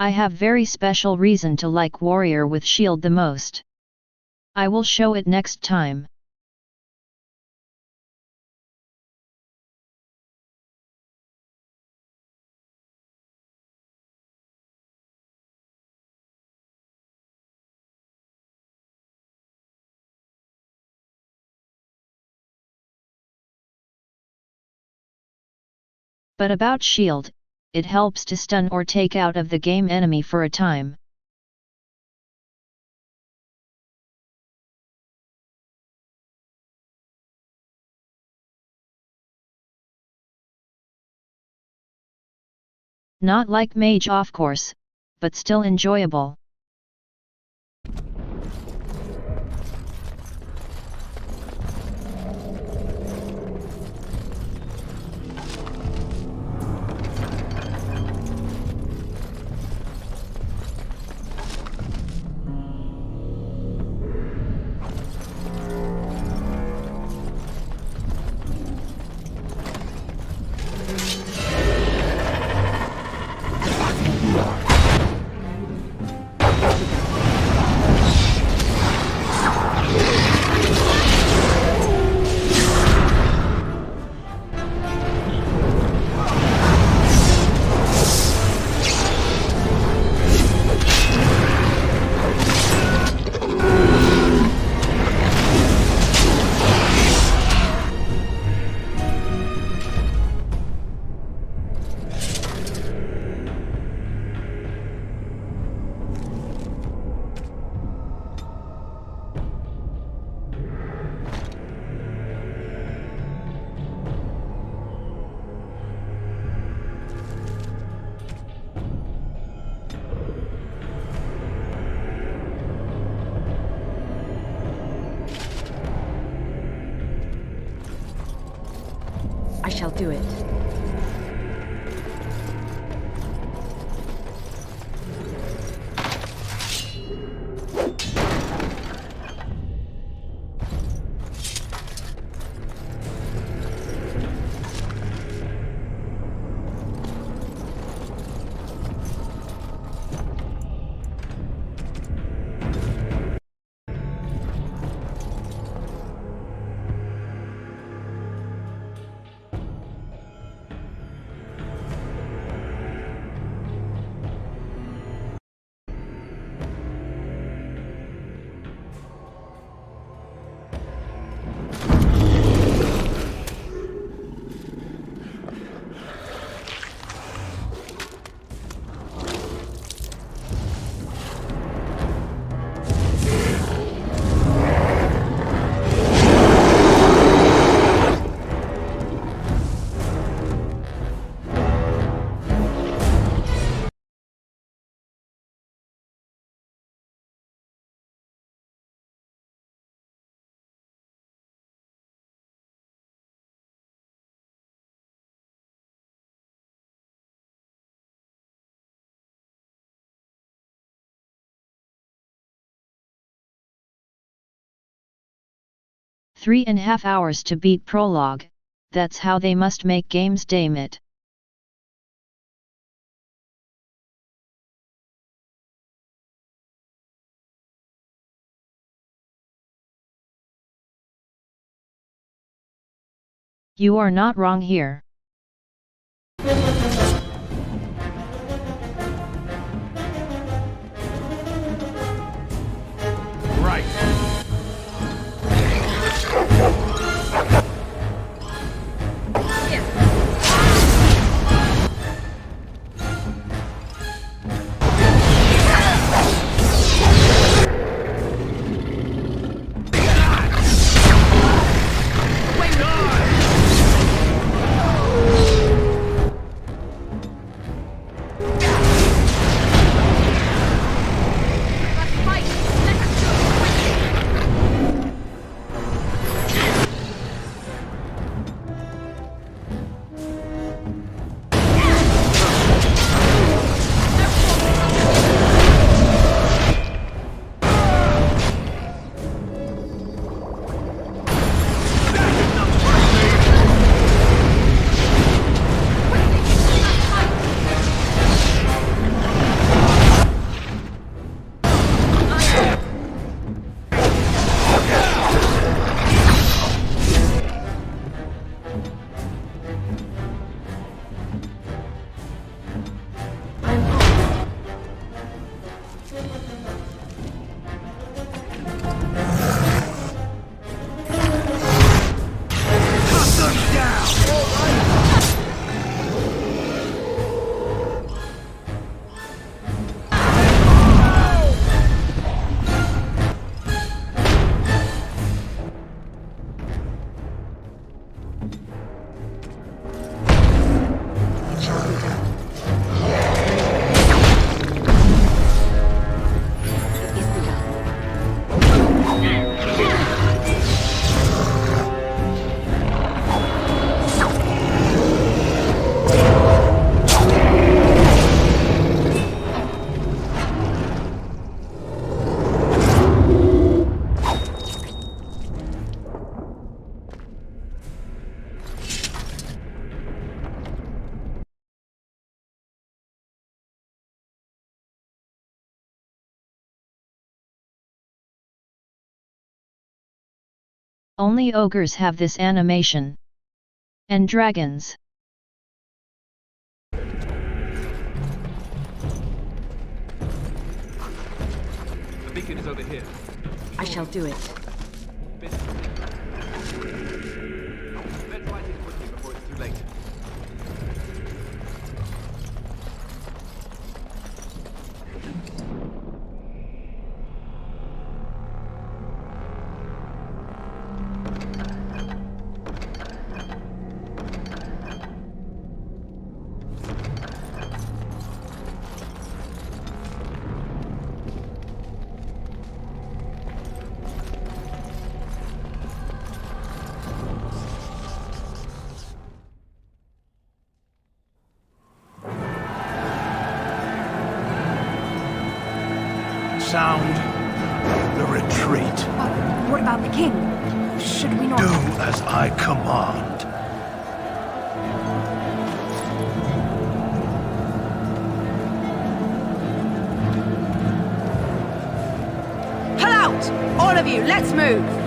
I have very special reason to like warrior with shield the most. I will show it next time. But about shield, it helps to stun or take out of the game enemy for a time. Not like mage of course, but still enjoyable. I shall do it. Three and a half hours to beat Prologue, that's how they must make games, damn it. You are not wrong here. Right. Only ogres have this animation. And dragons. The beacon is over here. I shall do it. Let's light it quickly before it's too late. Sound the retreat. What about the king? Should we not... Do as I command. Pull out! All of you, let's move!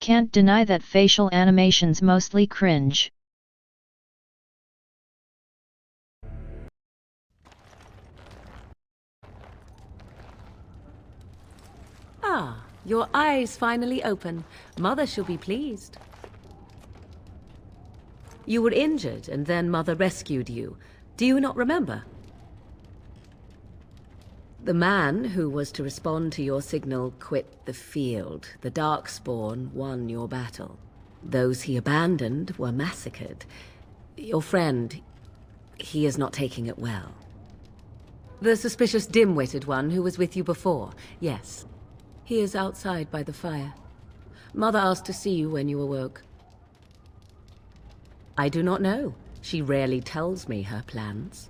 Can't deny that facial animations mostly cringe. Ah, your eyes finally open. Mother shall be pleased. You were injured, and then Mother rescued you. Do you not remember? The man who was to respond to your signal quit the field. The Darkspawn won your battle. Those he abandoned were massacred. Your friend, he is not taking it well. The suspicious dim-witted one who was with you before, yes. He is outside by the fire. Mother asked to see you when you awoke. I do not know. She rarely tells me her plans.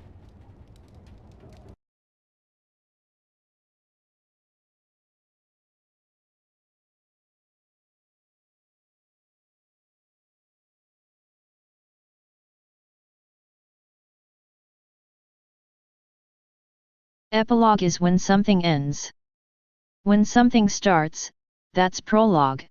Epilogue is when something ends. When something starts, that's prologue.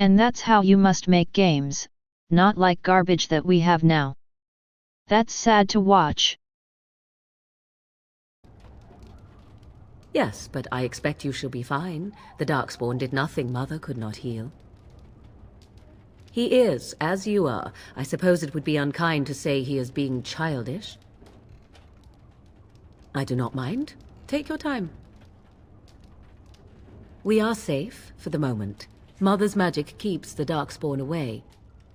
And that's how you must make games, not like garbage that we have now. That's sad to watch. Yes, but I expect you shall be fine. The Darkspawn did nothing Mother could not heal. He is, as you are. I suppose it would be unkind to say he is being childish. I do not mind. Take your time. We are safe, for the moment. Mother's magic keeps the Darkspawn away.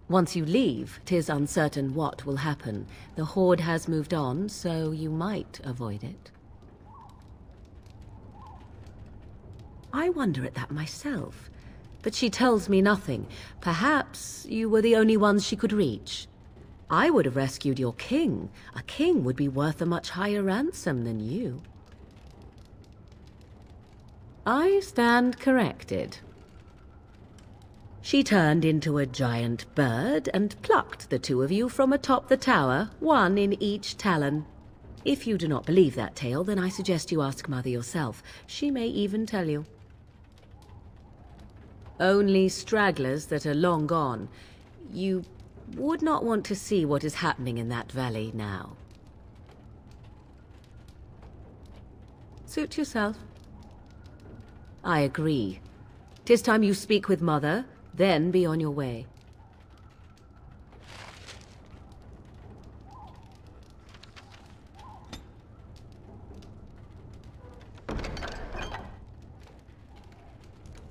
Once you leave, 'tis uncertain what will happen. The Horde has moved on, so you might avoid it. I wonder at that myself. But she tells me nothing. Perhaps you were the only ones she could reach. I would have rescued your king. A king would be worth a much higher ransom than you. I stand corrected. She turned into a giant bird and plucked the two of you from atop the tower, one in each talon. If you do not believe that tale, then I suggest you ask Mother yourself. She may even tell you. Only stragglers that are long gone. You would not want to see what is happening in that valley now. Suit yourself. I agree. 'Tis time you speak with Mother, then be on your way.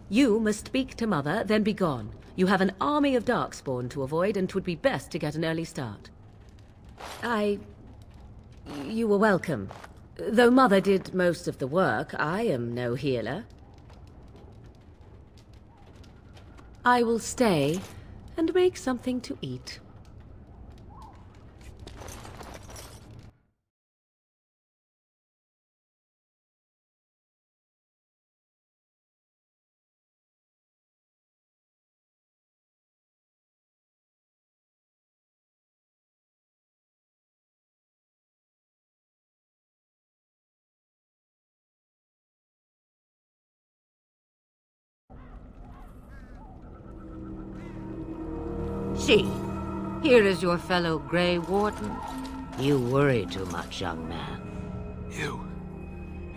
You must speak to Mother, then be gone. You have an army of Darkspawn to avoid, and 'twould be best to get an early start. You were welcome. Though Mother did most of the work, I am no healer. I will stay and make something to eat. See, here is your fellow Grey Warden. You worry too much, young man.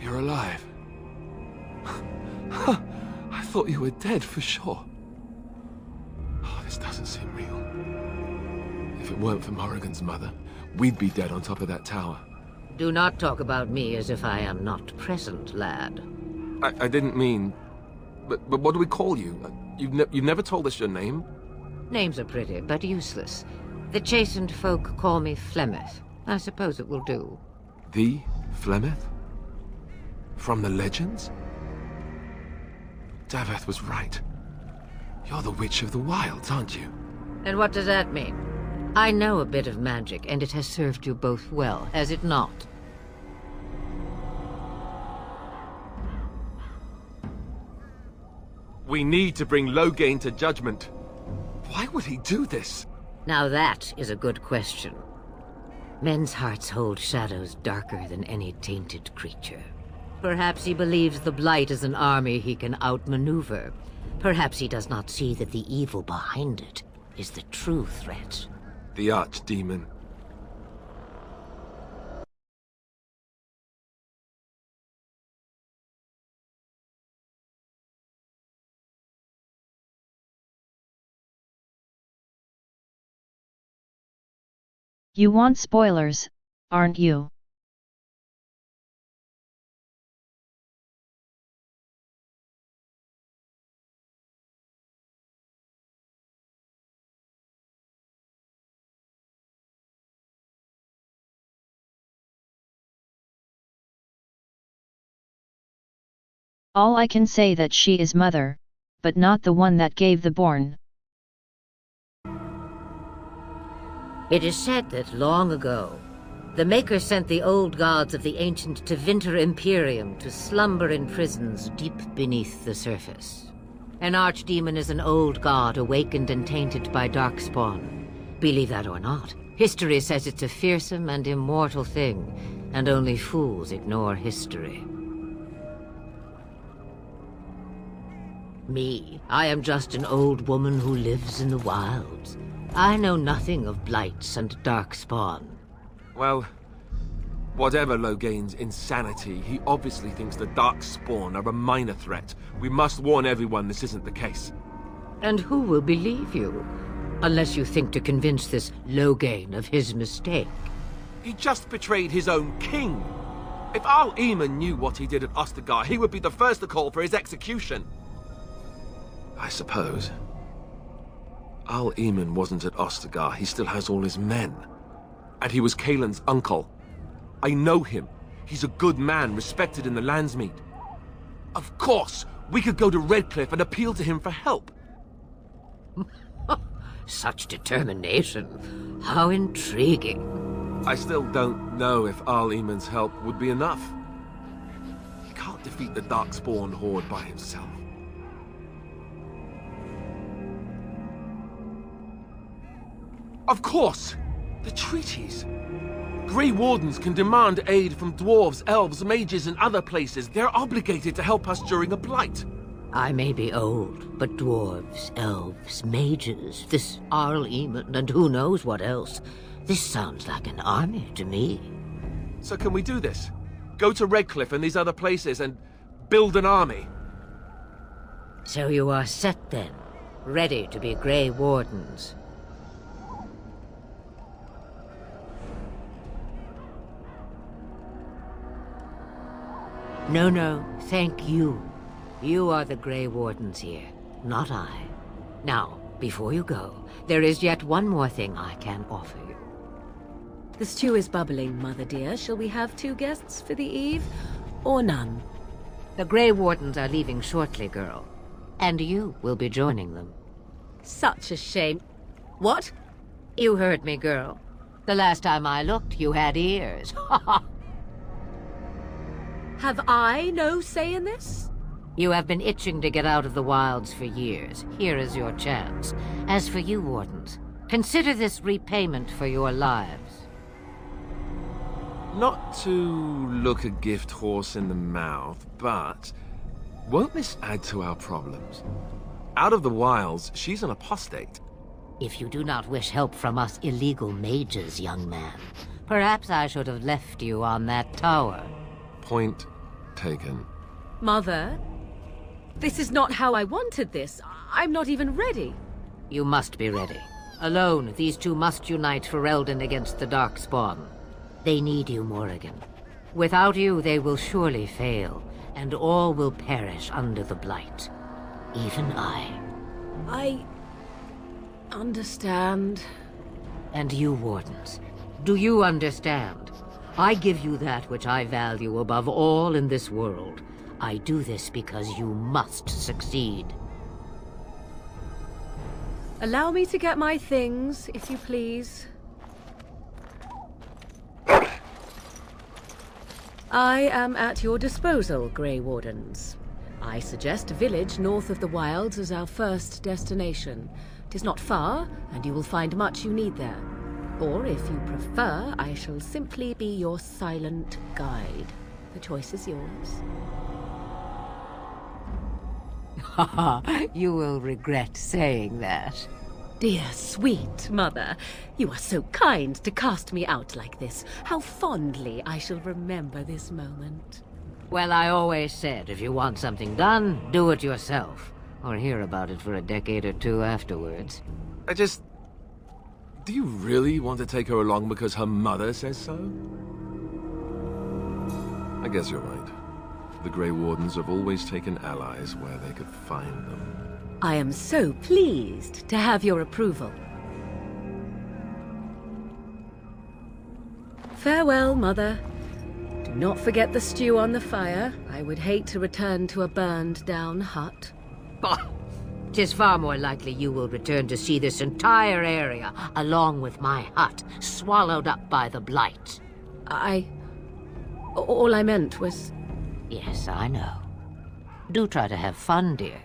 You're alive. I thought you were dead for sure. Oh, this doesn't seem real. If it weren't for Morrigan's mother, we'd be dead on top of that tower. Do not talk about me as if I am not present, lad. I didn't mean... But what do we call you? You've never told us your name? Names are pretty, but useless. The chastened folk call me Flemeth. I suppose it will do. The Flemeth? From the legends? Daveth was right. You're the Witch of the Wilds, aren't you? And what does that mean? I know a bit of magic, and it has served you both well, has it not? We need to bring Loghain to judgment. Why would he do this? Now that is a good question. Men's hearts hold shadows darker than any tainted creature. Perhaps he believes the Blight is an army he can outmaneuver. Perhaps he does not see that the evil behind it is the true threat. The Archdemon. You want spoilers, aren't you? All I can say that she is mother, but not the one that gave the born. It is said that long ago, the Maker sent the old gods of the ancient Tevinter Imperium to slumber in prisons deep beneath the surface. An archdemon is an old god awakened and tainted by Darkspawn. Believe that or not, history says it's a fearsome and immortal thing, and only fools ignore history. Me, I am just an old woman who lives in the wilds. I know nothing of blights and darkspawn. Well, whatever Logain's insanity, he obviously thinks the Darkspawn are a minor threat. We must warn everyone this isn't the case. And who will believe you? Unless you think to convince this Logain of his mistake. He just betrayed his own king. If Al Eamon knew what he did at Ostagar, he would be the first to call for his execution. I suppose. Al Eamon wasn't at Ostagar. He still has all his men. And he was Kaelin's uncle. I know him. He's a good man, respected in the Landsmeet. Of course, we could go to Redcliffe and appeal to him for help. Such determination. How intriguing. I still don't know if Al Eamon's help would be enough. He can't defeat the Darkspawn horde by himself. Of course! The treaties! Grey Wardens can demand aid from dwarves, elves, mages, and other places. They're obligated to help us during a blight. I may be old, but dwarves, elves, mages, this Arl Eamon, and who knows what else. This sounds like an army to me. So can we do this? Go to Redcliffe and these other places and build an army? So you are set then, ready to be Grey Wardens. No, thank you. You are the Grey Wardens here, not I. Now, before you go, there is yet one more thing I can offer you. The stew is bubbling, Mother dear. Shall we have 2 guests for the eve, or none? The Grey Wardens are leaving shortly, girl. And you will be joining them. Such a shame. What? You heard me, girl. The last time I looked, you had ears. Have I no say in this? You have been itching to get out of the wilds for years. Here is your chance. As for you, Wardens, consider this repayment for your lives. Not to look a gift horse in the mouth, but won't this add to our problems? Out of the wilds, she's an apostate. If you do not wish help from us illegal mages, young man, perhaps I should have left you on that tower. Point taken. Mother, this is not how I wanted this. I'm not even ready. You must be ready. Alone, these two must unite for Eldon against the Darkspawn. They need you, Morrigan. Without you, they will surely fail, and all will perish under the Blight. Even I. I understand. And you, Wardens, do you understand? I give you that which I value above all in this world. I do this because you must succeed. Allow me to get my things, if you please. I am at your disposal, Grey Wardens. I suggest a village north of the wilds as our first destination. It is not far, and you will find much you need there. Or, if you prefer, I shall simply be your silent guide. The choice is yours. You will regret saying that. Dear, sweet mother, you are so kind to cast me out like this. How fondly I shall remember this moment. Well, I always said, if you want something done, do it yourself. Or hear about it for a decade or two afterwards. Do you really want to take her along because her mother says so? I guess you're right. The Grey Wardens have always taken allies where they could find them. I am so pleased to have your approval. Farewell, Mother. Do not forget the stew on the fire. I would hate to return to a burned-down hut. Bah! 'Tis far more likely you will return to see this entire area, along with my hut, swallowed up by the Blight. All I meant was... Yes, I know. Do try to have fun, dear.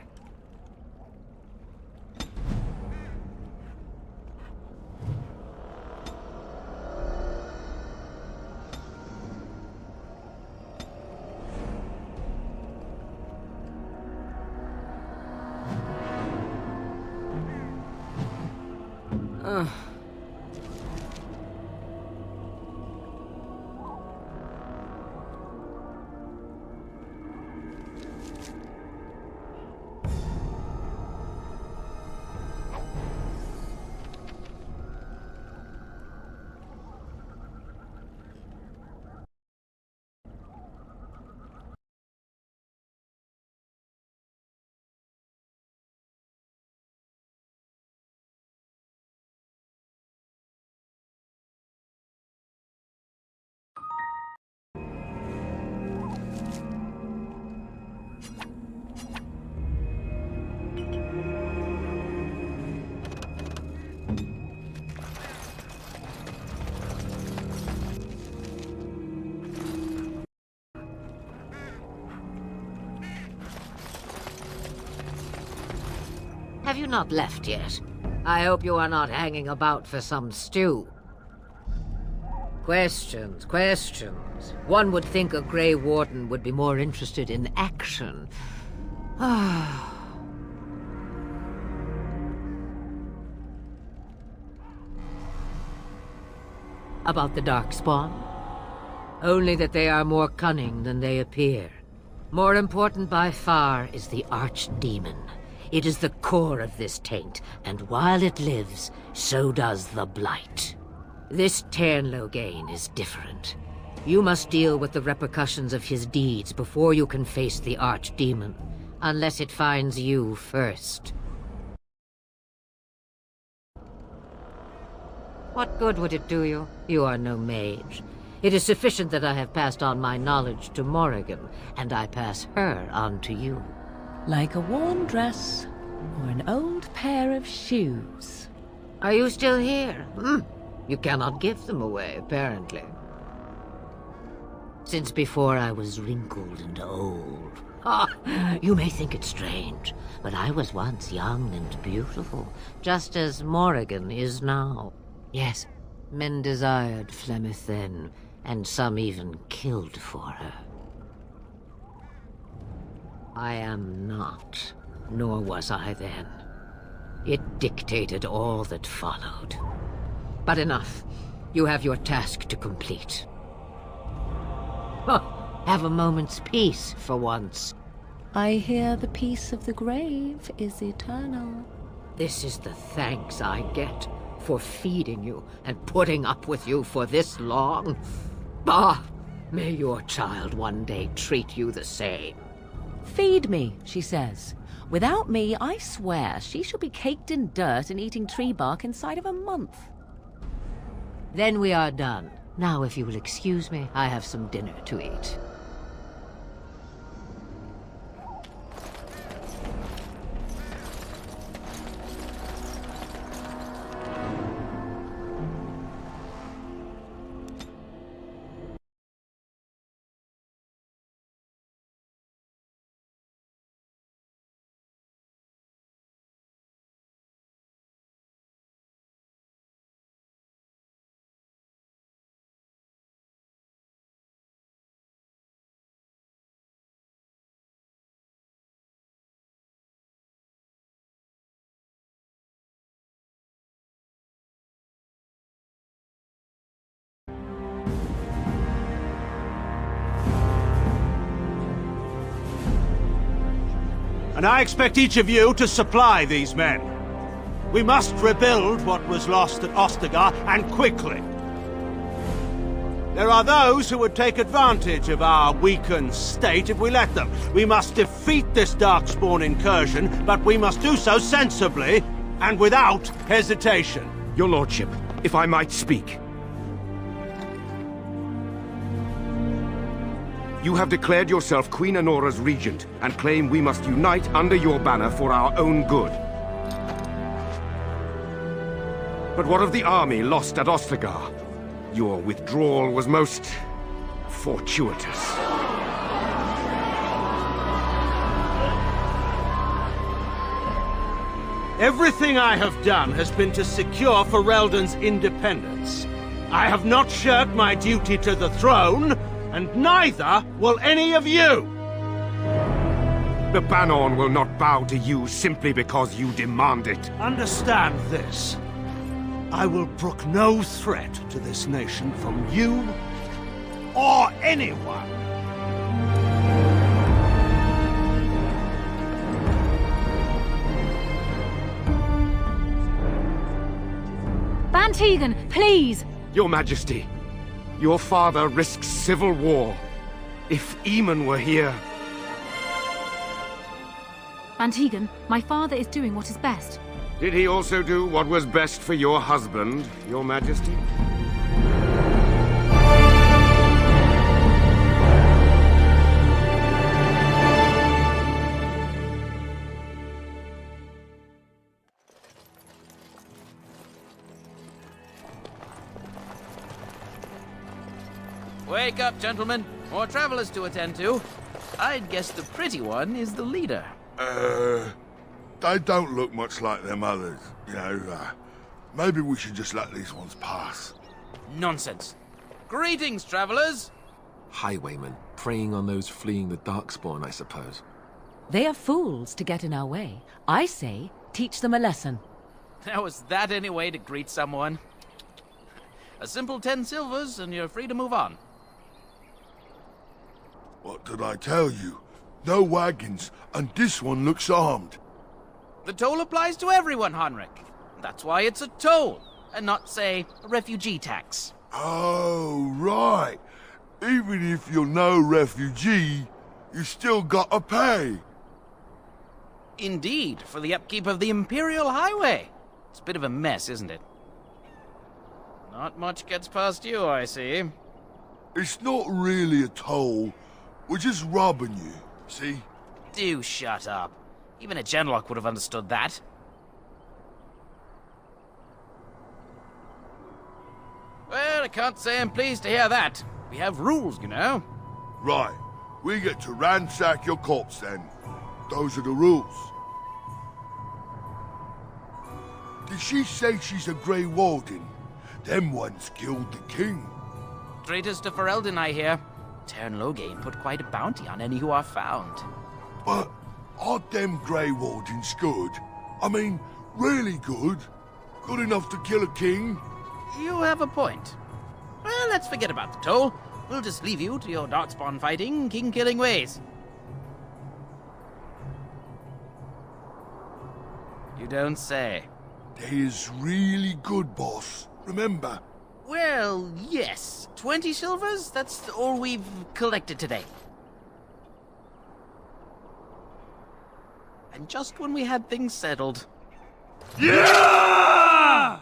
Have you not left yet? I hope you are not hanging about for some stew. Questions, questions. One would think a Grey Warden would be more interested in action. About the Darkspawn? Only that they are more cunning than they appear. More important by far is the Archdemon. It is the core of this taint, and while it lives, so does the Blight. This Turnbased is different. You must deal with the repercussions of his deeds before you can face the Archdemon, unless it finds you first. What good would it do you? You are no mage. It is sufficient that I have passed on my knowledge to Morrigan, and I pass her on to you. Like a worn dress, or an old pair of shoes. Are you still here? You cannot give them away, apparently. Since before I was wrinkled and old. You may think it strange, but I was once young and beautiful, just as Morrigan is now. Yes, men desired Flemeth then, and some even killed for her. I am not, nor was I then. It dictated all that followed. But enough. You have your task to complete. Have a moment's peace for once. I hear the peace of the grave is eternal. This is the thanks I get for feeding you and putting up with you for this long. Bah! May your child one day treat you the same. Feed me, she says. Without me, I swear, she shall be caked in dirt and eating tree bark inside of a month. Then we are done. Now, if you will excuse me, I have some dinner to eat. And I expect each of you to supply these men. We must rebuild what was lost at Ostagar, and quickly. There are those who would take advantage of our weakened state if we let them. We must defeat this Darkspawn incursion, but we must do so sensibly and without hesitation. Your lordship, if I might speak. You have declared yourself Queen Anora's regent, and claim we must unite under your banner for our own good. But what of the army lost at Ostagar? Your withdrawal was most fortuitous. Everything I have done has been to secure Ferelden's independence. I have not shirked my duty to the throne, and neither will any of you! The Banorn will not bow to you simply because you demand it. Understand this. I will brook no threat to this nation from you or anyone. Van Tegan, please! Your Majesty, your father risks civil war. If Eamon were here... Van Tegan, my father is doing what is best. Did he also do what was best for your husband, Your Majesty? Wake up, gentlemen. More travelers to attend to. I'd guess the pretty one is the leader. They don't look much like them others, you know. Maybe we should just let these ones pass. Nonsense. Greetings, travelers. Highwaymen, preying on those fleeing the Darkspawn, I suppose. They are fools to get in our way. I say, teach them a lesson. Now, is that any way to greet someone? A simple 10 silvers and you're free to move on. What did I tell you? No wagons, and this one looks armed. The toll applies to everyone, Heinrich. That's why it's a toll, and not, say, a refugee tax. Oh, right. Even if you're no refugee, you still gotta pay. Indeed, for the upkeep of the Imperial Highway. It's a bit of a mess, isn't it? Not much gets past you, I see. It's not really a toll. We're just robbing you, see? Do shut up. Even a Genlock would have understood that. Well, I can't say I'm pleased to hear that. We have rules, you know. Right. We get to ransack your corpse, then. Those are the rules. Did she say she's a Grey Warden? Them ones killed the king. Traitors to Ferelden, I hear. Tern Loghain put quite a bounty on any who are found. But aren't them Grey Wardens good? I mean, really good? Good enough to kill a king? You have a point. Well, let's forget about the toll. We'll just leave you to your Darkspawn fighting, king-killing ways. You don't say. They is really good, boss. Remember? Well, yes. 20 silvers? That's all we've collected today. And just when we had things settled. Yeah!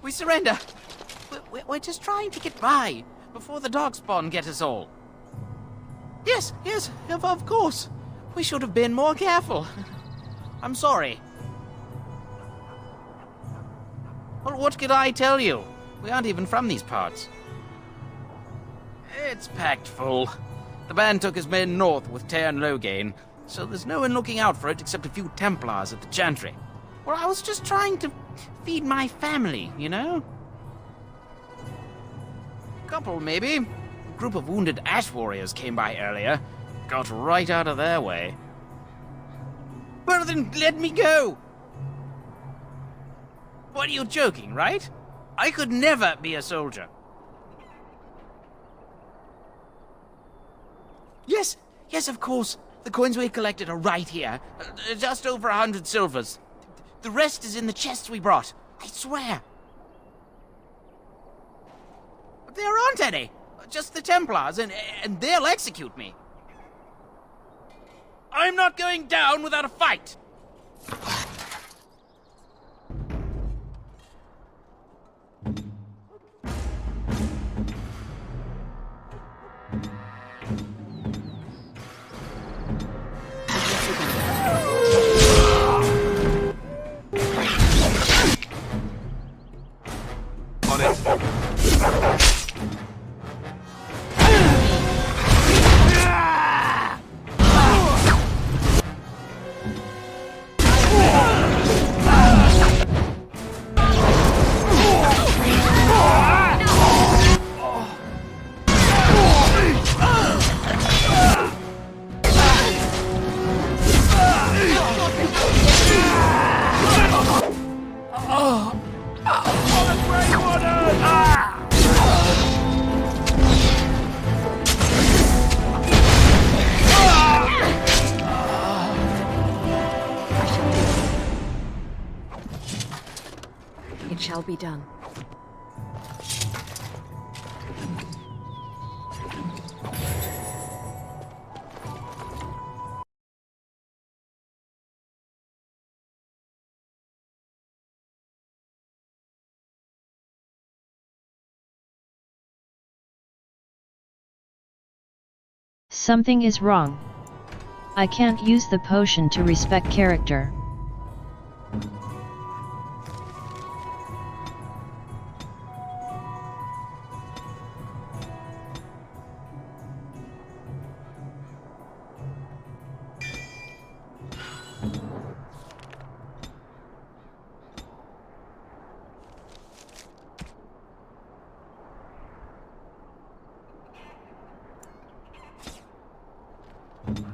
We surrender. We're just trying to get by before the Darkspawn get us all. Yes, of course. We should have been more careful. I'm sorry. Well, what could I tell you? We aren't even from these parts. It's packed full. The band took his men north with Tern Loghain, so there's no one looking out for it except a few Templars at the Chantry. Well, I was just trying to feed my family, you know? Couple, maybe. A group of wounded Ash Warriors came by earlier. Got right out of their way. Well, then let me go! What, are you joking, right? I could never be a soldier. Yes, of course. The coins we collected are right here. Just over 100 silvers. The rest is in the chests we brought. I swear. But there aren't any. Just the Templars, and they'll execute me. I'm not going down without a fight. On it. It shall be done. Something is wrong. I can't use the potion to respect character.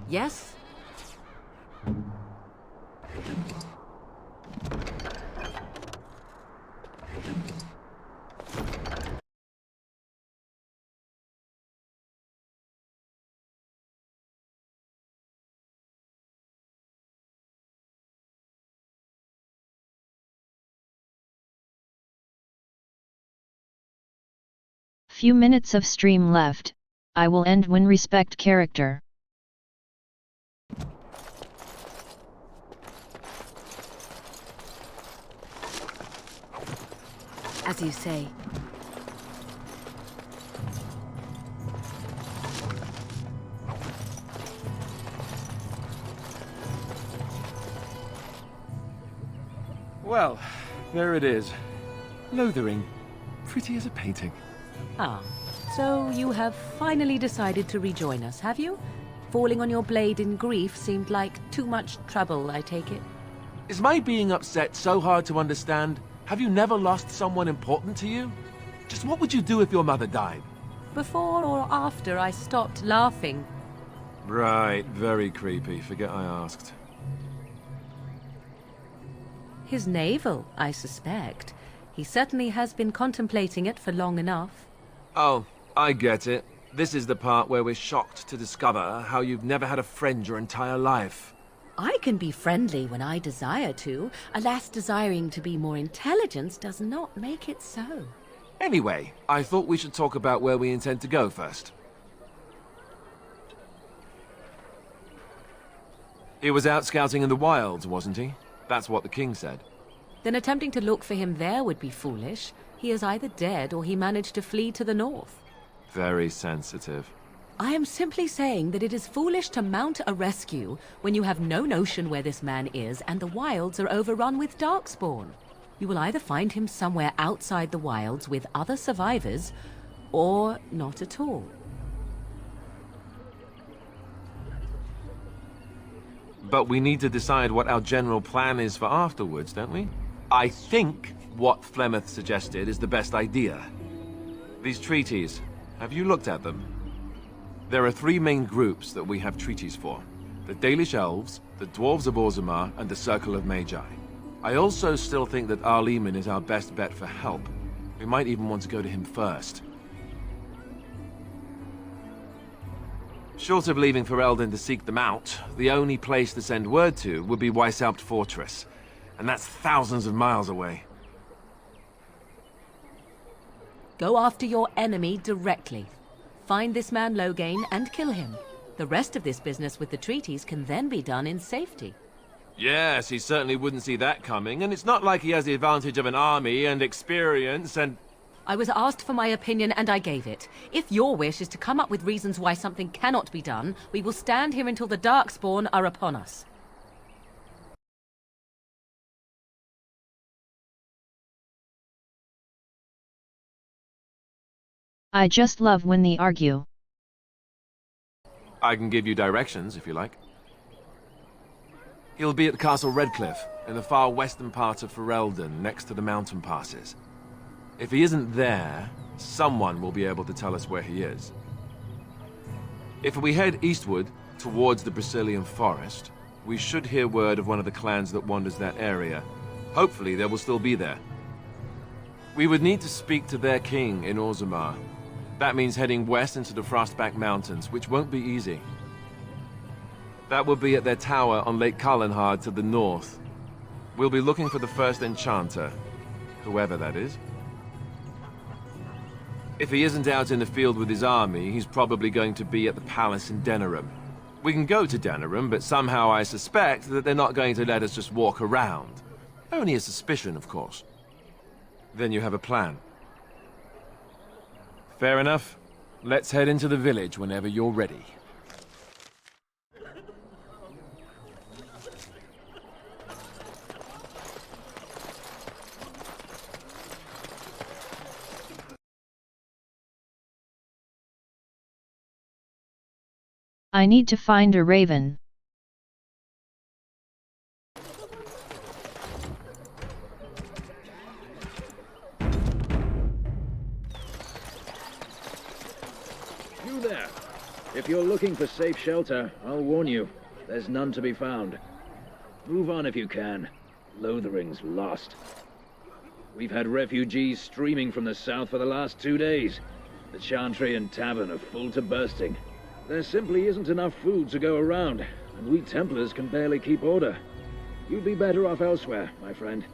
Yes? Few minutes of stream left. I will end when respect character. As you say. Well, there it is. Lothering. Pretty as a painting. Ah, so you have finally decided to rejoin us, have you? Falling on your blade in grief seemed like too much trouble, I take it. Is my being upset so hard to understand? Have you never lost someone important to you? Just what would you do if your mother died? Before or after I stopped laughing? Right, very creepy. Forget I asked. His navel, I suspect. He certainly has been contemplating it for long enough. Oh, I get it. This is the part where we're shocked to discover how you've never had a friend your entire life. I can be friendly when I desire to. Alas, desiring to be more intelligent does not make it so. Anyway, I thought we should talk about where we intend to go first. He was out scouting in the wilds, wasn't he? That's what the king said. Then attempting to look for him there would be foolish. He is either dead or he managed to flee to the north. Very sensitive. I am simply saying that it is foolish to mount a rescue when you have no notion where this man is and the wilds are overrun with darkspawn. You will either find him somewhere outside the wilds with other survivors, or not at all. But we need to decide what our general plan is for afterwards, don't we? I think what Flemeth suggested is the best idea. These treaties, have you looked at them? There are three main groups that we have treaties for. The Dalish Elves, the Dwarves of Orzammar, and the Circle of Magi. I also still think that Arleman is our best bet for help. We might even want to go to him first. Short of leaving Ferelden to seek them out, the only place to send word to would be Weishaupt Fortress. And that's thousands of miles away. Go after your enemy directly. Find this man Loghain and kill him. The rest of this business with the treaties can then be done in safety. Yes, he certainly wouldn't see that coming, and it's not like he has the advantage of an army and experience and... I was asked for my opinion and I gave it. If your wish is to come up with reasons why something cannot be done, we will stand here until the Darkspawn are upon us. I just love when they argue. I can give you directions, if you like. He'll be at Castle Redcliffe, in the far western part of Ferelden, next to the mountain passes. If he isn't there, someone will be able to tell us where he is. If we head eastward, towards the Brazilian forest, we should hear word of one of the clans that wanders that area. Hopefully they will still be there. We would need to speak to their king in Orzammar. That means heading west into the Frostback Mountains, which won't be easy. That will be at their tower on Lake Kalenhard to the north. We'll be looking for the first enchanter, whoever that is. If he isn't out in the field with his army, he's probably going to be at the palace in Denerim. We can go to Denerim, but somehow I suspect that they're not going to let us just walk around. Only a suspicion, of course. Then you have a plan. Fair enough. Let's head into the village whenever you're ready. I need to find a raven. You there! If you're looking for safe shelter, I'll warn you, there's none to be found. Move on if you can. Lothering's lost. We've had refugees streaming from the south for the last 2 days. The Chantry and Tavern are full to bursting. There simply isn't enough food to go around, and we Templars can barely keep order. You'd be better off elsewhere, my friend.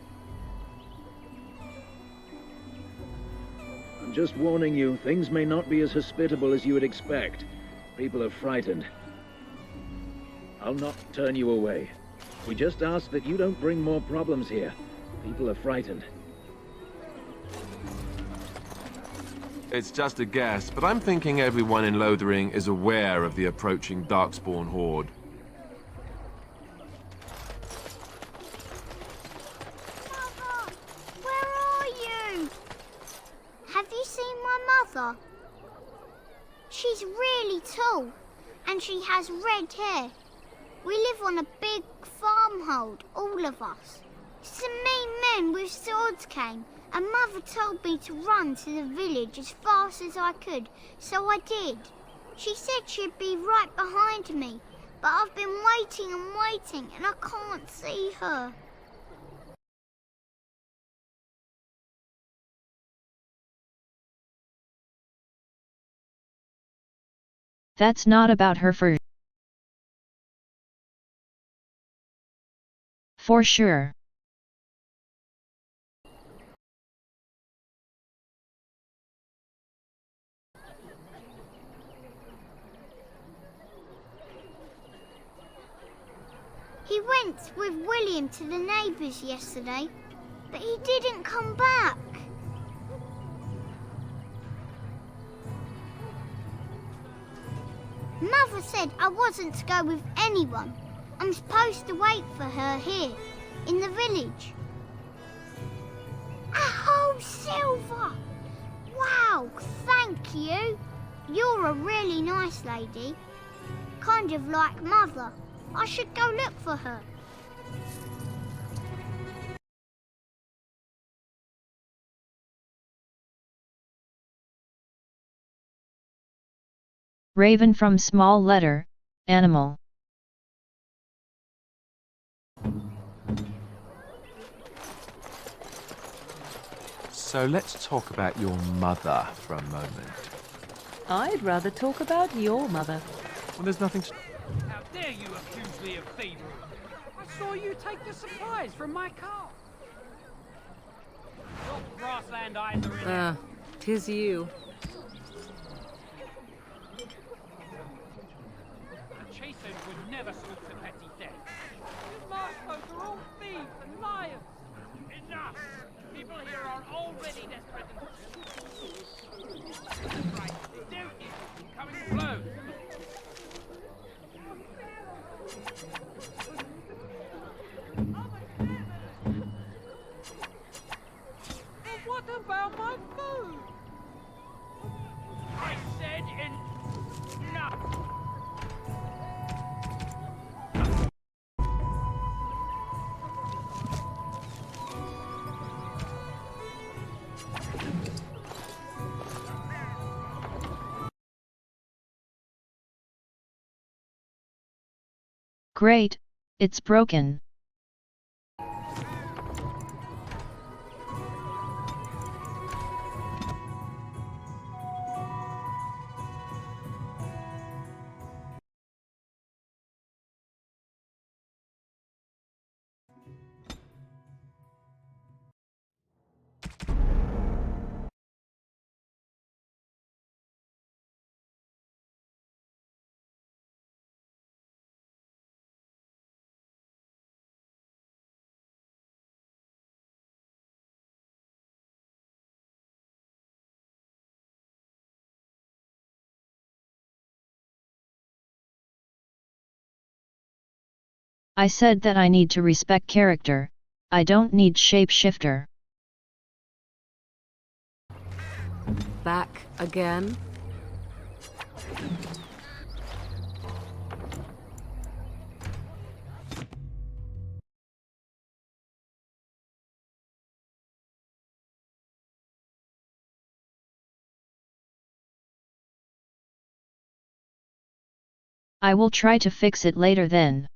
I'm just warning you, things may not be as hospitable as you would expect. People are frightened. I'll not turn you away. We just ask that you don't bring more problems here. People are frightened. It's just a guess, but I'm thinking everyone in Lothering is aware of the approaching Darkspawn horde. Mother, where are you? Have you seen my mother? She's really tall, and she has red hair. We live on a big farmhold, all of us. Some mean men with swords came, and Mother told me to run to the village as fast as I could, so I did. She said she'd be right behind me, but I've been waiting and waiting, and I can't see her. That's not about her for sure. He went with William to the neighbours yesterday, but he didn't come back. Mother said I wasn't to go with anyone. I'm supposed to wait for her here, in the village. Oh, Silver! Wow, thank you. You're a really nice lady. Kind of like Mother. I should go look for her. Raven from small letter, animal. So let's talk about your mother for a moment. I'd rather talk about your mother. Well, there's nothing to... How dare you accuse me of thievery? I saw you take the supplies from my car. Your grassland eyes are in it. 'Tis you. The chasers would never stoop to petty theft. You marsh folk are all thieves and liars. Enough! People here are already desperate and... Right, don't you? Coming close. But what about my food? I said enough. Great, it's broken. I said that I need to respect character, I don't need shapeshifter. Back again? I will try to fix it later then.